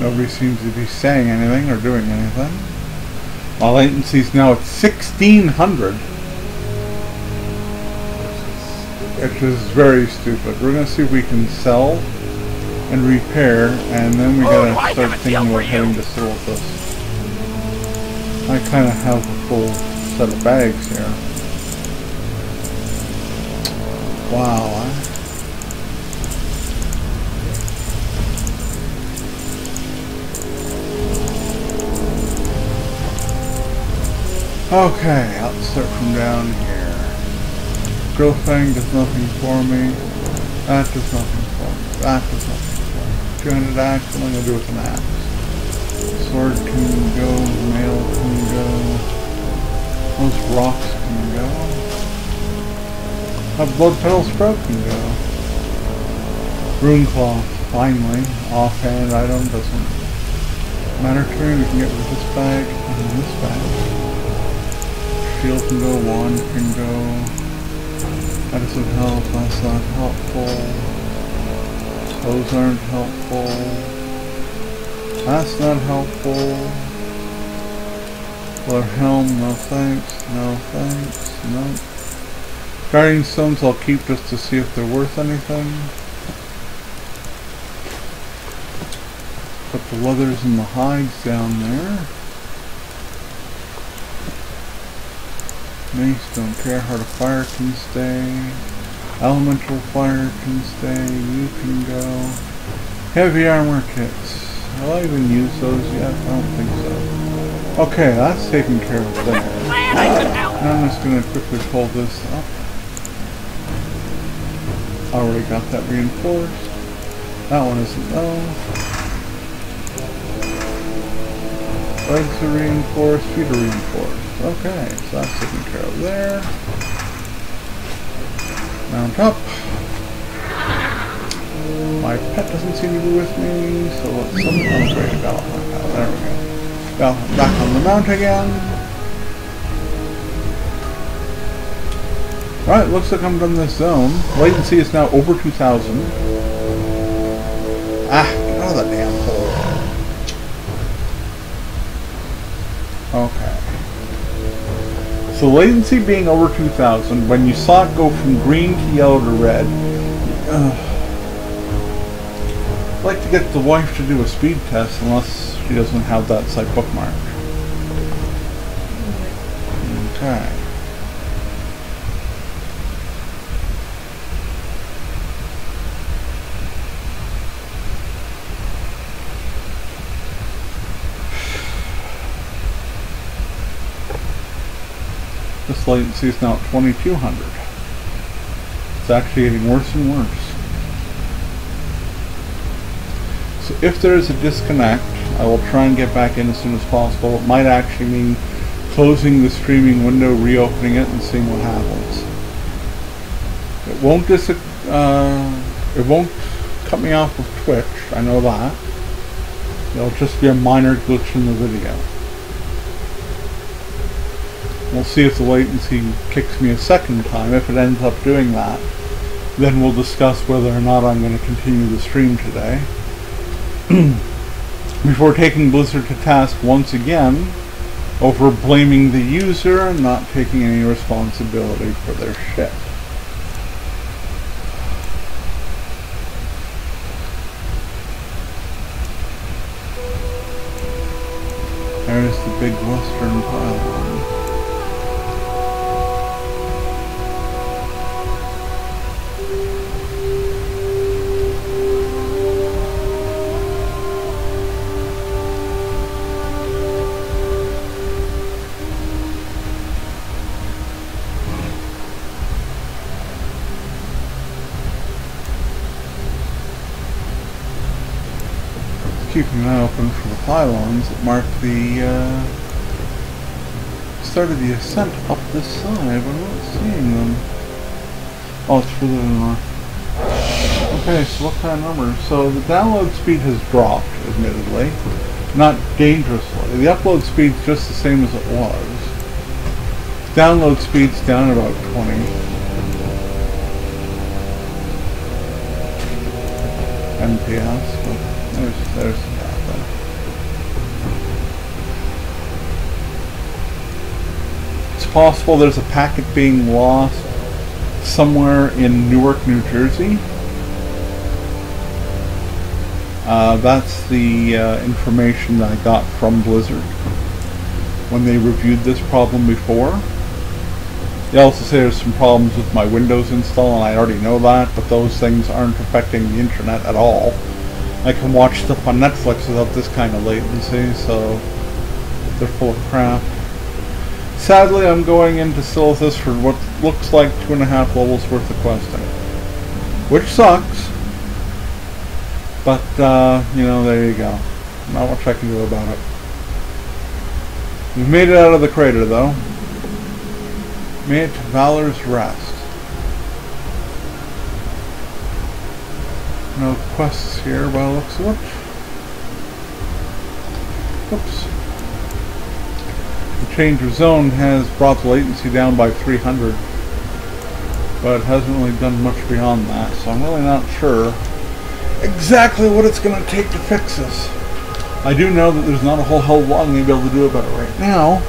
Nobody seems to be saying anything or doing anything. My latency's now at 1600. Which is very stupid. We're gonna see if we can sell and repair, and then we gotta start thinking about heading to Silithus. I kinda have a full set of bags here. Wow. Okay, I'll start from down here. Grill Fang does nothing for me. That does nothing for me. That does nothing for me. 200 axe, what am I going to do with an axe? Sword can go, mail can go. Those rocks can go. A blood petal sprout can go. Rune cloth, finally. Offhand item doesn't matter to me. We can get rid of this bag and this bag. Shield can go, wand can go. That doesn't help, that's not helpful. Those aren't helpful. That's not helpful. Their helm, no thanks, no thanks, no. Guardian stones I'll keep just to see if they're worth anything. Put the leathers and the hides down there. Mace, don't care. Heart of Fire can stay. Elemental Fire can stay. You can go. Heavy armor kits. Will I even use those yet? I don't think so. Okay, that's taken care of there. Now I'm just going to quickly pull this up. Already got that reinforced. That one isn't though. Legs are reinforced, feet are reinforced. Okay, so that's taken care of there. Mount up. My pet doesn't seem to be with me, so let's summon. Oh, great, I got him. There we go. Got him back on the mount again. Alright, looks like I'm done this zone. Latency is now over 2,000. Ah, get out of that damn hole. Okay. So latency being over 2,000, when you saw it go from green to yellow to red, I'd like to get the wife to do a speed test unless she doesn't have that site bookmarked. Okay. This latency is now at 2200. It's actually getting worse and worse. So if there is a disconnect, I will try and get back in as soon as possible. It might actually mean closing the streaming window, reopening it, and seeing what happens. It won't cut me off with Twitch, I know that. It'll just be a minor glitch in the video. We'll see if the latency kicks me a second time. If it ends up doing that, then we'll discuss whether or not I'm going to continue the stream today. Before taking Blizzard to task once again over blaming the user and not taking any responsibility for their shit. There's the big western pylon. Keeping an eye open for the pylons that mark the start of the ascent up this side, but I'm not seeing them. Oh, it's further to the north. Okay, so what kind of numbers? So the download speed has dropped, admittedly. Not dangerously. The upload speed's just the same as it was. Download speed's down about 20. MPS, but there's that. It's possible there's a packet being lost somewhere in Newark, New Jersey. That's the information that I got from Blizzard when they reviewed this problem before. They also say there's some problems with my Windows install, and I already know that, but those things aren't affecting the internet at all. I can watch stuff on Netflix without this kind of latency, so they're full of crap. Sadly, I'm going into Silithus for what looks like 2.5 levels worth of questing. Which sucks. But, you know, there you go. Not much I can do about it. We've made it out of the crater, though. Made it to Valor's Rest. No quests here by the looks of it. Oops. The change of zone has brought the latency down by 300. But it hasn't really done much beyond that, so I'm really not sure exactly what it's going to take to fix this. I do know that there's not a whole hell of a lot I'm going to be able to do about it right now.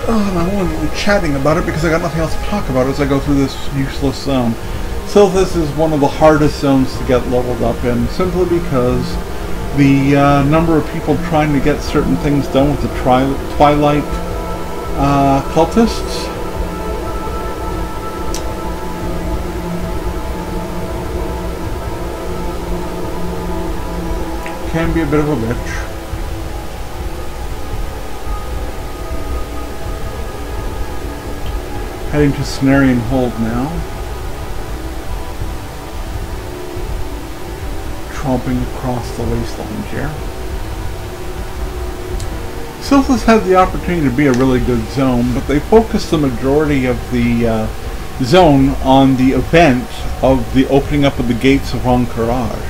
And I'm only really chatting about it because I got nothing else to talk about as I go through this useless zone. So this is one of the hardest zones to get leveled up in, simply because the number of people trying to get certain things done with the Twilight cultists can be a bit of a bitch. Heading to Cenarian Hold now. Tromping across the wasteland here. Silphus had the opportunity to be a really good zone, but they focused the majority of the zone on the event of the opening up of the gates of Encourage.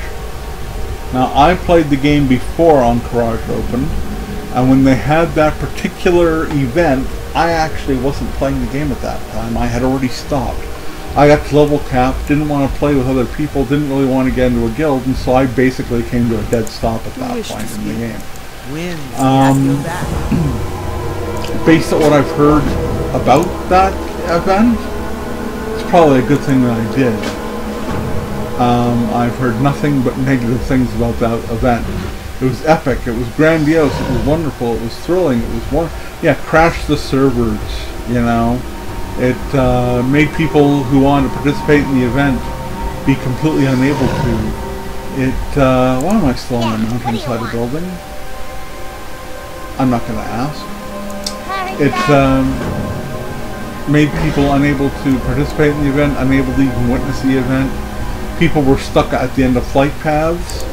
Now, I played the game before Encourage opened, and when they had that particular event, I actually wasn't playing the game at that time. I had already stopped. I got to level cap, didn't want to play with other people, didn't really want to get into a guild, and so I basically came to a dead stop at that point in the game. Based on what I've heard about that event, it's probably a good thing that I did. I've heard nothing but negative things about that event. It was epic, it was grandiose, it was wonderful, it was thrilling, it was crashed the servers, you know. It made people who wanted to participate in the event be completely unable to. Why am I still on the mountain inside a building? I'm not going to ask. It made people unable to participate in the event, unable to even witness the event. People were stuck at the end of flight paths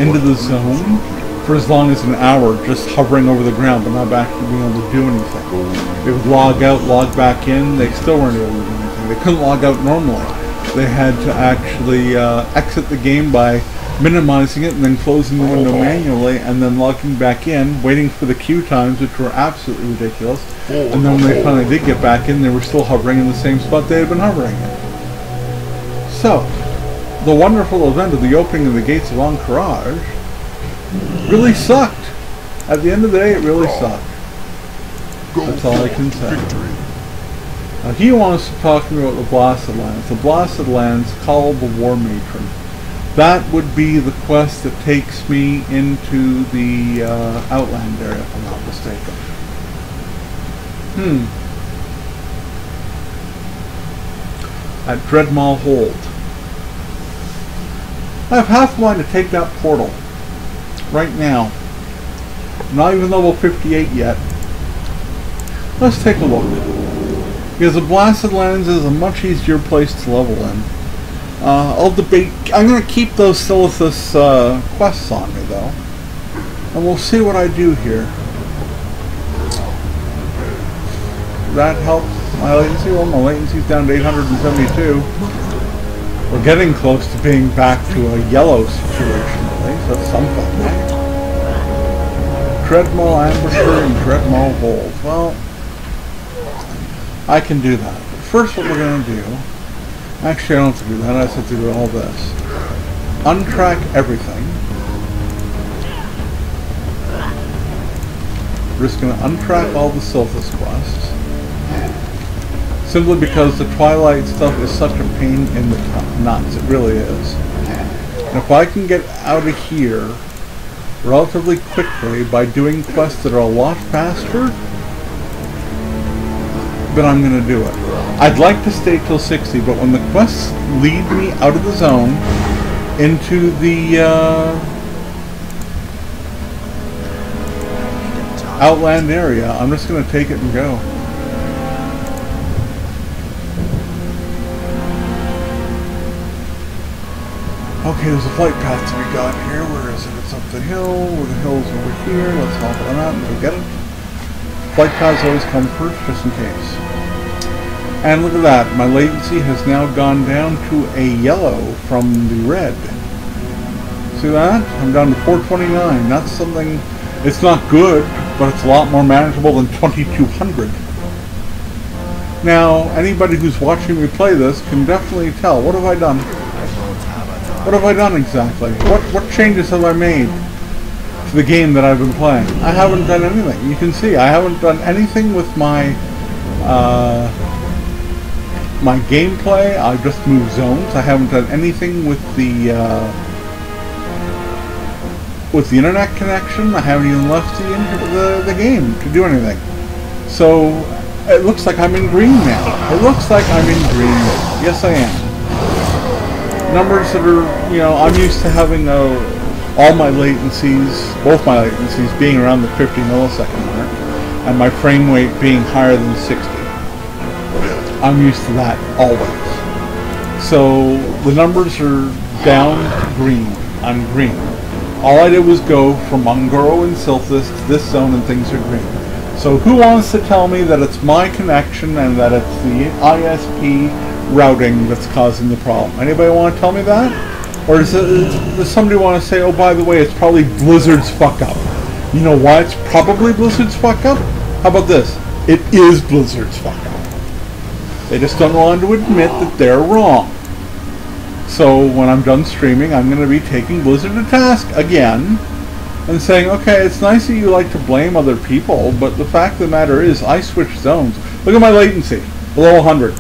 into the zone for as long as an hour, just hovering over the ground but not actually being able to do anything. They would log out, log back in, they still weren't able to do anything. They couldn't log out normally. They had to actually exit the game by minimizing it and then closing the window manually and then logging back in, waiting for the queue times, which were absolutely ridiculous. And then when they finally did get back in, they were still hovering in the same spot they had been hovering in. So, the wonderful event of the opening of the gates of Encourage really sucked. At the end of the day, it really sucked. That's all I can say. Now, he wants to talk to me about the Blasted Lands. The Blasted Lands, Call of the War Matron. That would be the quest that takes me into the Outland area, if I'm not mistaken. At Dreadmaw Hold. I have half a mind to take that portal. Right now. Not even level 58 yet. Let's take a look. Because the Blasted Lands is a much easier place to level in. I'll debate. I'm going to keep those Silithus quests on me, though. And we'll see what I do here. That helps my latency. Well, my latency's down to 872. We're getting close to being back to a yellow situation, at least. That's something. Dreadmaw Ambusher and Dreadmaw Hold. Well, I can do that. But first, what we're going to do... Actually, I don't have to do that. I just have to do all this. Untrack everything. We're just going to untrack all the Silphus quests. Simply because the Twilight stuff is such a pain in the nuts. It really is. And if I can get out of here relatively quickly by doing quests that are a lot faster, then I'm going to do it. I'd like to stay till 60, but when the quests lead me out of the zone into the Outland area, I'm just going to take it and go. Okay, there's a flight path to be got here. Where is it? It's up the hill. Where the hill's over here. Let's hop on that and get it. Flight paths always come first, just in case. And look at that. My latency has now gone down to a yellow from the red. See that? I'm down to 429. That's something... It's not good, but it's a lot more manageable than 2200. Now, anybody who's watching me play this can definitely tell. What have I done? What have I done exactly? What changes have I made to the game that I've been playing? I haven't done anything. You can see I haven't done anything with my my gameplay. I've just moved zones. I haven't done anything with the internet connection. I haven't even left the game to do anything. So it looks like I'm in green now. It looks like I'm in green. Yes, I am. Numbers that are, you know, I'm used to having all my latencies, both my latencies being around the 50 millisecond mark, and my frame rate being higher than 60. I'm used to that always. So the numbers are down to green. I'm green. All I did was go from Ungoro and Silthus to this zone and things are green. So who wants to tell me that it's my connection and that it's the ISP routing that's causing the problem? Anybody want to tell me that? Or does somebody want to say, oh, by the way, it's probably Blizzard's fuck up? You know why it's probably Blizzard's fuck up? How about this? It is Blizzard's fuck up. They just don't want to admit that they're wrong. So when I'm done streaming, I'm going to be taking Blizzard to task again and saying, okay, it's nice that you like to blame other people, but the fact of the matter is I switched zones. Look at my latency, below 100.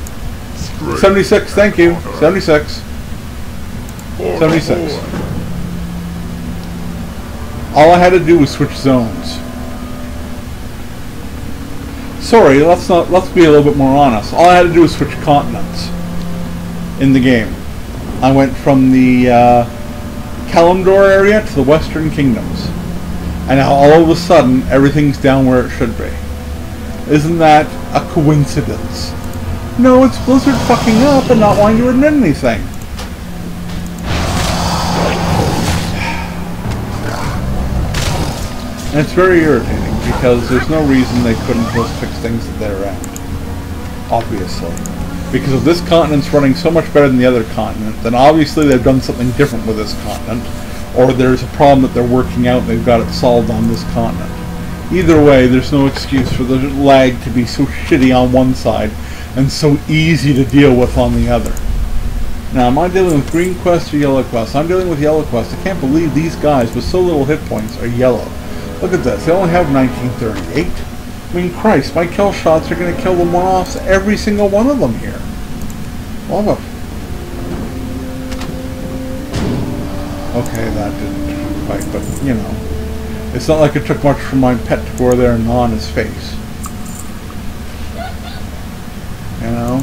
76, thank you. 76. 76. All I had to do was switch zones. Sorry, let's be a little bit more honest. All I had to do was switch continents in the game. I went from the Kalimdor area to the Western Kingdoms. And now all of a sudden, everything's down where it should be. Isn't that a coincidence? No, it's Blizzard fucking up and not wanting to admit anything. And it's very irritating because there's no reason they couldn't just fix things at their end. Obviously. Because if this continent's running so much better than the other continent, then obviously they've done something different with this continent, or there's a problem that they're working out and they've got it solved on this continent. Either way, there's no excuse for the lag to be so shitty on one side and so easy to deal with on the other. Now, am I dealing with Green Quest or Yellow Quest? I'm dealing with Yellow Quest. I can't believe these guys with so little hit points are yellow. Look at this. They only have 1938. I mean, Christ, my kill shots are going to kill the one-offs, every single one of them here. Love it. Okay, that didn't quite, but, you know. It's not like it took much for my pet to go there and gnaw on his face. You know?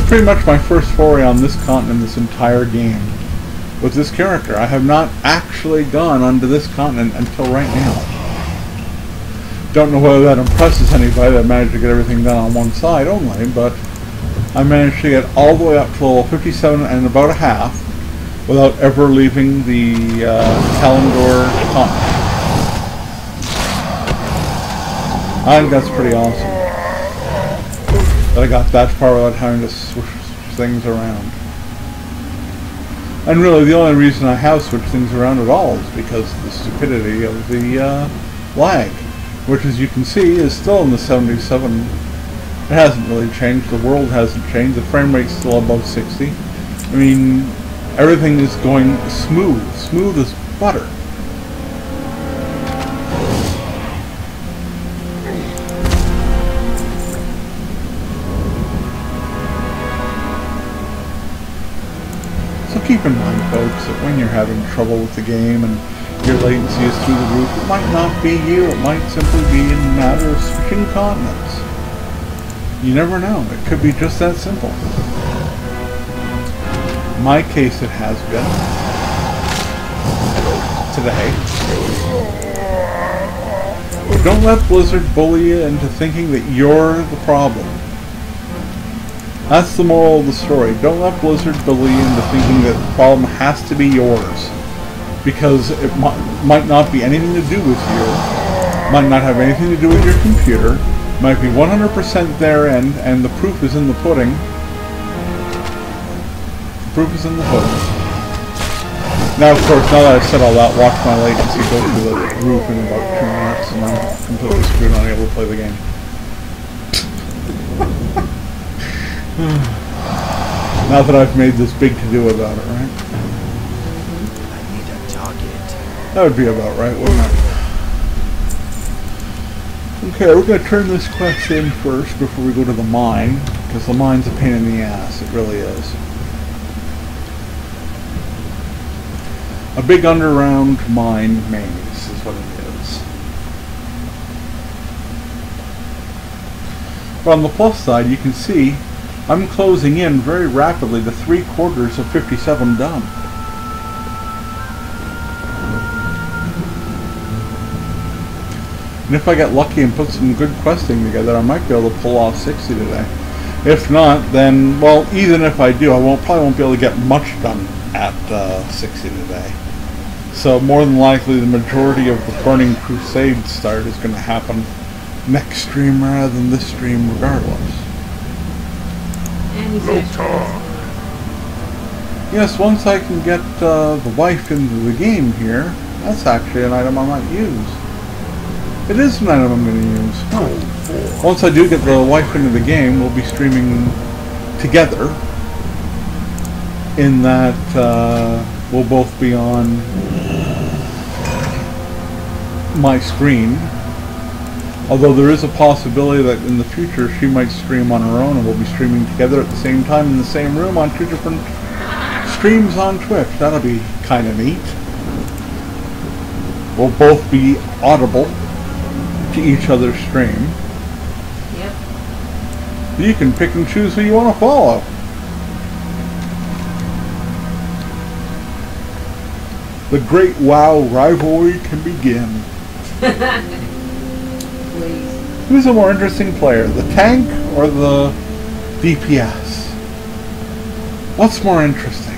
Pretty much my first foray on this continent this entire game with this character. I have not actually gone onto this continent until right now. Don't know whether that impresses anybody that I managed to get everything done on one side only, but I managed to get all the way up to level 57 and about a half without ever leaving the Kalimdor continent. I think that's pretty awesome. That I got that far without having to switch things around. And really the only reason I have switched things around at all is because of the stupidity of the lag, which as you can see is still in the 77. It hasn't really changed, the world hasn't changed, the frame rate's still above 60. I mean, everything is going smooth as butter. Keep in mind, folks, that when you're having trouble with the game and your latency is through the roof, it might not be you. It might simply be a matter of switching continents. You never know. It could be just that simple. In my case, it has been. Today. Don't let Blizzard bully you into thinking that you're the problem. That's the moral of the story. Don't let Blizzard bully you into thinking that the problem has to be yours. Because it might not be anything to do with you. Might not have anything to do with your computer. Might be 100% their end, and the proof is in the pudding. The proof is in the pudding. Now, of course, now that I've said all that, watch my latency go through the roof in about 2 minutes, and I'm completely screwed, not able to play the game. Now that I've made this big to-do about it, right? I need a target. That would be about right, wouldn't it? Okay, we're going to turn this quest in first before we go to the mine, because the mine's a pain in the ass, it really is. A big underground mine maze is what it is. But on the plus side, you can see I'm closing in very rapidly to 3/4 of 57 done. And if I get lucky and put some good questing together, I might be able to pull off 60 today. If not, then, well, even if I do, probably won't be able to get much done at 60 today. So more than likely, the majority of the Burning Crusade start is going to happen next stream rather than this stream, regardless. And he's gonna Yes, once I can get the wife into the game here, that's actually an item I might use. It is an item I'm going to use. Huh. Once I do get the wife into the game, we'll be streaming together. In that we'll both be on my screen. Although there is a possibility that in the future she might stream on her own and we'll be streaming together at the same time in the same room on 2 different streams on Twitch. That'll be kind of neat. We'll both be audible to each other's stream. Yep. You can pick and choose who you want to follow. The great WoW rivalry can begin. Please. Who's a more interesting player, the tank or the DPS? What's more interesting?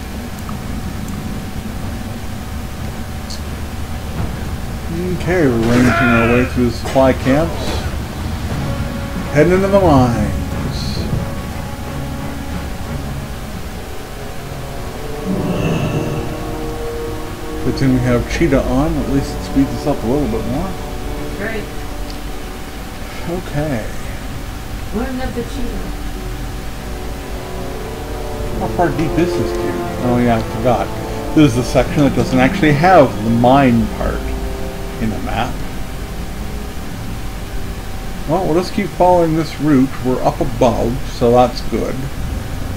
Okay, we're ranging our way through the supply camps. Heading into the mines. Good thing we have Cheetah on, at least it speeds us up a little bit more. Right. Okay. What another cheetah? How far deep is this, dude? Oh yeah, I forgot. This is the section that doesn't actually have the mine part in the map. Well, we'll just keep following this route. We're up above, so that's good.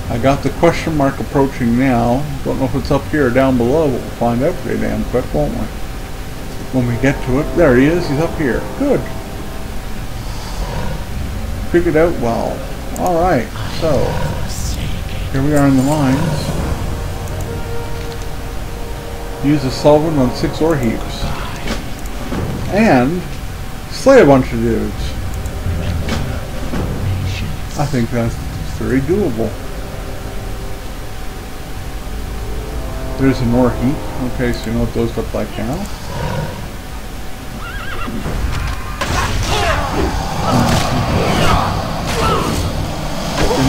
I got the question mark approaching now. Don't know if it's up here or down below, but we'll find out pretty damn quick, won't we? When we get to it. There he is. He's up here. Good. Figured out well. Alright, so here we are in the mines. Use a solvent on 6 ore heaps. And slay a bunch of dudes. I think that's very doable. There's an ore heap. Okay, so you know what those look like now.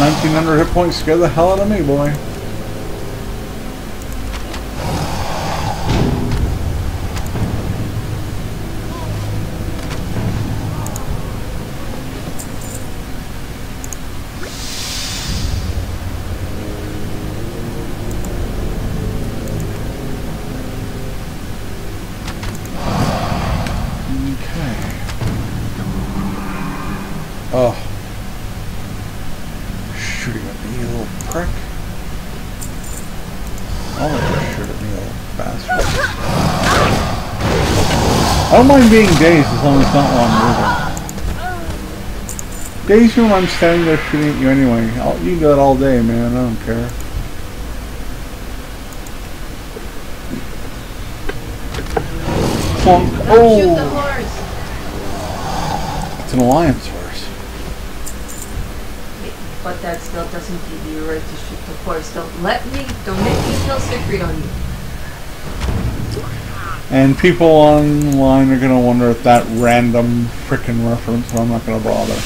1900 hit points scare the hell out of me, boy. Oh. Shooting at me, you little prick. Oh, just shoot at me, you little bastard. I don't mind being dazed as long as it's not while I'm moving. Daze you when I'm standing there shooting at you anyway. You can do that all day, man. I don't care. Don't shoot the horse. It's an alliance horse. But that still doesn't give you a right to shoot the horse. Don't make me kill Siegfried on you. And people online are going to wonder if that random frickin' reference, so I'm not going to bother.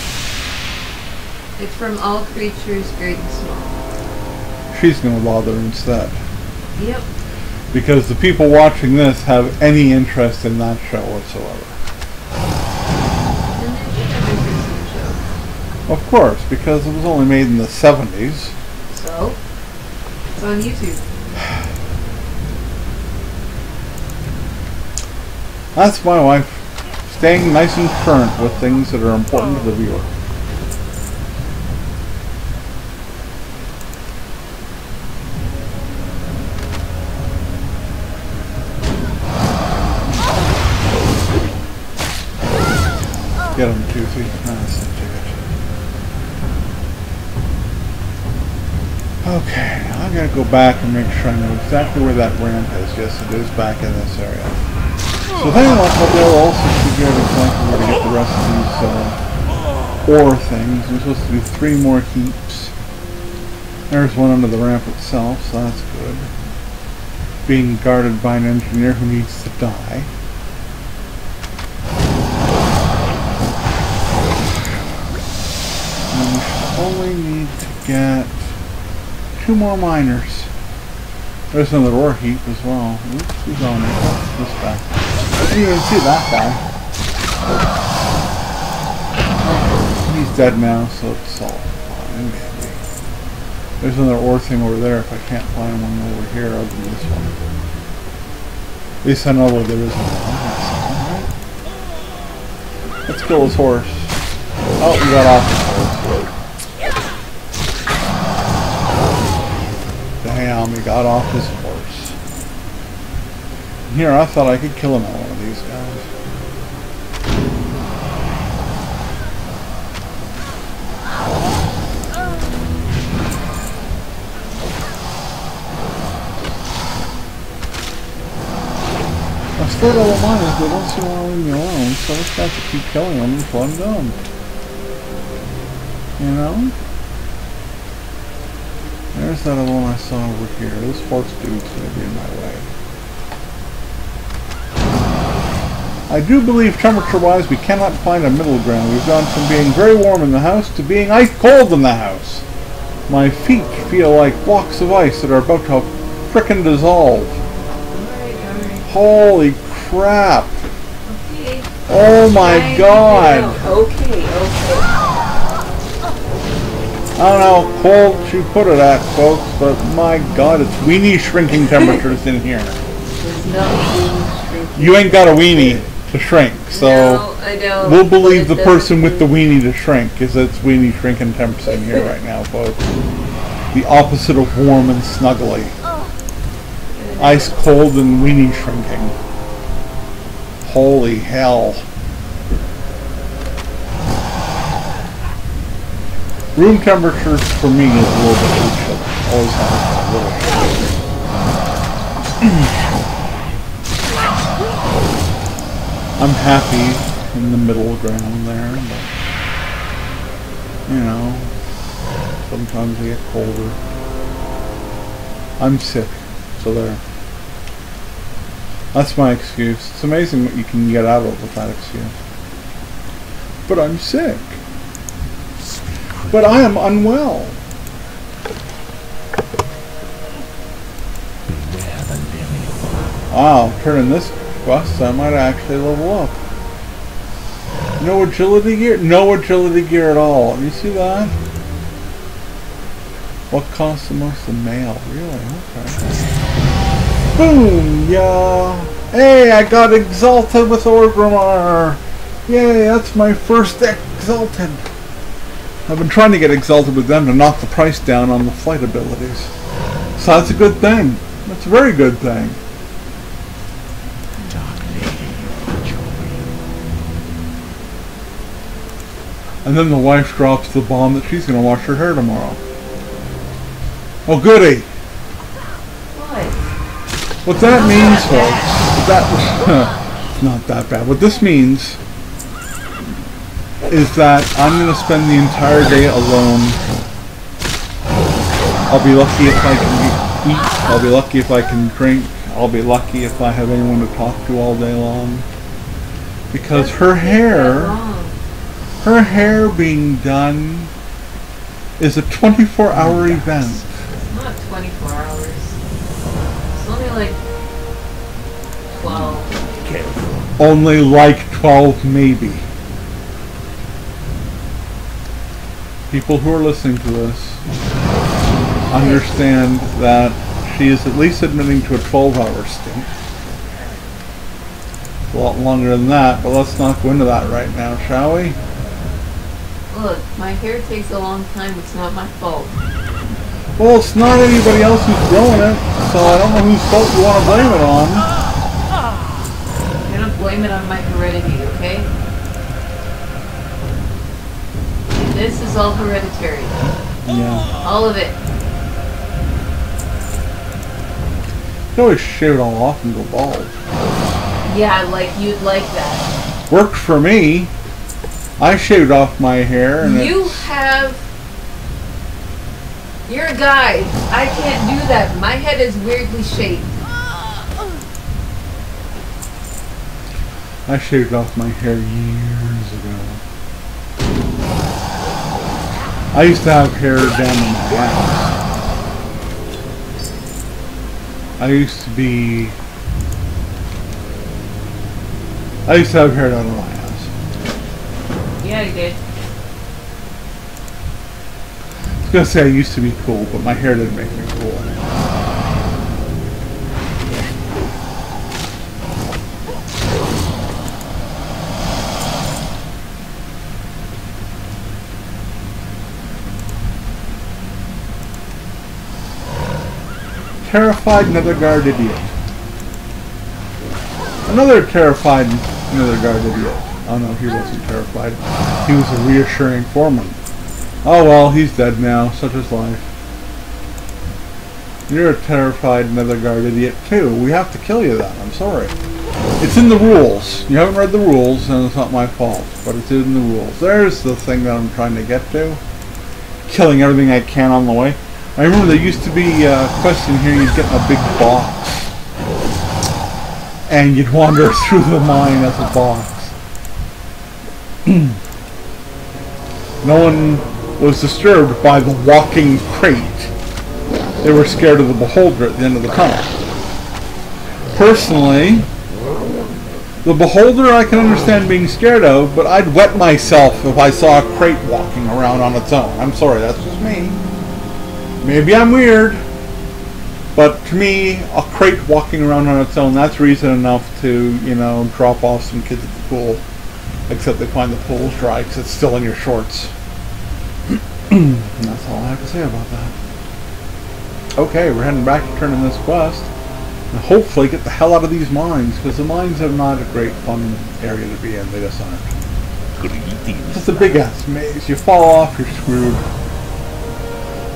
It's from all creatures, great and small. She's going to bother instead. Yep. Because the people watching this have any interest in that show whatsoever. And then she never interest in the show. Of course, because it was only made in the 70s. So? It's on YouTube. That's my wife, staying nice and current with things that are important to the viewer. Get him, Toothy. That's the ticket. Okay, now I gotta go back and make sure I know exactly where that ramp is. Yes, it is back in this area. So then I'll be able to also figure out exactly where to get the rest of these ore things. We're supposed to do 3 more heaps. There's one under the ramp itself, so that's good. Being guarded by an engineer who needs to die. And we should only need to get 2 more miners. There's another ore heap as well. Oops, who's on it? This guy. I didn't even see that guy. Oh, he's dead now, so it's all fine. There's another ore thing over there if I can't find one over here other than this one. At least I know where there is one. Right? Let's kill his horse. Oh, we got off his horse. Damn, he got off his horse. Here, I thought I could kill him at one of these guys. I scared all the miners, but don't seem to want to leave me alone, so I just have to keep killing them until I'm done. You know? There's that other one I saw over here. This horse dude's gonna be in my way. I do believe temperature-wise we cannot find a middle ground. We've gone from being very warm in the house to being ice cold in the house. My feet feel like blocks of ice that are about to frickin' dissolve. Holy crap! Okay. Oh my god! Okay. I don't know how cold you put it at, folks, but my god, it's weenie shrinking temperatures in here. There's no weenie shrinking. You ain't got a weenie to shrink, so no, I don't, we'll believe the person with the weenie to shrink, because it's weenie shrinking temps in here right now, folks. The opposite of warm and snuggly. Ice cold and weenie shrinking. Holy hell. Room temperature for me is a little bit too chilly. Always has a little chilly. I'm happy in the middle ground there, but you know, sometimes I get colder. I'm sick, so there. That's my excuse. It's amazing what you can get out of with that excuse. But I'm sick. But I am unwell. Wow, turning this quest, I might actually level up. No agility gear? No agility gear at all. You see that? What costs the most? The mail. Really? Okay. Boom! Yeah. Hey, I got exalted with Orgrimmar. Yay, that's my first exalted. I've been trying to get exalted with them to knock the price down on the flight abilities. So that's a good thing. That's a very good thing. And then the wife drops the bomb that she's going to wash her hair tomorrow. Oh goody! What? What that means, folks, not that bad. What this means is that I'm going to spend the entire day alone. I'll be lucky if I can eat. I'll be lucky if I can drink. I'll be lucky if I have anyone to talk to all day long. Because her hair being done is a 24-hour event. It's not 24 hours. It's only like 12. Only like 12 maybe. People who are listening to this understand that she is at least admitting to a 12-hour stint. It's a lot longer than that, but let's not go into that right now, shall we? Look, my hair takes a long time. It's not my fault. Well, it's not anybody else who's growing it, so I don't know whose fault you want to blame it on. I'm gonna blame it on my heredity, okay? This is all hereditary. Yeah. All of it. You can always shave it all off and go bald. Yeah, like you'd like that. Worked for me. I shaved off my hair and You're a guy. I can't do that. My head is weirdly shaped. I shaved off my hair years ago. I used to have hair down in my ass. I used to have hair down in my ass. Yeah, you did. I was gonna say I used to be cool, but my hair didn't make me cool. Terrified nether guard idiot. Another terrified nether guard idiot. Oh no, he wasn't terrified. He was a reassuring foreman. Oh well, he's dead now. Such is life. You're a terrified nether guard idiot too. We have to kill you then. I'm sorry. It's in the rules. You haven't read the rules, and it's not my fault. But it's in the rules. There's the thing that I'm trying to get to. Killing everything I can on the way. I remember there used to be a question here. You'd get in a big box, and you'd wander through the mine as a box. No one was disturbed by the walking crate. They were scared of the beholder at the end of the tunnel. Personally, the beholder I can understand being scared of, but I'd wet myself if I saw a crate walking around on its own. I'm sorry, that's just me. Maybe I'm weird, but to me, a crate walking around on its own, that's reason enough to, you know, drop off some kids at the pool. Except they find the pool's dry because it's still in your shorts. That's all I have to say about that. Okay, we're heading back to turn in this quest. And hopefully get the hell out of these mines, because the mines are not a great fun area to be in. They just aren't. It's just a big ass maze. You fall off, you're screwed.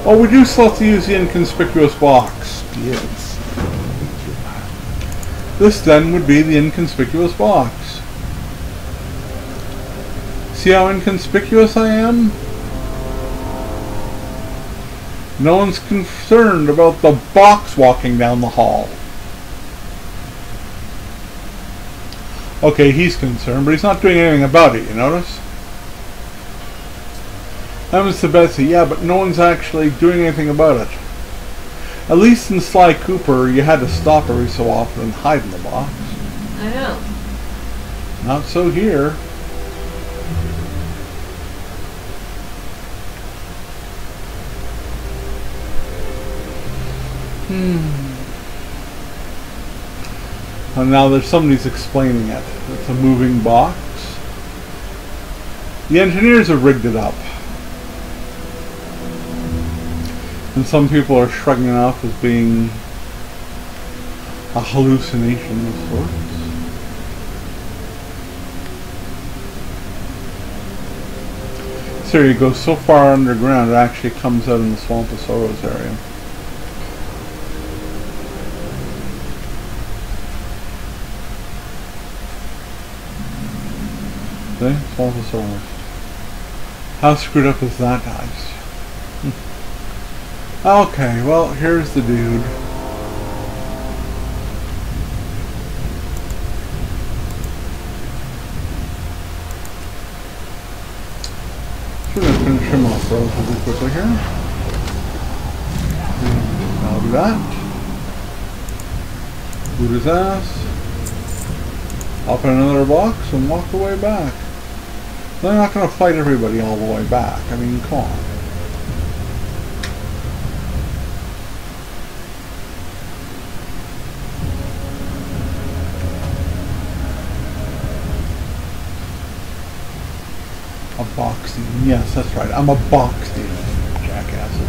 Oh, we do still have to use the inconspicuous box. Yes. This then would be the inconspicuous box. See how inconspicuous I am? No one's concerned about the box walking down the hall. Okay, he's concerned, but he's not doing anything about it, you notice? Happens to Betsy, yeah, but no one's actually doing anything about it. At least in Sly Cooper, you had to stop every so often and hide in the box. I know. Not so here. And now there's somebody's explaining it. It's a moving box. The engineers have rigged it up. And some people are shrugging it off as being a hallucination of sorts. So you go so far underground it actually comes out in the Swamp of Sorrows area. See? Swamp of Sorrows. How screwed up is that, guys? Okay, well, here's the dude. So we're going to finish him off relatively quickly here. I'll do that. Boot his ass. Hop in another box and walk the way back. They're not going to fight everybody all the way back. I mean, come on. A box demon. Yes, that's right. I'm a box demon, jackasses.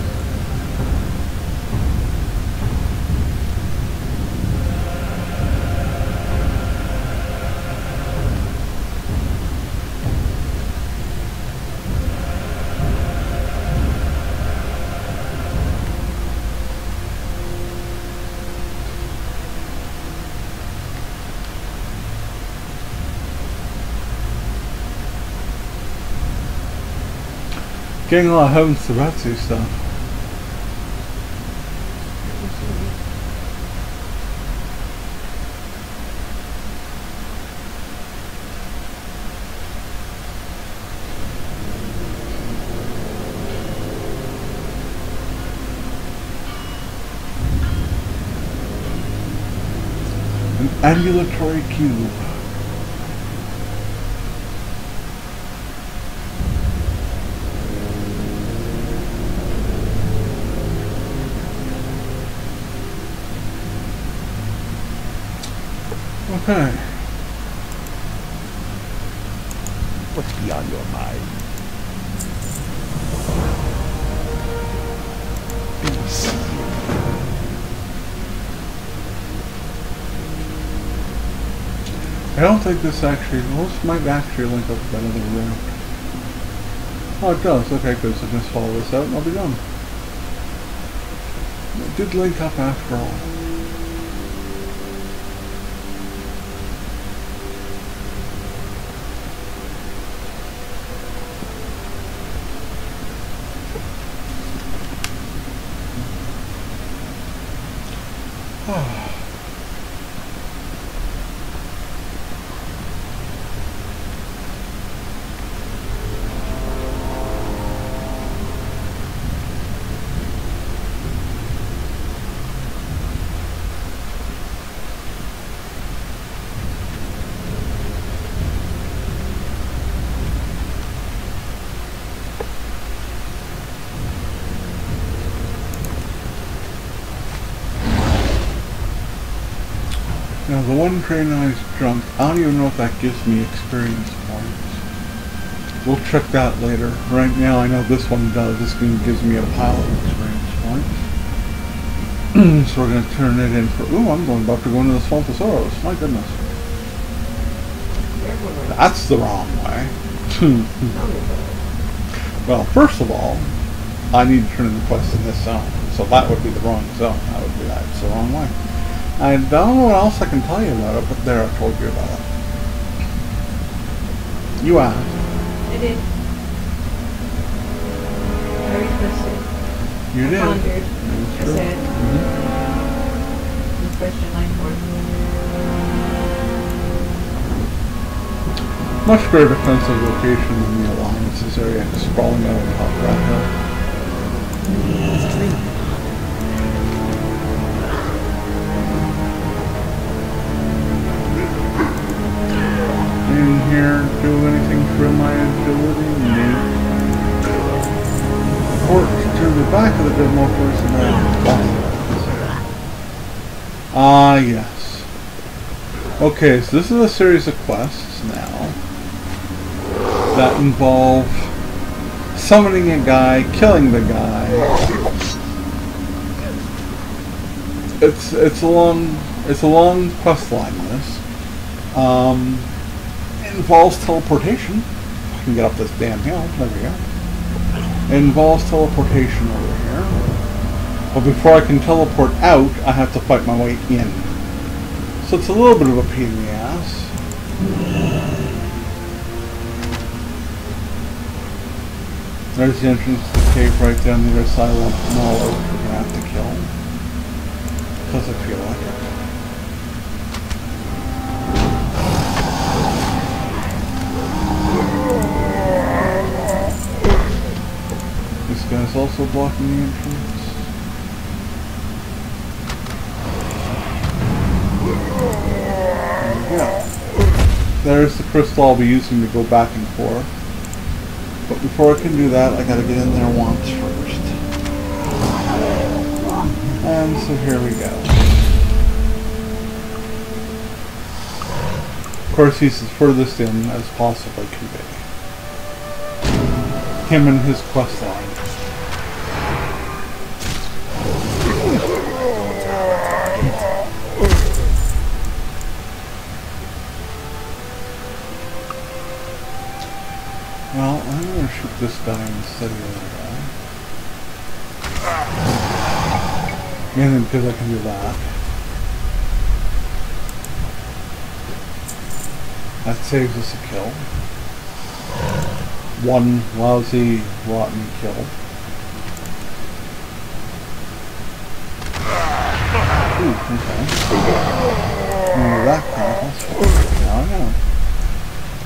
Getting a lot of heavens to Betsy stuff. An ambulatory cube. Okay. What's beyond your mind? Be sealed. I don't think this actually, well, this might actually link up with another route. Oh, it does. Okay, good. So just follow this out and I'll be done. It did link up after all. Now the one train I jumped, I don't even know if that gives me experience points. We'll check that later. Right now I know this one does. This one gives me a pile of experience points. So we're going to turn it in for... Ooh, I'm about to go into the Swamposaurus. My goodness. That's the wrong way. Well, first of all, I need to turn in the quest in this zone. So that would be the wrong zone. That's the wrong way. I don't know what else I can tell you about it, but there, I told you about it. You asked. I did. I requested. You I did. pondered. I said. Question line 4. Much greater defensive location than the Alliance's area, sprawling out on top of that hill. In here, do anything for my agility? No. Port to the back of the demo first and then ah, yes. Okay, so this is a series of quests now that involve summoning a guy, killing the guy. It's a long quest line, this. It involves teleportation. I can get up this damn hill. There we go. It involves teleportation over here. But before I can teleport out, I have to fight my way in. So it's a little bit of a pain in the ass. There's the entrance to the cave right down the other side of the Mauler, which we're going to have to kill. Because I feel like it. This guy's also blocking the entrance. There we go. There's the crystal I'll be using to go back and forth. But before I can do that, I gotta get in there once first. And so here we go. Of course, he's as furthest in as possibly can be. Him and his quest line. Well, I'm going to shoot this guy instead of the other guy. Mainly because I can do that. That saves us a kill. one lousy, rotten kill. Ooh, okay. Remember that crap. Now I know.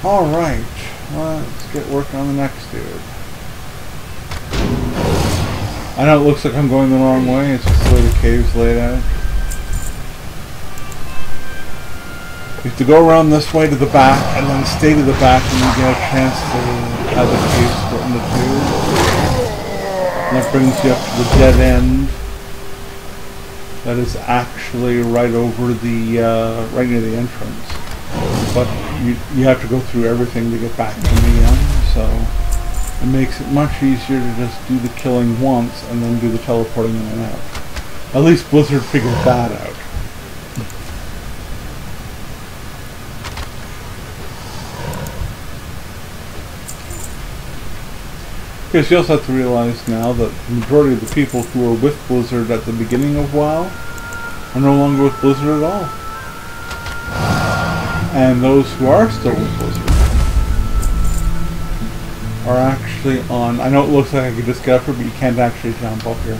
Alright, let's get working on the next dude. I know it looks like I'm going the wrong way, it's just the way the cave's laid out. You have to go around this way to the back, and then stay to the back, and you get a chance to have the cave split into two. And that brings you up to the dead end. That is actually right over the, right near the entrance. But you have to go through everything to get back to the end, so it makes it much easier to just do the killing once and then do the teleporting in and out. At least Blizzard figured that out. Because you also have to realize now that the majority of the people who were with Blizzard at the beginning of WoW are no longer with Blizzard at all. And those who are still with Blizzard are actually on... I know it looks like I could just get up here, but you can't actually jump up here.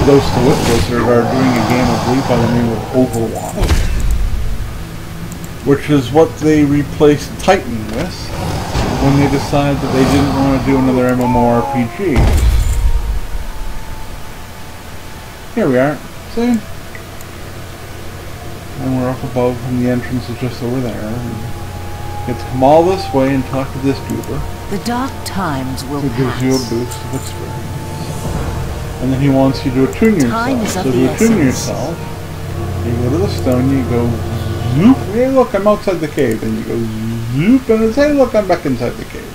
Those still with Blizzard are doing a game, I believe, by the name of Overwatch, which is what they replaced Titan with when they decided that they didn't want to do another MMORPG. Here we are. See? And we're up above, and the entrance is just over there. And you have to come all this way and talk to this goober. The dark times will It gives you a boost of experience. And then he wants you to attune yourself. So to attune yourself, you go to the stone, you go zoop. Hey, look, I'm outside the cave. And you go zoop, and it's, hey, look, I'm back inside the cave.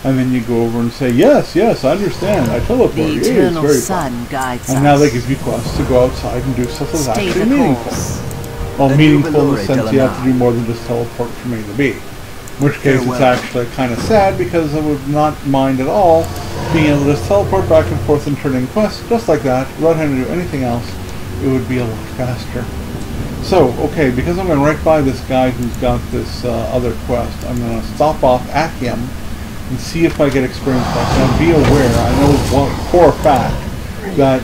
And then you go over and say, yes, yes, I understand. I teleport. The eternal sun guides us. And now they give you quests to go outside and do stuff that's actually meaningful. Well, meaningful in the sense you have to do more than just teleport from A to B. In which case it's actually kind of sad, because I would not mind at all being able to just teleport back and forth and turn in quests just like that without having to do anything else. It would be a lot faster. So, okay, because I'm going right by this guy who's got this other quest, I'm going to stop off at him and see if I get experience points. Now be aware, I know for a fact that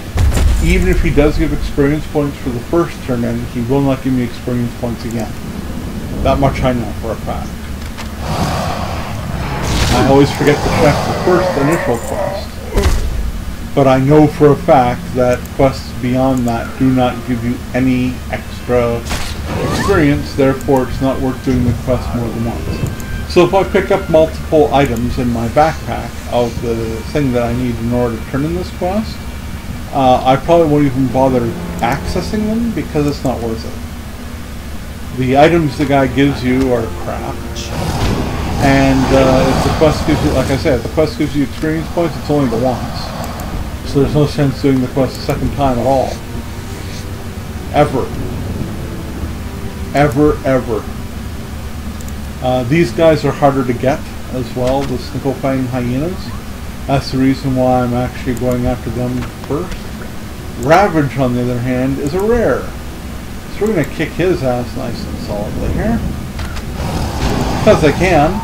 even if he does give experience points for the first turn in, he will not give me experience points again. That much I know for a fact. I always forget to check the first initial quest. But I know for a fact that quests beyond that do not give you any extra experience, therefore it's not worth doing the quest more than once. So if I pick up multiple items in my backpack of the thing that I need in order to turn in this quest, I probably won't even bother accessing them because it's not worth it. The items the guy gives you are crap. And if the quest gives you, like I said, if the quest gives you experience points, it's only the once. So there's no sense doing the quest a second time at all. Ever. Ever, ever. These guys are harder to get as well, the Snicklefang hyenas. That's the reason why I'm actually going after them first. Ravage, on the other hand, is a rare. So we're going to kick his ass nice and solidly here. Because I can.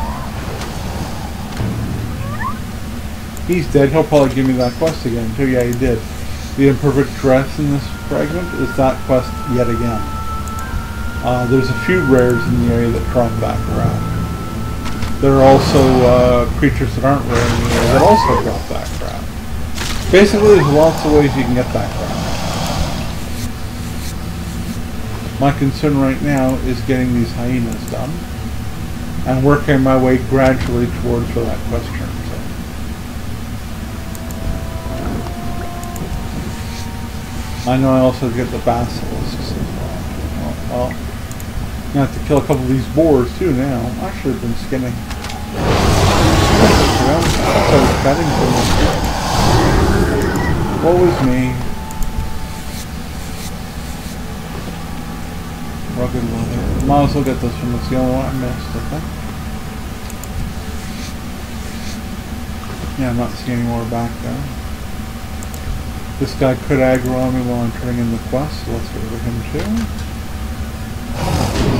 He's dead. He'll probably give me that quest again too. Yeah, he did. The imperfect dress in this fragment is that quest yet again. There's a few rares in the area that drop that crap. There are also creatures that aren't rare in the area that also drop that crap. Basically, there's lots of ways you can get that crap. My concern right now is getting these hyenas done and working my way gradually towards where that quest turns out. I know I also get the basilisks as well. Well, I have to kill a couple of these boars too now. I should have been skinning. What was me? Rugged leather. Might as well get this one. It's the only one I missed, I think. Yeah, I'm not seeing any more back there. This guy could aggro on me while I'm turning in the quest, so let's get rid of him too.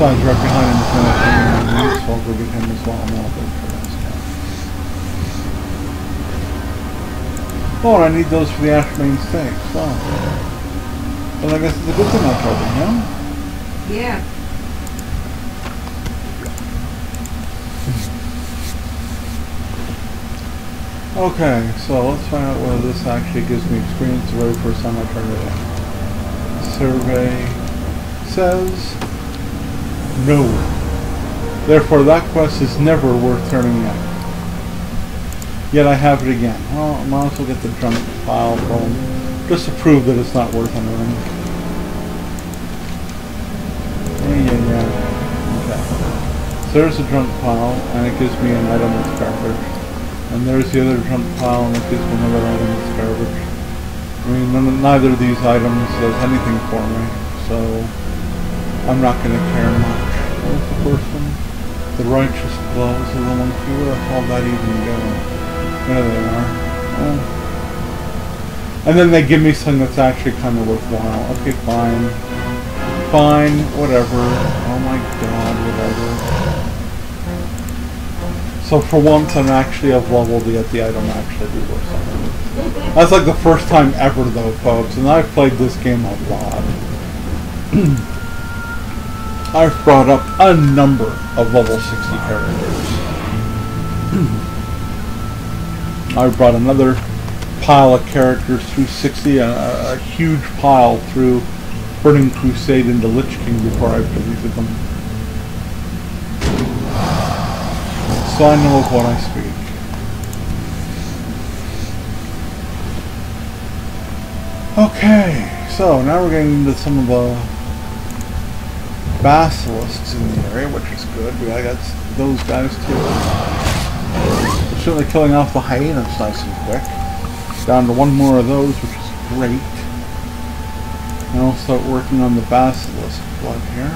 Slide's right behind him. He's gonna come in, so I'll go get him as well. And I'll go for this guy. Oh, and I need those for the Ashmain Stakes. Wow. Well, I guess it's a good thing I told him, yeah? Yeah. Okay, so let's find out whether this actually gives me experience the very first time I turn it in. Survey says no. Therefore, that quest is never worth turning in. Yet I have it again. Well, I might as well get the junk file from just to prove that it's not worth anything. Yeah. Okay. So there's a junk pile, and it gives me an item that's garbage. And there's the other junk pile, and it gives me another item that's garbage. I mean, neither of these items does anything for me, so I'm not going to care much. What was the first one? The righteous gloves of the monkey. Where the hell did that even go? There they are. Oh. And then they give me something that's actually kind of worthwhile. Okay, fine. Fine, whatever. Oh my god, whatever. So for once, I'm actually have leveled to get the item actually be worth something. That's like the first time ever, though, folks. And I've played this game a lot. I've brought up a number of level 60 characters. I've brought another pile of characters through 60, a huge pile through Burning Crusade into Lich King before I've deleted them. So I know of what I speak. Okay, so now we're getting into some of the basilisks in the area, which is good. We got those guys too. We're certainly killing off the hyenas nice and quick. Down to one more of those, which is great. And I'll start working on the basilisk blood here.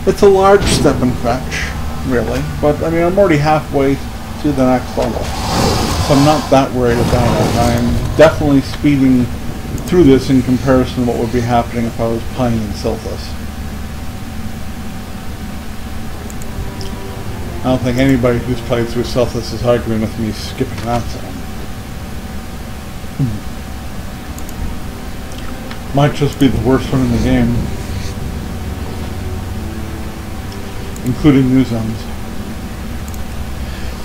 It's a large step and fetch, really, but I mean I'm already halfway to the next level, so I'm not that worried about it. I'm definitely speeding through this in comparison to what would be happening if I was playing in Silthus. I don't think anybody who's played through Silthus is arguing with me skipping that zone. Might just be the worst one in the game, including new zones.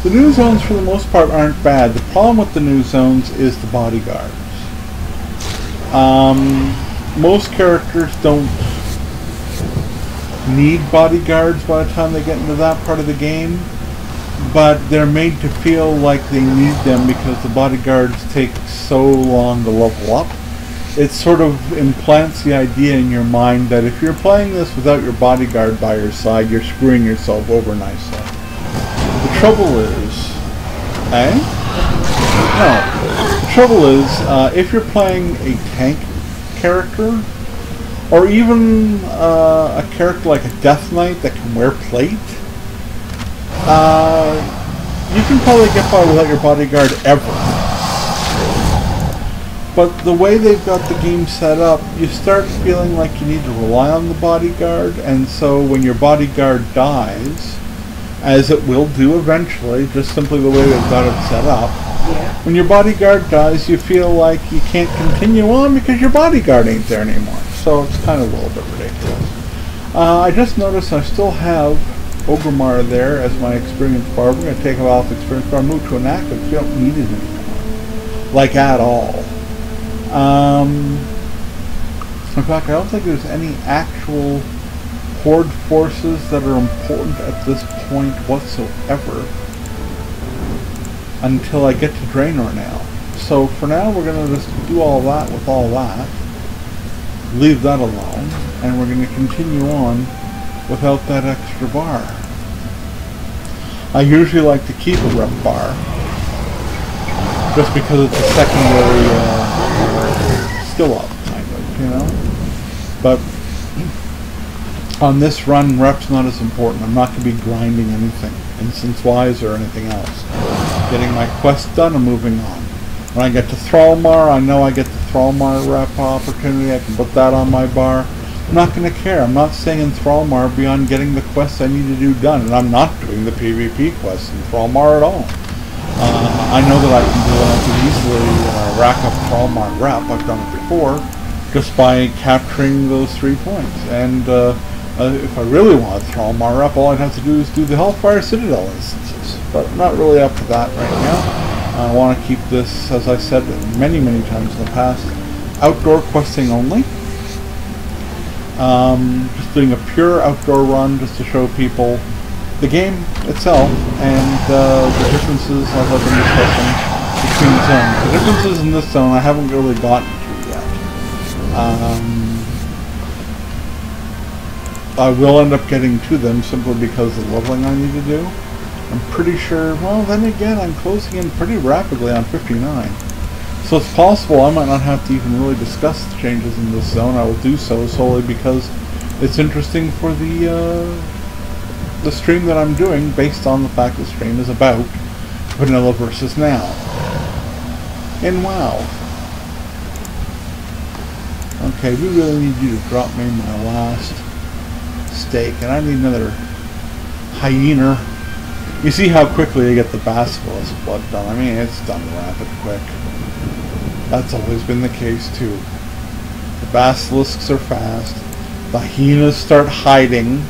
The new zones for the most part aren't bad. The problem with the new zones is the bodyguards. Most characters don't need bodyguards by the time they get into that part of the game, but they're made to feel like they need them because the bodyguards take so long to level up. It sort of implants the idea in your mind that if you're playing this without your bodyguard by your side, you're screwing yourself over nicely. The trouble is... No. The trouble is, if you're playing a tank character, or even a character like a Death Knight that can wear plate, you can probably get by without your bodyguard ever. But the way they've got the game set up, you start feeling like you need to rely on the bodyguard, and so when your bodyguard dies, as it will do eventually, just simply the way they've got it set up, when your bodyguard dies, you feel like you can't continue on because your bodyguard ain't there anymore. So it's kind of a little bit ridiculous. I just noticed I still have Ogremar there as my experienced bar. We're going to take him off experience bar, move to an active. You don't need it anymore. Like at all. In fact, I don't think there's any actual Horde forces that are important at this point whatsoever until I get to Draenor now. So for now, we're going to just do all that with all that, leave that alone, and we're going to continue on without that extra bar. I usually like to keep a rep bar, just because it's a secondary skill up, kind of, you know? But on this run, rep's not as important. I'm not going to be grinding anything, instance-wise or anything else. Getting my quest done and moving on. When I get to Thrallmar, I know I get the Thrallmar rep opportunity. I can put that on my bar. I'm not going to care. I'm not staying in Thrallmar beyond getting the quests I need to do done. And I'm not doing the PvP quests in Thrallmar at all. I know that I can do it. I can easily rack up Thrallmar rep. I've done it before. Just by capturing those 3 points. And if I really want Thrallmar rep, all I'd have to do is do the Hellfire Citadel instances. But I'm not really up to that right now. I want to keep this, as I said many, many times in the past, outdoor questing only. Just doing a pure outdoor run just to show people the game itself and the differences, as I've been discussing, between zones. The differences in this zone I haven't really gotten to yet. I will end up getting to them simply because of the leveling I need to do. I'm pretty sure, well then again, I'm closing in pretty rapidly on 59. So it's possible I might not have to even really discuss the changes in this zone. I will do so solely because it's interesting for the stream that I'm doing, based on the fact the stream is about vanilla versus now. And WoW. Okay, we really need you to drop me my last steak, and I need another hyena. You see how quickly I get the basilisk blood done. I mean, it's done rapid quick. That's always been the case too. The basilisks are fast. The hyenas start hiding.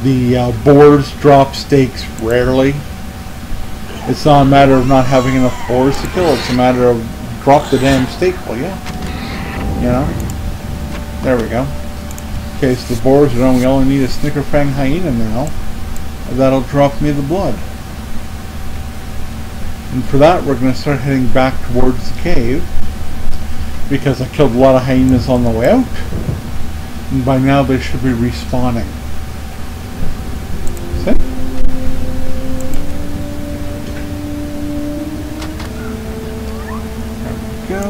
The boars drop steaks rarely. It's not a matter of not having enough boars to kill. It's a matter of drop the damn steak, will ya? You know? There we go. Okay, so the boars are done. We only need a Snickerfang hyena now. That'll drop me the blood. And for that, we're going to start heading back towards the cave, because I killed a lot of hyenas on the way out, and by now they should be respawning. See? There we go.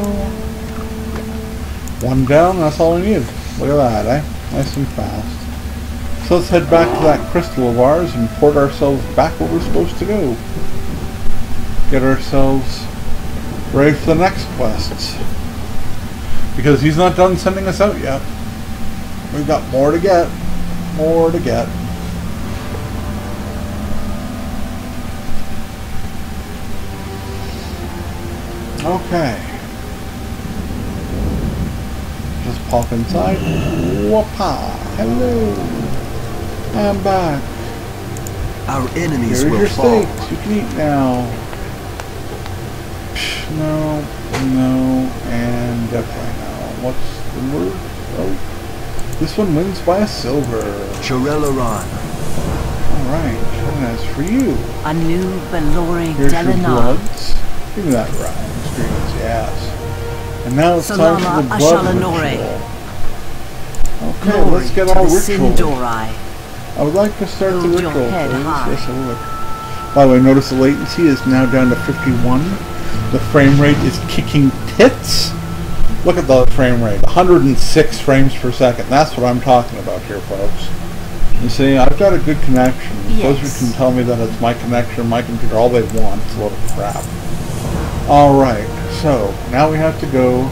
One down, that's all I needed. Look at that, eh? Nice and fast. So let's head back to that crystal of ours and port ourselves back where we're supposed to go. Get ourselves ready for the next quests. Because he's not done sending us out yet. We've got more to get. More to get. Okay. Just pop inside. Whoopah! Hello! I'm back. Our enemies Here's will your fall. steaks. You can eat now. No, no, and definitely no. What's the word? Oh, this one wins by a silver. Chorelaron. Alright, and as for you, A new Belori here's your Delanar. bloods. Give me that rhyme, screens, yes. And now it's time for Salama the blood Ashalanore. ritual. Okay, Glory let's get to our the ritual. Sindorai. I would like to start the Hold your ritual, head please. high. Yes, I would. By the way, notice the latency is now down to 51. The frame rate is kicking tits. Look at the frame rate, 106 frames per second. That's what I'm talking about here, folks. You see, I've got a good connection. Yes. Those who can tell me that it's my connection, my computer, all they want. It's a load of crap. Alright, so now we have to go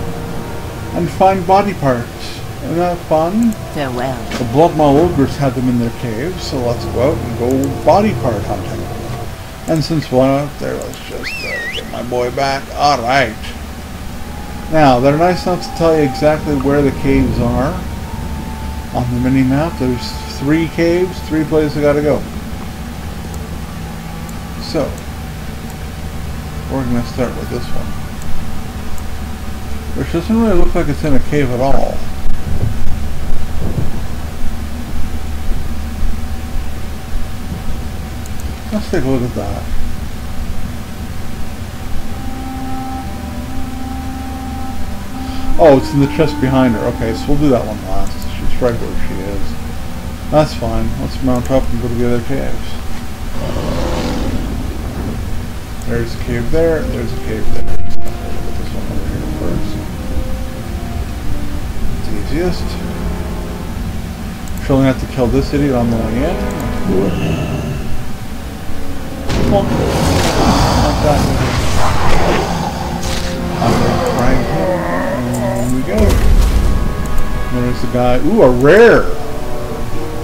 and find body parts. Isn't that fun? Farewell. The Bloodmaw Ogres had them in their caves, so let's go out and go body part hunting. And since we're out there, let's just get my boy back. Alright. Now, they're nice enough to tell you exactly where the caves are. On the mini-map, there's 3 caves, 3 places I gotta go. So, we're gonna start with this one. Which doesn't really look like it's in a cave at all. Let's take a look at that. Oh, it's in the chest behind her. Okay, so we'll do that one last. She's right where she is. That's fine. Let's mount up and go to the other caves. There's a cave there, there's a cave there. Let's put this one over here first. It's easiest. She'll only have to kill this idiot on the way in. Let's do it. Come on. Not that way. I'm going to frag him. And we go. There's the guy. Ooh, a rare.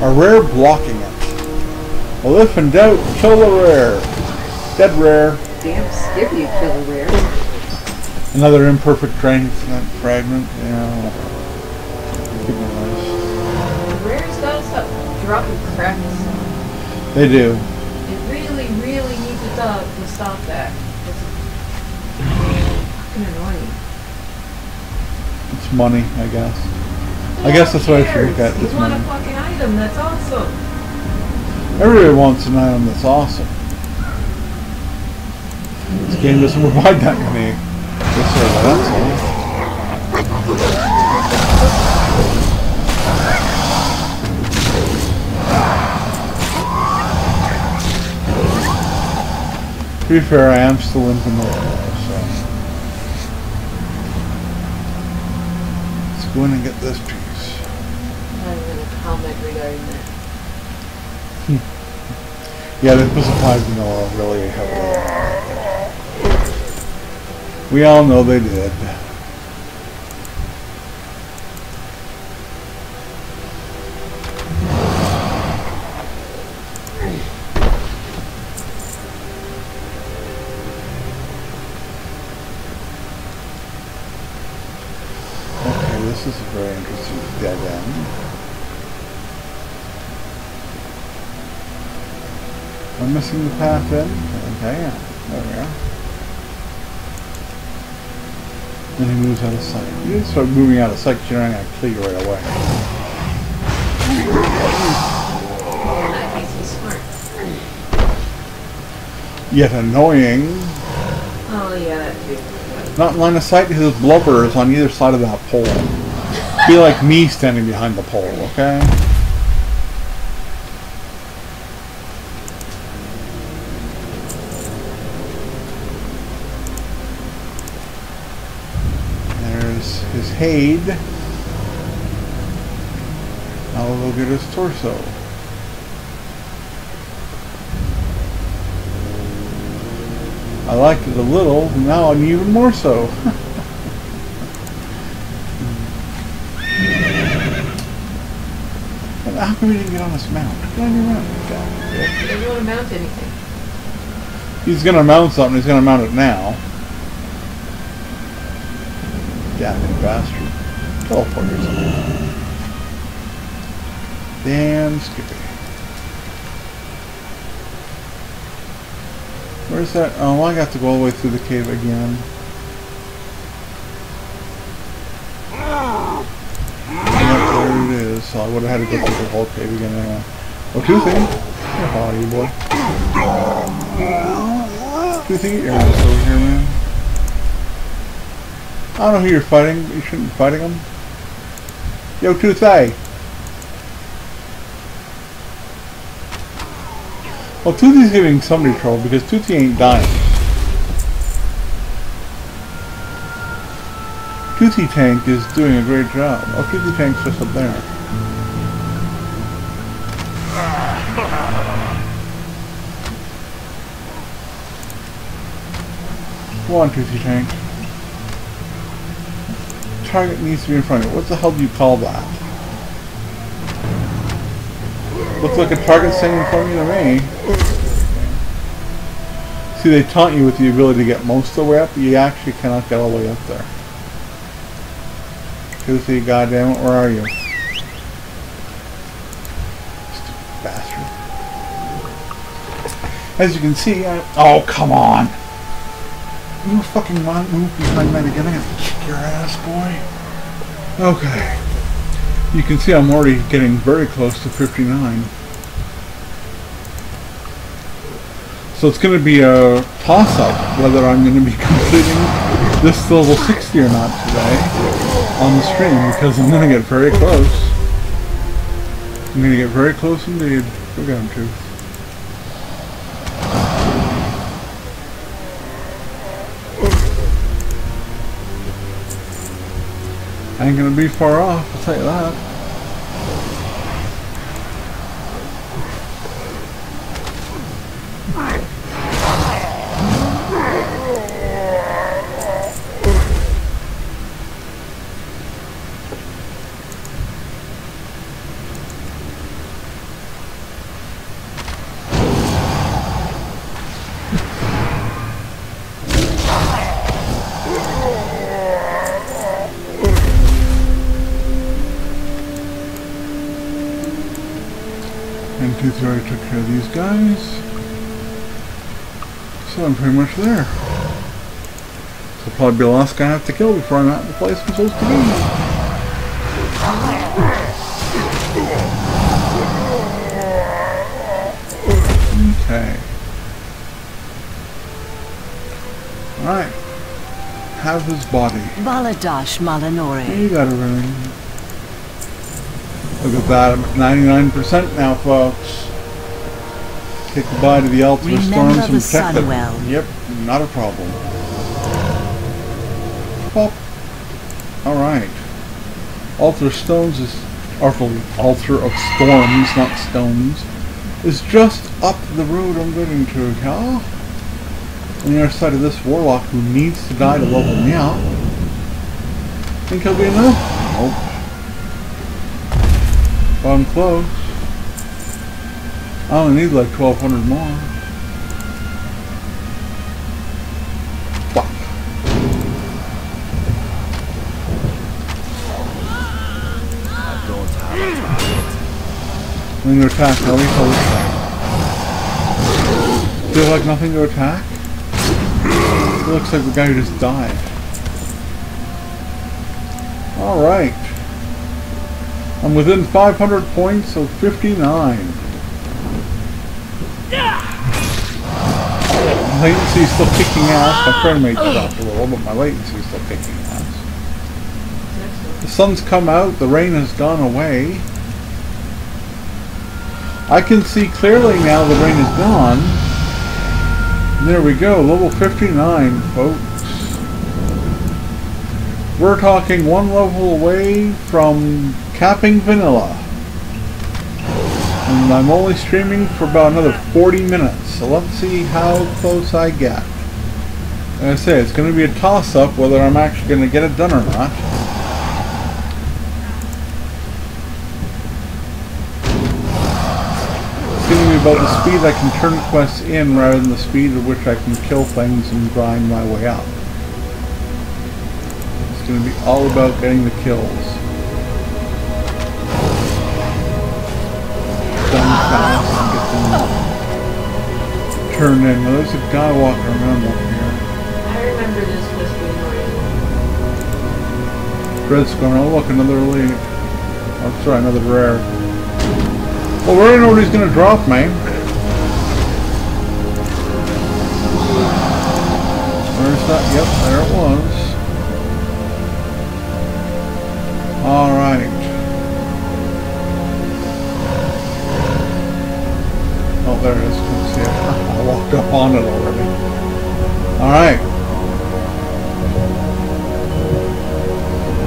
A rare blocking it. Well, if in doubt, kill the rare. Dead rare. Damn Skippy, you kill a rare. Another imperfect fragment. Yeah. Nice. Rare's gotta stop dropping crap. They do. It really, really needs to stop that. It's fucking annoying. It's money, I guess. I guess that's what I should look at. You want a fucking item, that's awesome. Everybody wants an item that's awesome. This game doesn't provide that many. That's all. To be fair, I am still in vanilla, so let's go in and get this piece. I'm gonna comment regarding that. Yeah, they put supplied vanilla really heavily. We all know they did. This is a very interesting dead end. I'm missing the path in? Okay, yeah. There we are. Then he moves out of sight. You just start moving out of sight because you're not going to kill you right away. That makes me smart. Yet annoying. Oh yeah, that too. Not in line of sight because his blubber is on either side of that pole. Be like me standing behind the pole, okay? There's his Haid. Now we'll go get his torso. I liked it a little, now I'm even more so. How come we didn't get on this mount? Get on your mount. He doesn't want to mount anything. He's gonna mount something, he's gonna mount it now. Damn bastard. Teleport yourself. Damn Skippy. Where's that? Oh, I got to go all the way through the cave again. Yep, there it is. So I would have had to go through the whole cave again anyway. Oh, Toothy! How are you, boy? Toothy, get your ass over here, man. I don't know who you're fighting. You shouldn't be fighting him. Yo, Toothy! Well, Toothy's giving somebody trouble because Toothy ain't dying. Toothy Tank is doing a great job. Oh, Toothy Tank's just up there. Come on, Toothy Tank. Target needs to be in front of you. What the hell do you call that? Looks like a target staying in front of you to me. See, they taunt you with the ability to get most of the way up, but you actually cannot get all the way up there. Toothy, goddammit, where are you? Stupid bastard. As you can see, oh, come on! You fucking move behind that again, I'm gonna kick your ass, boy. Okay. You can see I'm already getting very close to 59. So it's going to be a toss-up whether I'm going to be completing this level 60 or not today on the stream, because I'm going to get very close. I'm going to get very close indeed. Look at him, Tooth. I ain't going to be far off, I'll tell you that. Sawtooth already took care of these guys. So I'm pretty much there. So I'll probably be the last guy I have to kill before I'm at the place I'm supposed to be. Okay. Alright. Have his body. Baladash Malanori. You got everything. Look at that, I'm at 99% now, folks. Take goodbye to the Altar Remember Storms the and protect sun it. well. Yep, not a problem. Pop. Alright. Altar Stones is... Altar of Storms, not Stones. Is just up the road I'm getting to, huh? On the other side of this Warlock who needs to die to level me up. Think he'll be enough? Nope. But I'm close. I only need like 1,200 more. Fuck. I don't have a target. Nothing to attack, no we feel like nothing to attack? It looks like the guy who just died. Alright. I'm within 500 points of 59. Latency's still kicking ass. My frame rate dropped a little, but my latency's still kicking ass. The sun's come out, the rain has gone away. I can see clearly now the rain is gone. And there we go, level 59, folks. We're talking one level away from capping vanilla. And I'm only streaming for about another 40 minutes, so let's see how close I get. Like I say, it's going to be a toss-up whether I'm actually going to get it done or not. It's going to be about the speed I can turn quests in rather than the speed at which I can kill things and grind my way up. It's going to be all about getting the kills. Done fast and get them turned in. Now there's a guy walking around up here. I remember this was being Red's going, oh look, another elite. Oh, sorry, another rare. Well, we already know what he's going to drop, man. Where's that? Yep, there it was. Alright. Oh, there it is. You can see it. I walked up on it already. Alright.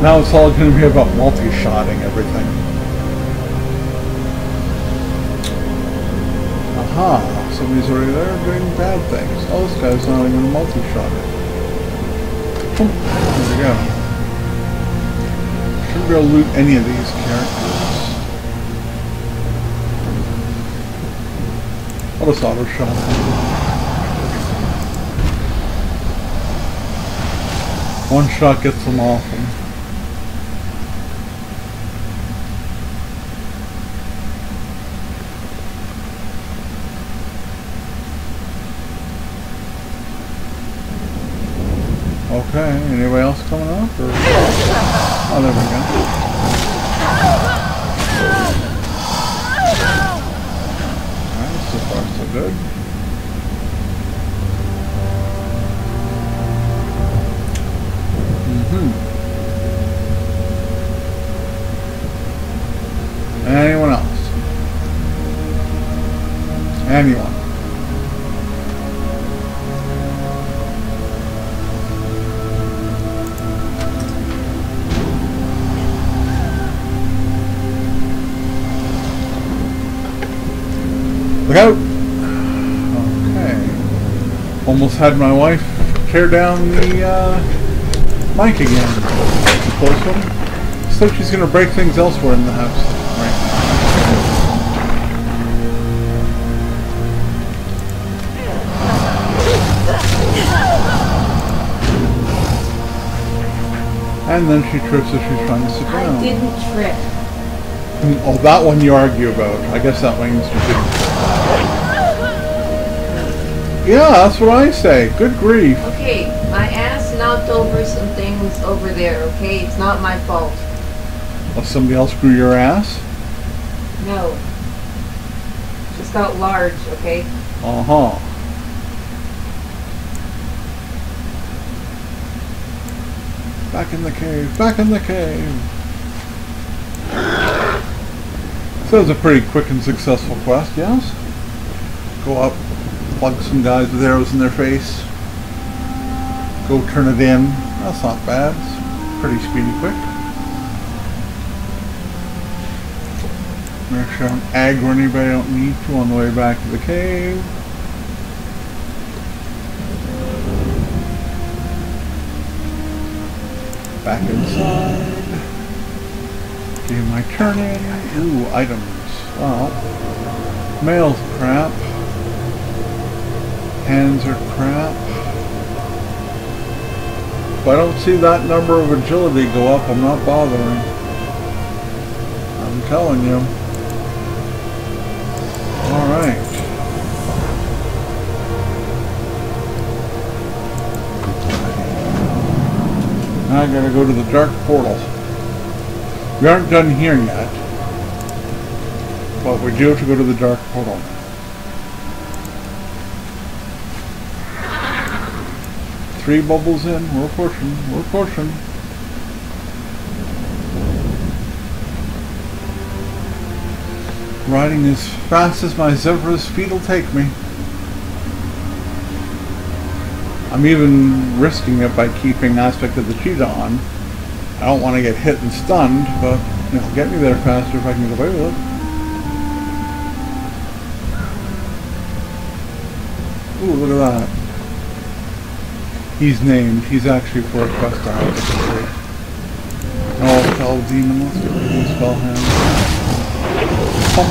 Now it's all going to be about multi-shotting everything. Aha! Somebody's already there doing bad things. Oh, this guy's not even a multi-shot. There we go. Shouldn't be able to loot any of these characters. I'll just auto-shot them. One shot gets them off them. Okay, anybody else coming up? Or? Oh, there we go. Alright, so far so good. Anyone else? Anyone? Look out! Okay. Almost had my wife tear down the mic again. That's a close one. Looks like she's going to break things elsewhere in the house right now. And then she trips as she's trying to sit down. I didn't trip. Oh, that one you argue about. I guess that means you didn't. Yeah, that's what I say. Good grief. Okay, my ass knocked over some things over there, okay? It's not my fault. Will somebody else screw your ass? No. Just got large, okay? Uh-huh. Back in the cave. Back in the cave. So it was a pretty quick and successful quest, yes? Go up, plug some guys with arrows in their face. Go turn it in. That's not bad. It's pretty speedy quick. Make sure I don't aggro anybody I don't need to on the way back to the cave. Back inside. Do my turn in. Ooh, items. Well, mail's crap. Hands are crap. If I don't see that number of agility go up, I'm not bothering. I'm telling you. Alright. Now I gotta go to the dark portal. We aren't done here yet, but we do have to go to the dark portal. Three bubbles in, we're pushing, we're pushing. Riding as fast as my Zephyrus feet will take me. I'm even risking it by keeping Aspect of the Cheetah on. I don't want to get hit and stunned, but it'll get me there faster if I can get away with it. Ooh, look at that. He's named. He's actually for a quest I have to complete. Oh, Spell Demon. Let's get rid of these spell hands. Oh.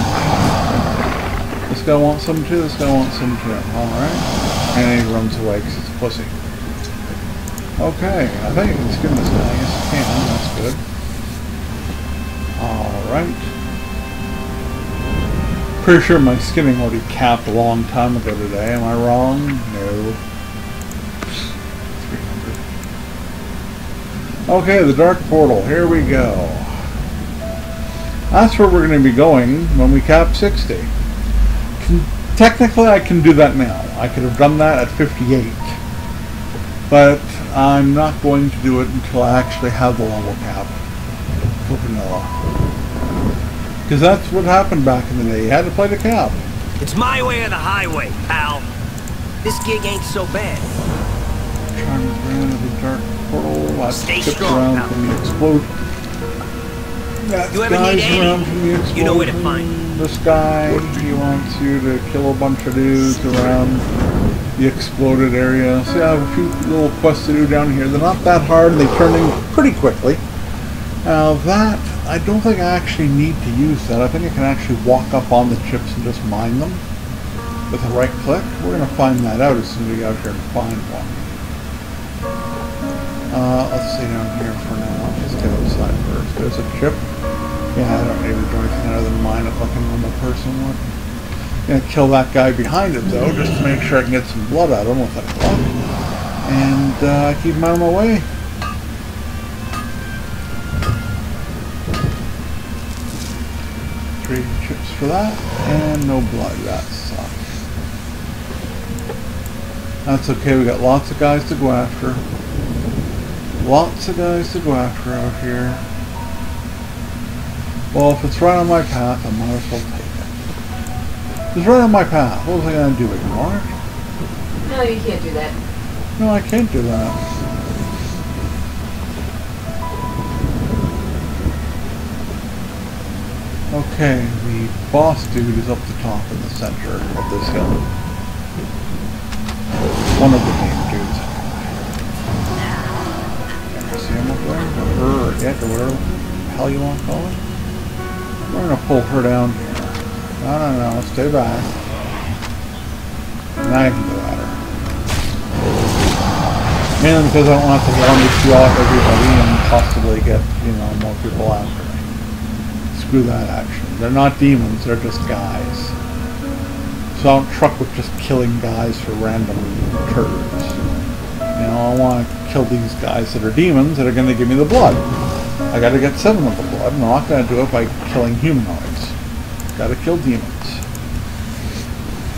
This guy wants some too. This guy wants some too. Alright. And he runs away because it's a pussy. Okay, I think I can skin this guy. Yes, I can. That's good. Alright. Pretty sure my skinning already capped a long time ago today. Am I wrong? No. 300. Okay, the Dark Portal. Here we go. That's where we're going to be going when we cap 60. Technically, I can do that now. I could have done that at 58. But I'm not going to do it until I actually have the level cap for vanilla. Because that's what happened back in the day. You had to play the cap. It's my way or the highway, pal. This gig ain't so bad. Charmed around the dark portal. That Stay tips strong, around pal. from the explosion. That You ever guy's need aid? around from the explosion. You know where to find me. This guy, he wants you to kill a bunch of dudes around the exploded area. So I have a few little quests to do down here. They're not that hard and they turn in pretty quickly. Now that, I don't think I actually need to use that. I think I can actually walk up on the chips and just mine them with a right click. We're going to find that out as soon as we get out here and find one. Let's stay down here for now. Let's get outside first. There's a chip. Yeah, I don't need to do anything other than mine it like a normal person would. Gonna kill that guy behind it though, just to make sure I can get some blood out of him with a club. And keep him out of my way. Three chips for that, and no blood. That sucks. That's okay, we got lots of guys to go after. Lots of guys to go after out here. Well, if it's right on my path, I might as well take it. It's right on my path. What was I going to do? Ignore it? No, you can't do that. No, I can't do that. Okay, the boss dude is up the top in the center of this hill. One of the main dudes. Can I see him up there? Or her, or it, or whatever the hell you want to call it? We're going to pull her down here. No, stay back. Now I can go at her. Mainly because I don't want to wander through off everybody and possibly get, you know, more people after me. screw that action. They're not demons, they're just guys. So I don't truck with just killing guys for random turds. You know, I want to kill these guys that are demons that are going to give me the blood. I got to get 7 of the blood, and I'm not going to do it by killing humanoids. Got to kill demons.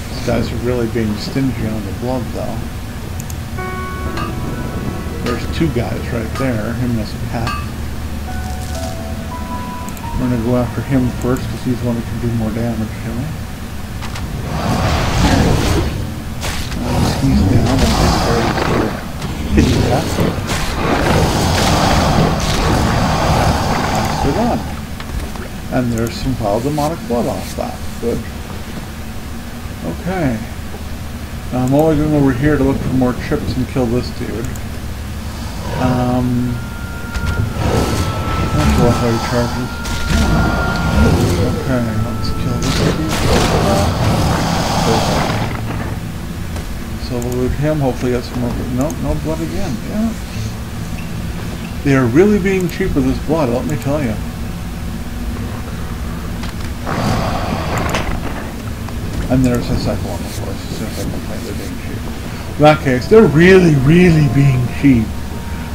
These guys are really being stingy on the blood, though. There's 2 guys right there, him and his cat. We're going to go after him first because he's the one who can do more damage to me. He's down. Pity that. That's the one. And there's some vile demonic blood off that. Good. Okay. Now I'm only going over here to look for more chips and kill this dude. That's what how he charges. Okay, let's kill this dude. So we'll loot him, hopefully get some more. Nope, no blood again. Yeah. They are really being cheap with this blood, let me tell you. And there's a second one, of course, as soon as I complain they're being cheap. In that case, they're really, really being cheap.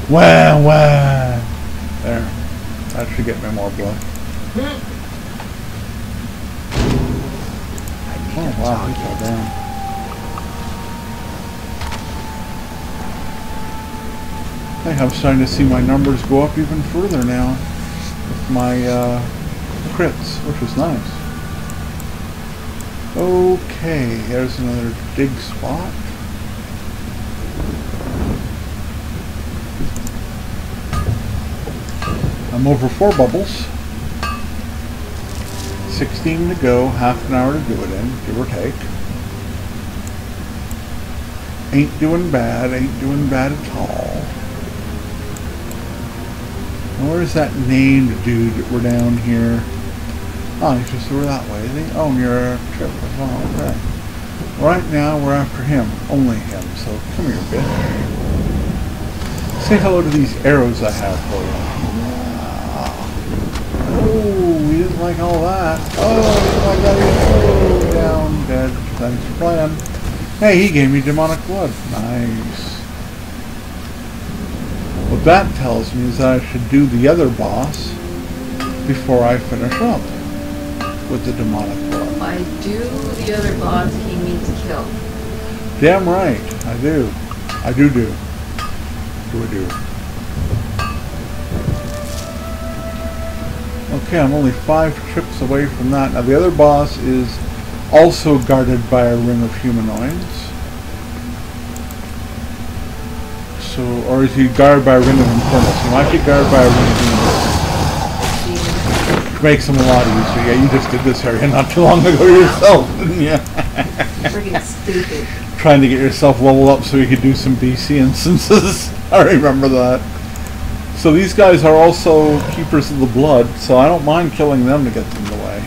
Wah, wah. There. That should get me more blood. Oh, wow, he fell down. I think I'm starting to see my numbers go up even further now with my crits, which is nice. Okay, there's another dig spot. I'm over 4 bubbles. 16 to go, half an hour to do it in, give or take. Ain't doing bad at all. Where's that named dude that we're down here? Oh, he's just over that way, isn't he? Oh, you're a trip as well, okay. Right now, we're after him. Only him, so come here, bitch. Say hello to these arrows I have for you. Oh, he didn't like all that. Oh, he didn't like that. Oh, down, dead. Thanks for playing. Hey, he gave me demonic blood. Nice. What that tells me is that I should do the other boss before I finish up with the demonic blood. I do the other boss he needs to kill. Damn right, I do. I do. Okay, I'm only 5 trips away from that. Now the other boss is also guarded by a ring of humanoids. So, or is he guarded by a ring of infernals? He might be guarded by a ring of humanoids. Which makes him a lot easier. Yeah, you just did this area not too long ago yourself, didn't you? Freaking stupid. Trying to get yourself leveled up so you could do some BC instances. I remember that. So these guys are also keepers of the blood, so I don't mind killing them to get them away.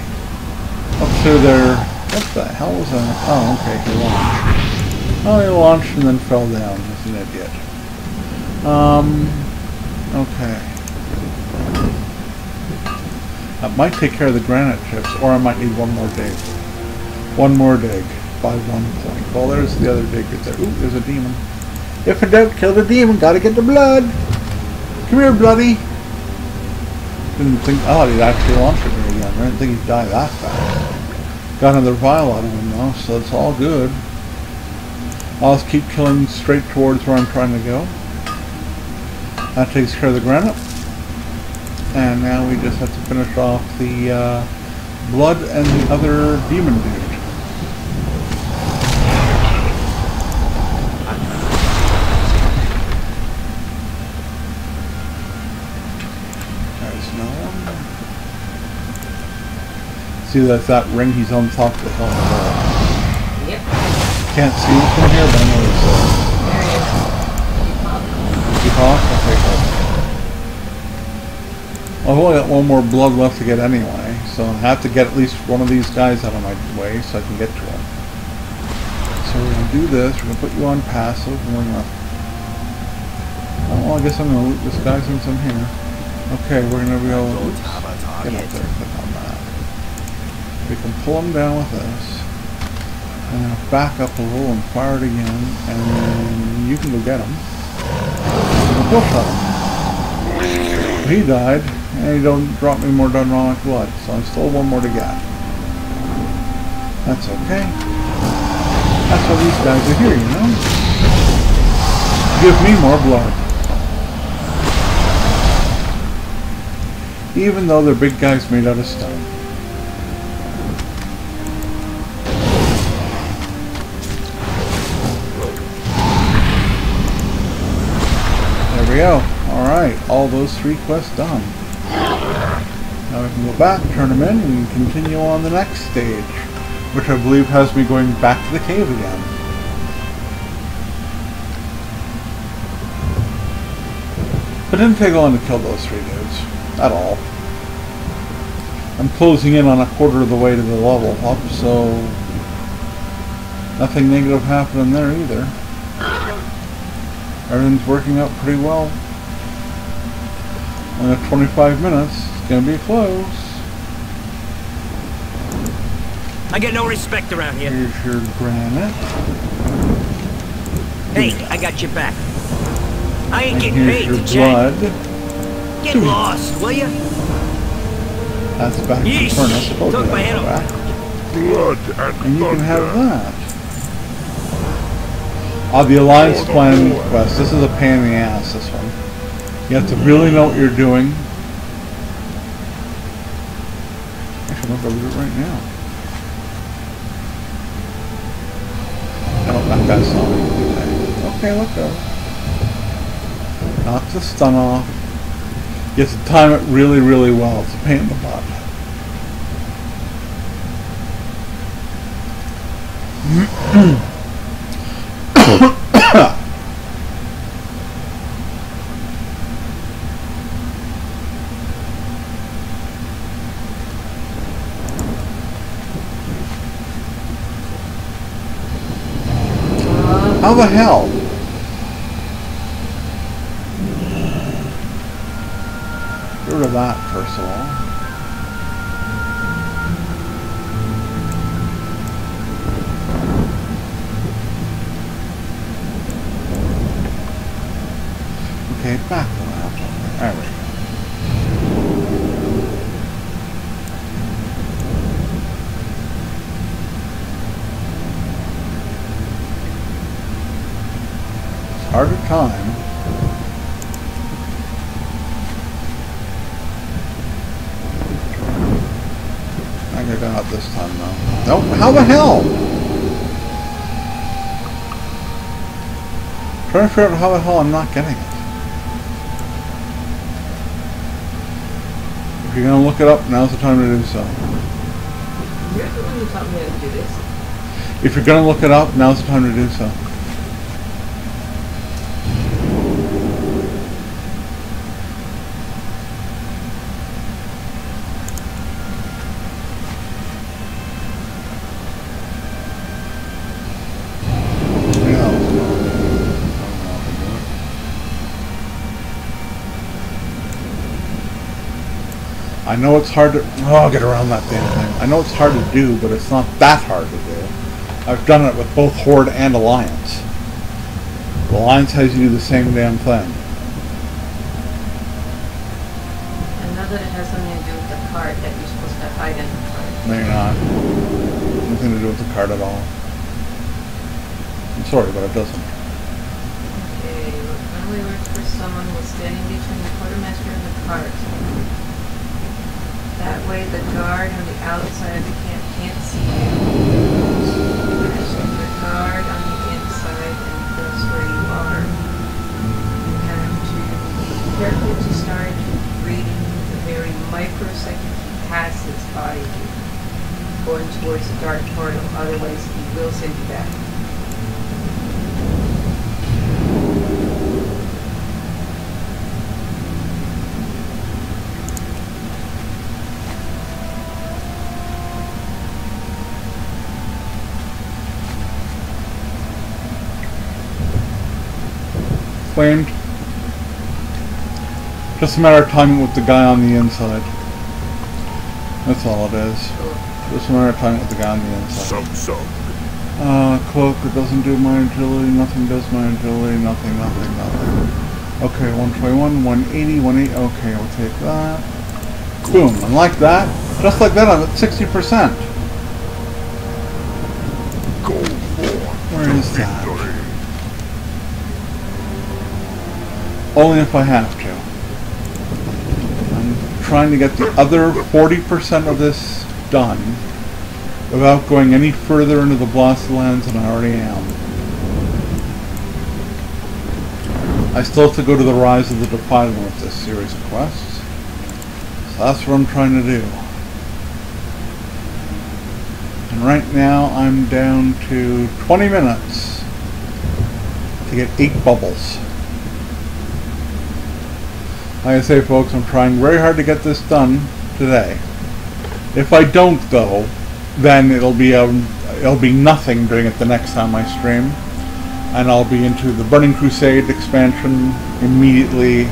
Up to their... What the hell was that? Oh, okay, he launched. Oh, he launched and then fell down. He's an idiot. Okay. That might take care of the granite chips, or I might need one more dig. One more dig by 1 point. Well, there's the other dig right there. Ooh, there's a demon. If in doubt, kill the demon. Gotta get the blood. Come here, bloody. Didn't think. Oh, he'd actually launch at me again. I didn't think he'd die that fast. Got another vial out of him though, so it's all good. I'll just keep killing straight towards where I'm trying to go. That takes care of the granite. And now we just have to finish off the blood and the other demon dude. There's no one. See, that's that ring, he's on top of the hill. Yep. Can't see him from here, but I know he's there. Okay, good. I've only got one more blood left to get anyway, so I have to get at least one of these guys out of my way so I can get to him. So we're going to do this, we're going to put you on passive, and we're going to... Oh, well, I guess I'm going to loot this guy since I'm here. Okay, we're going to go... Oops, get up there, click on that. We can pull him down with this. And then back up a little and fire it again. And then you can go get him. And we'll shot him. He died. And he don't drop me more demonic blood. So I still have one more to get. That's okay. That's why these guys are here, you know? Give me more blood. Even though they're big guys made out of stone. There we go. Alright, all those 3 quests done. Now we can go back, turn them in, and continue on the next stage. Which I believe has me going back to the cave again. It didn't take long to kill those 3 dudes. At all. I'm closing in on a quarter of the way to the level up, so nothing negative happening there either. Everything's working out pretty well. In 25 minutes, it's gonna be close. I get no respect around here. Here's your granite. Hey, I got your back. I ain't And getting here's paid your to chat. blood. Get lost, will ya? That's back to the Yeesh, furnace. Both took of my them head are off. back. Blood And you can have thunder. that. The Alliance Plan quest. This is a pain in the ass, this one. You have to really know what you're doing. Actually, I'm going to do it right now. No, that guy's not me. Okay, let's go. Knock the stun off. You have to time it really, really well. It's a pain in the butt. How the hell? Get rid of that first of all. Okay, back the map. There we go. Harder time. I think I got it this time though. Nope, how the hell? Trying to figure out how the hell I'm not getting it. If you're gonna look it up, now's the time to do so. You're the one who taught me how to do this. If you're gonna look it up, now's the time to do so. I know it's hard to... Oh, get around that damn thing. I know it's hard to do, but it's not that hard to do. I've done it with both Horde and Alliance. The Alliance has you do the same damn thing. I know that it has something to do with the card that you're supposed to hide in the card. No, you're not. Nothing to do with the card at all. I'm sorry, but it doesn't. Okay, finally worked for someone who was standing between the quartermaster and the cart. That way the guard on the outside of the camp can't see you. And the guard on the inside and that's where you are. You have to be careful to start reading the very microsecond he passes by you. Going towards the dark portal, otherwise he will send you back. Claimed. Just a matter of timing with the guy on the inside. That's all it is. This one I'm talking with the guy on the inside. So. Cloak, it doesn't do my agility, nothing does my agility, nothing. Okay, 121, 180, 180, okay, we'll take that. Boom, and like that, just like that, I'm at 60%. Go for Where is that? victory. Only if I have to. I'm trying to get the other 40% of this done without going any further into the Blasted Lands than I already am. I still have to go to the Rise of the Defiler with this series of quests. So that's what I'm trying to do. And right now I'm down to 20 minutes to get 8 bubbles. Like I say, folks, I'm trying very hard to get this done today. If I don't, though, then it'll be nothing doing it the next time I stream, and I'll be into the Burning Crusade expansion immediately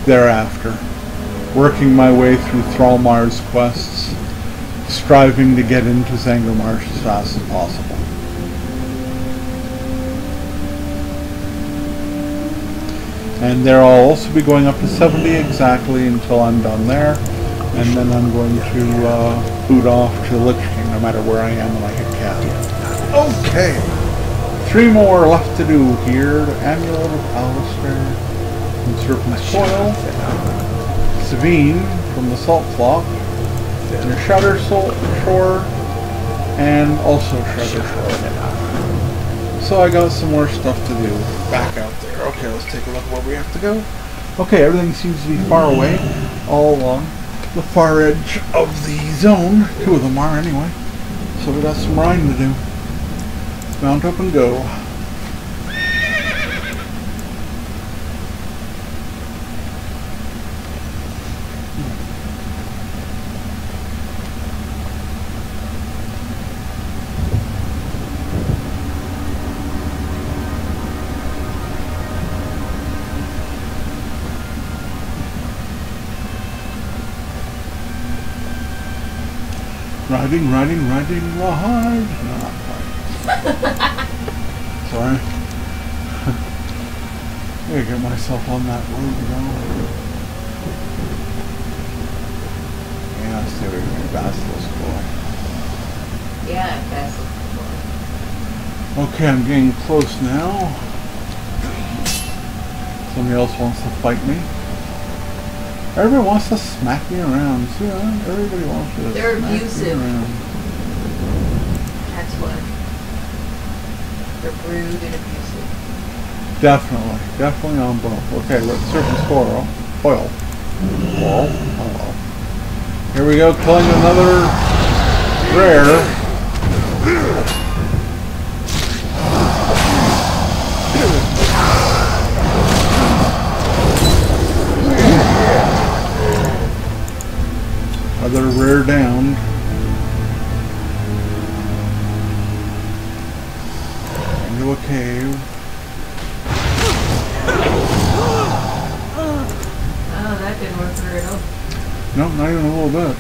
thereafter, working my way through Thrallmar's quests, striving to get into Zangarmarsh as fast as possible. And there I'll also be going up to 70 exactly until I'm done there. And then I'm going to boot off to Lich King no matter where I am when I hit cap. Okay! 3 more left to do here. Amulet of Alistair from Serpent's Coil. Savine from the Salt Flock. And Shudder Shore. And also Shudder Shore. So I got some more stuff to do back out there. Okay, let's take a look where we have to go. Okay, everything seems to be far away, all along the far edge of the zone. 2 of them are anyway. So we got some riding to do. Mount up and go. Riding, ride. No, not quite. Sorry. I gotta get myself on that road now. Yeah, stay away from your Basilisk boy. Yeah, Basilisk boy. Okay, I'm getting close now. Somebody else wants to fight me. Everybody wants to smack me around. See, everybody wants to They're smack abusive. me around. That's what. They're rude and abusive. Definitely on both. Okay, let's Serpent's Coil. Hello. Here we go, killing another rare. Other rare down. Into a cave. Oh, that didn't work very well. No, not even a little bit.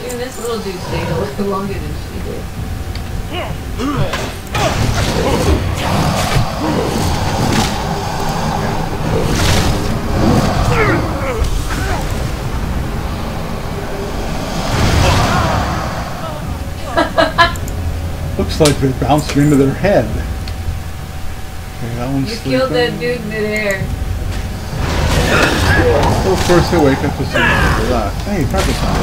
Even this little dude stayed a little longer than she did. Looks like they bounced me into their head. Okay, that one's You sleeping. killed that dude midair. So of course they wake up as soon as they do that. Hey, pepper sound.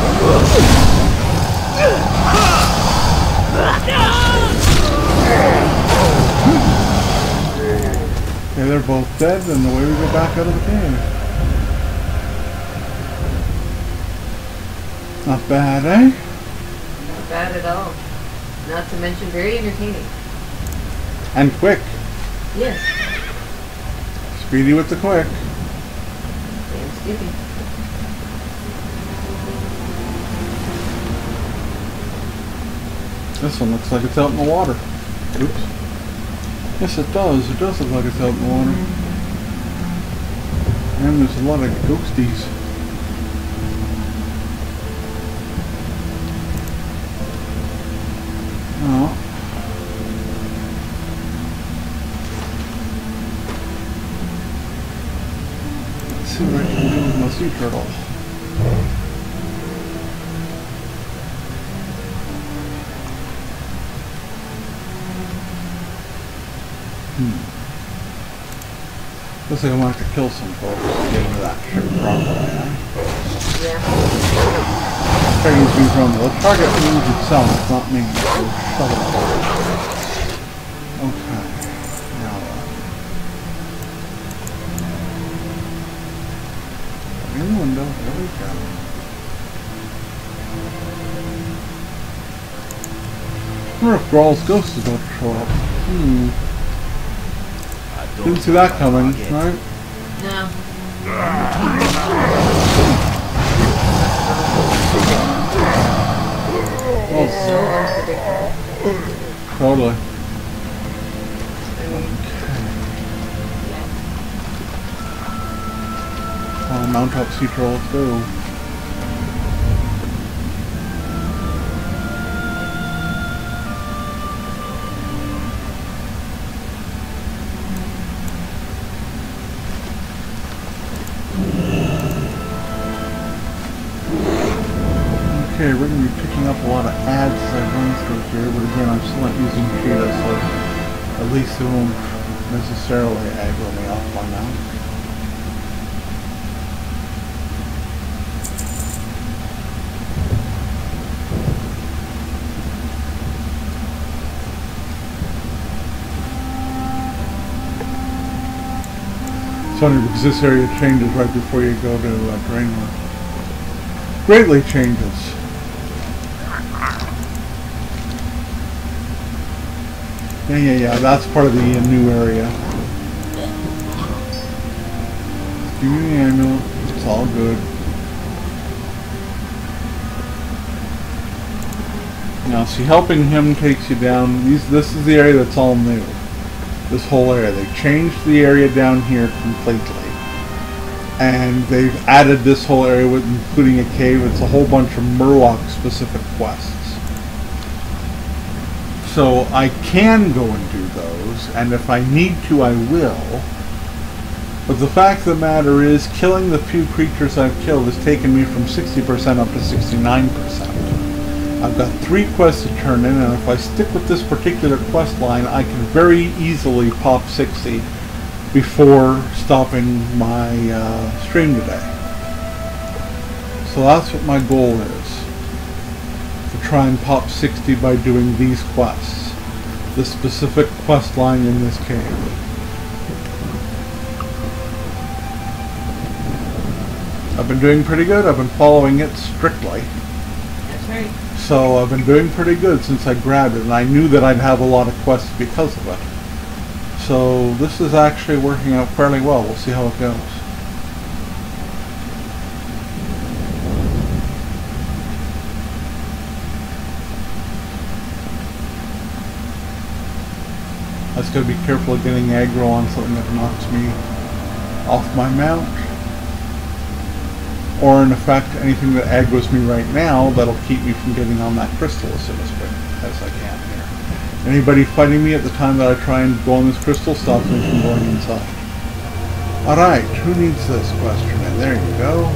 Okay, they're both dead, and away we go back out of the cave. Not bad, eh? Not bad at all. Not to mention very entertaining. And quick. Yes. Speedy with the quick. Damn Skippy. This one looks like it's out in the water. Oops. Yes, it does. It does look like it's out in the water. And there's a lot of ghosties. Oh. Let's see what I can do with my sea turtle. Looks like I'm going to have to kill some folks to get into that ship properly, Yeah. Target's being thrown. The target moves itself, not me. So shut up. Okay. Now in the window, there we go. I wonder if Grawl's ghost is going to show up. Didn't see that coming, right? No. It's so unpredictable. Totally. Mount up sea troll, let's go. Okay, we're going to be picking up a lot of ads as I run through here, but again, I'm still not using Cheetah, so at least it won't necessarily aggro me off my mount. It's funny because this area changes right before you go to Draenor. Greatly changes. Yeah, that's part of the new area. Give me the amulet, it's all good. Now, see, helping him takes you down. This is the area that's all new. This whole area. They changed the area down here completely. And they've added this whole area with including a cave. It's a whole bunch of Murloc specific quests. So I can go and do those, and if I need to I will. But the fact of the matter is, killing the few creatures I've killed has taken me from 60% up to 69%. I've got 3 quests to turn in, and if I stick with this particular quest line, I can very easily pop 60 before stopping my stream today. So that's what my goal is. To try and pop 60 by doing these quests. The specific quest line in this cave. I've been doing pretty good. I've been following it strictly. That's right. So I've been doing pretty good since I grabbed it, and I knew that I'd have a lot of quests because of it. So this is actually working out fairly well. We'll see how it goes. I just gotta be careful of getting aggro on something that knocks me off my mount. Or in effect, anything that aggroes me right now that'll keep me from getting on that crystal as soon as I can here. Anybody fighting me at the time that I try and go on this crystal stops me from going inside. Alright, who needs this question? And there you go.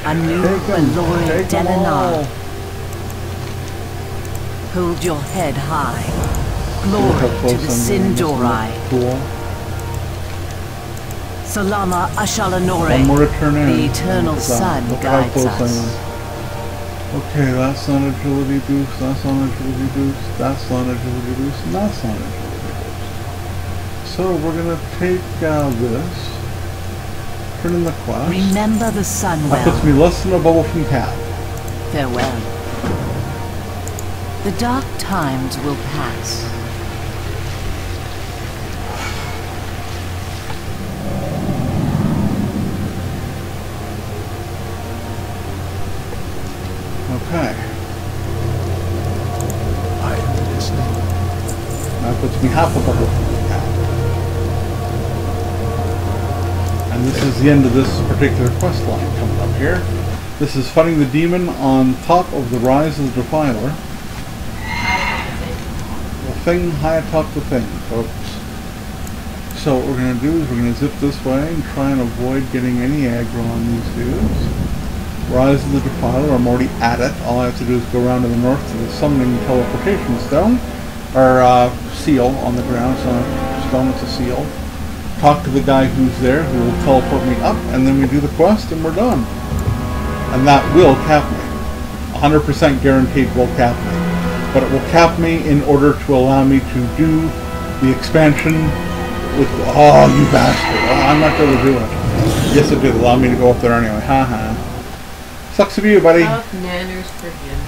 Anu Valori Delanar. Hold your head high. Glory to the Sindorai. Cool. Salama Ashalanore. One more to turn in. The eternal sun guides us. Okay, that's not agility boost, that's not agility boost, that's not agility boost, and that's not agility boost. So we're going to take this, turn in the quest. Remember the sun well. That puts me less than a bubble from Cat. Farewell. The dark times will pass. Okay. I am listening. That puts me half a bubble. this is the end of this particular quest line coming up here. This is fighting the demon on top of the Rise of the Defiler. The thing high atop the thing, folks. So what we're going to do is we're going to zip this way and try and avoid getting any aggro on these dudes. Rise of the Defiler, I'm already at it. All I have to do is go around to the north to the summoning teleportation stone. Or seal on the ground. It's not a stone, it's a seal. Talk to the guy who's there who will teleport me up, and then we do the quest and we're done. And that will cap me. 100% guaranteed will cap me. But it will cap me in order to allow me to do the expansion with... Oh, you bastard. Oh, I'm not going to do it. Yes, it did allow me to go up there anyway. Haha. Sucks to be you, buddy. Tough nanners for him.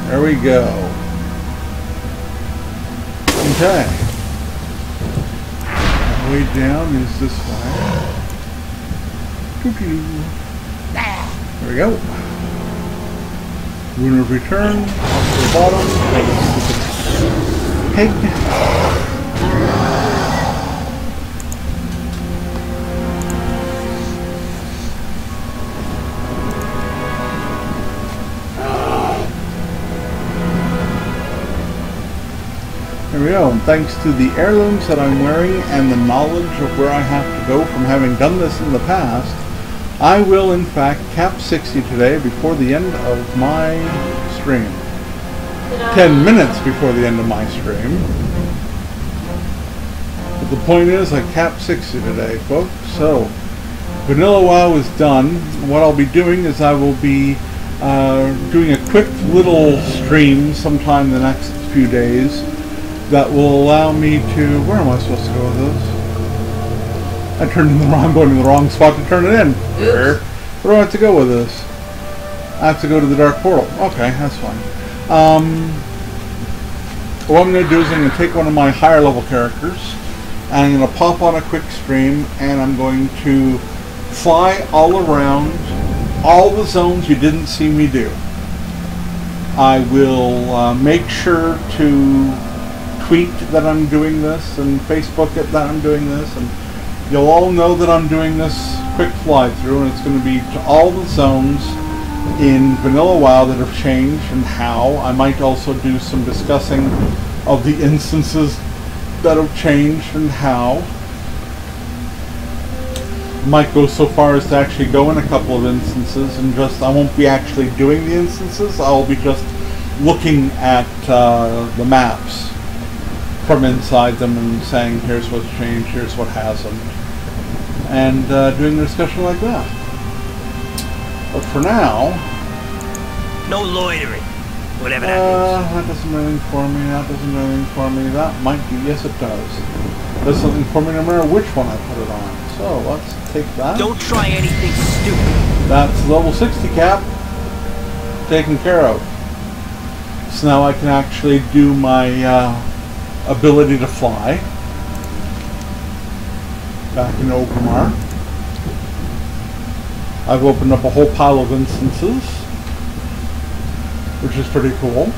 There we go. Okay. Way down is this way. There we go. Rune of Return. Up to the bottom. Peg. There we go, and thanks to the heirlooms that I'm wearing and the knowledge of where I have to go from having done this in the past, I will in fact cap 60 today before the end of my stream. 10 minutes before the end of my stream. But the point is I capped 60 today, folks. So, Vanilla WoW is done. What I'll be doing is I will be doing a quick little stream sometime the next few days that will allow me to... Where am I supposed to go with this? I'm going to the wrong spot to turn it in. Where do I have to go with this? I have to go to the Dark Portal. Okay, that's fine. What I'm going to do is I'm going to take one of my higher level characters and I'm going to pop on a quick stream and I'm going to fly all around all the zones you didn't see me do. I will make sure to tweet that I'm doing this and Facebook it that I'm doing this, and you'll all know that I'm doing this quick fly through, and it's going to be to all the zones in Vanilla WoW that have changed and how. I might also do some discussing of the instances that have changed and how. I might go so far as to actually go in a couple of instances and just, I won't be actually doing the instances, I'll be just looking at the maps from inside them and saying here's what's changed, here's what hasn't, and doing a discussion like that. But for now, no loitering, whatever that means. that doesn't do anything for me, that doesn't do anything for me, that might be, yes it does. Does something for me no matter which one I put it on. So let's take that. Don't try anything stupid. That's level 60 cap taken care of. So now I can actually do my ability to fly back in Obermar. I've opened up a whole pile of instances, which is pretty cool.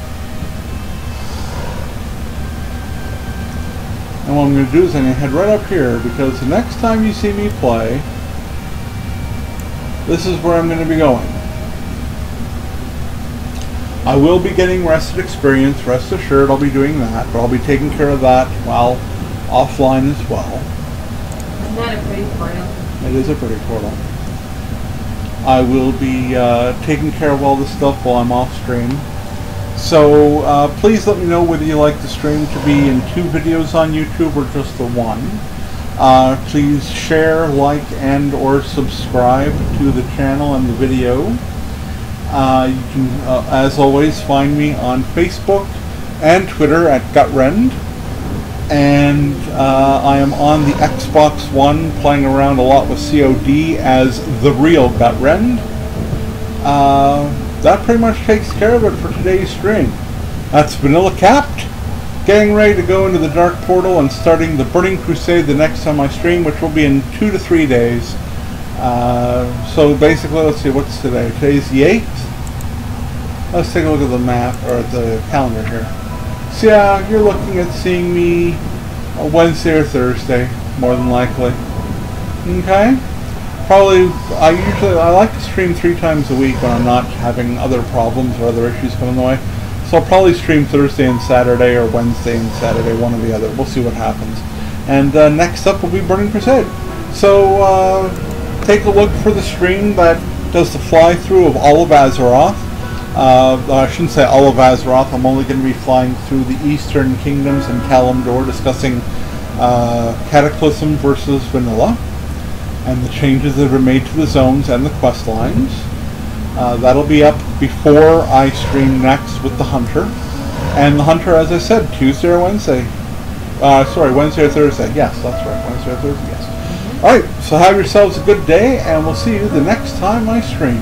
And what I'm going to do is I'm going to head right up here, because the next time you see me play, this is where I'm going to be going. I will be getting rested experience, rest assured I'll be doing that, but I'll be taking care of that while offline as well. Isn't that a pretty portal? It is a pretty portal. I will be taking care of all this stuff while I'm off stream. So please let me know whether you like the stream to be in 2 videos on YouTube or just the 1. Please share, like, and or subscribe to the channel and the video. You can, as always, find me on Facebook and Twitter at GutRend. And I am on the Xbox One playing around a lot with COD as the real GutRend. That pretty much takes care of it for today's stream. That's Vanilla Capped, getting ready to go into the Dark Portal and starting the Burning Crusade the next time I stream, which will be in 2 to 3 days. So basically, let's see, what's today? Today's the 8th? Let's take a look at the map, or the calendar here. So yeah, you're looking at seeing me Wednesday or Thursday, more than likely. Okay? Probably, I like to stream 3 times a week when I'm not having other problems or other issues coming my way. So I'll probably stream Thursday and Saturday, or Wednesday and Saturday, one or the other. We'll see what happens. And next up will be Burning Crusade. So take a look for the stream that does the fly-through of all of Azeroth. I shouldn't say all of Azeroth. I'm only going to be flying through the Eastern Kingdoms and Kalimdor, discussing Cataclysm versus Vanilla, and the changes that have been made to the zones and the quest lines. That'll be up before I stream next with the Hunter. And the Hunter, as I said, Tuesday or Wednesday. Sorry, Wednesday or Thursday. Yes, that's right. Wednesday or Thursday, yes. Alright, so have yourselves a good day, and we'll see you the next time I stream.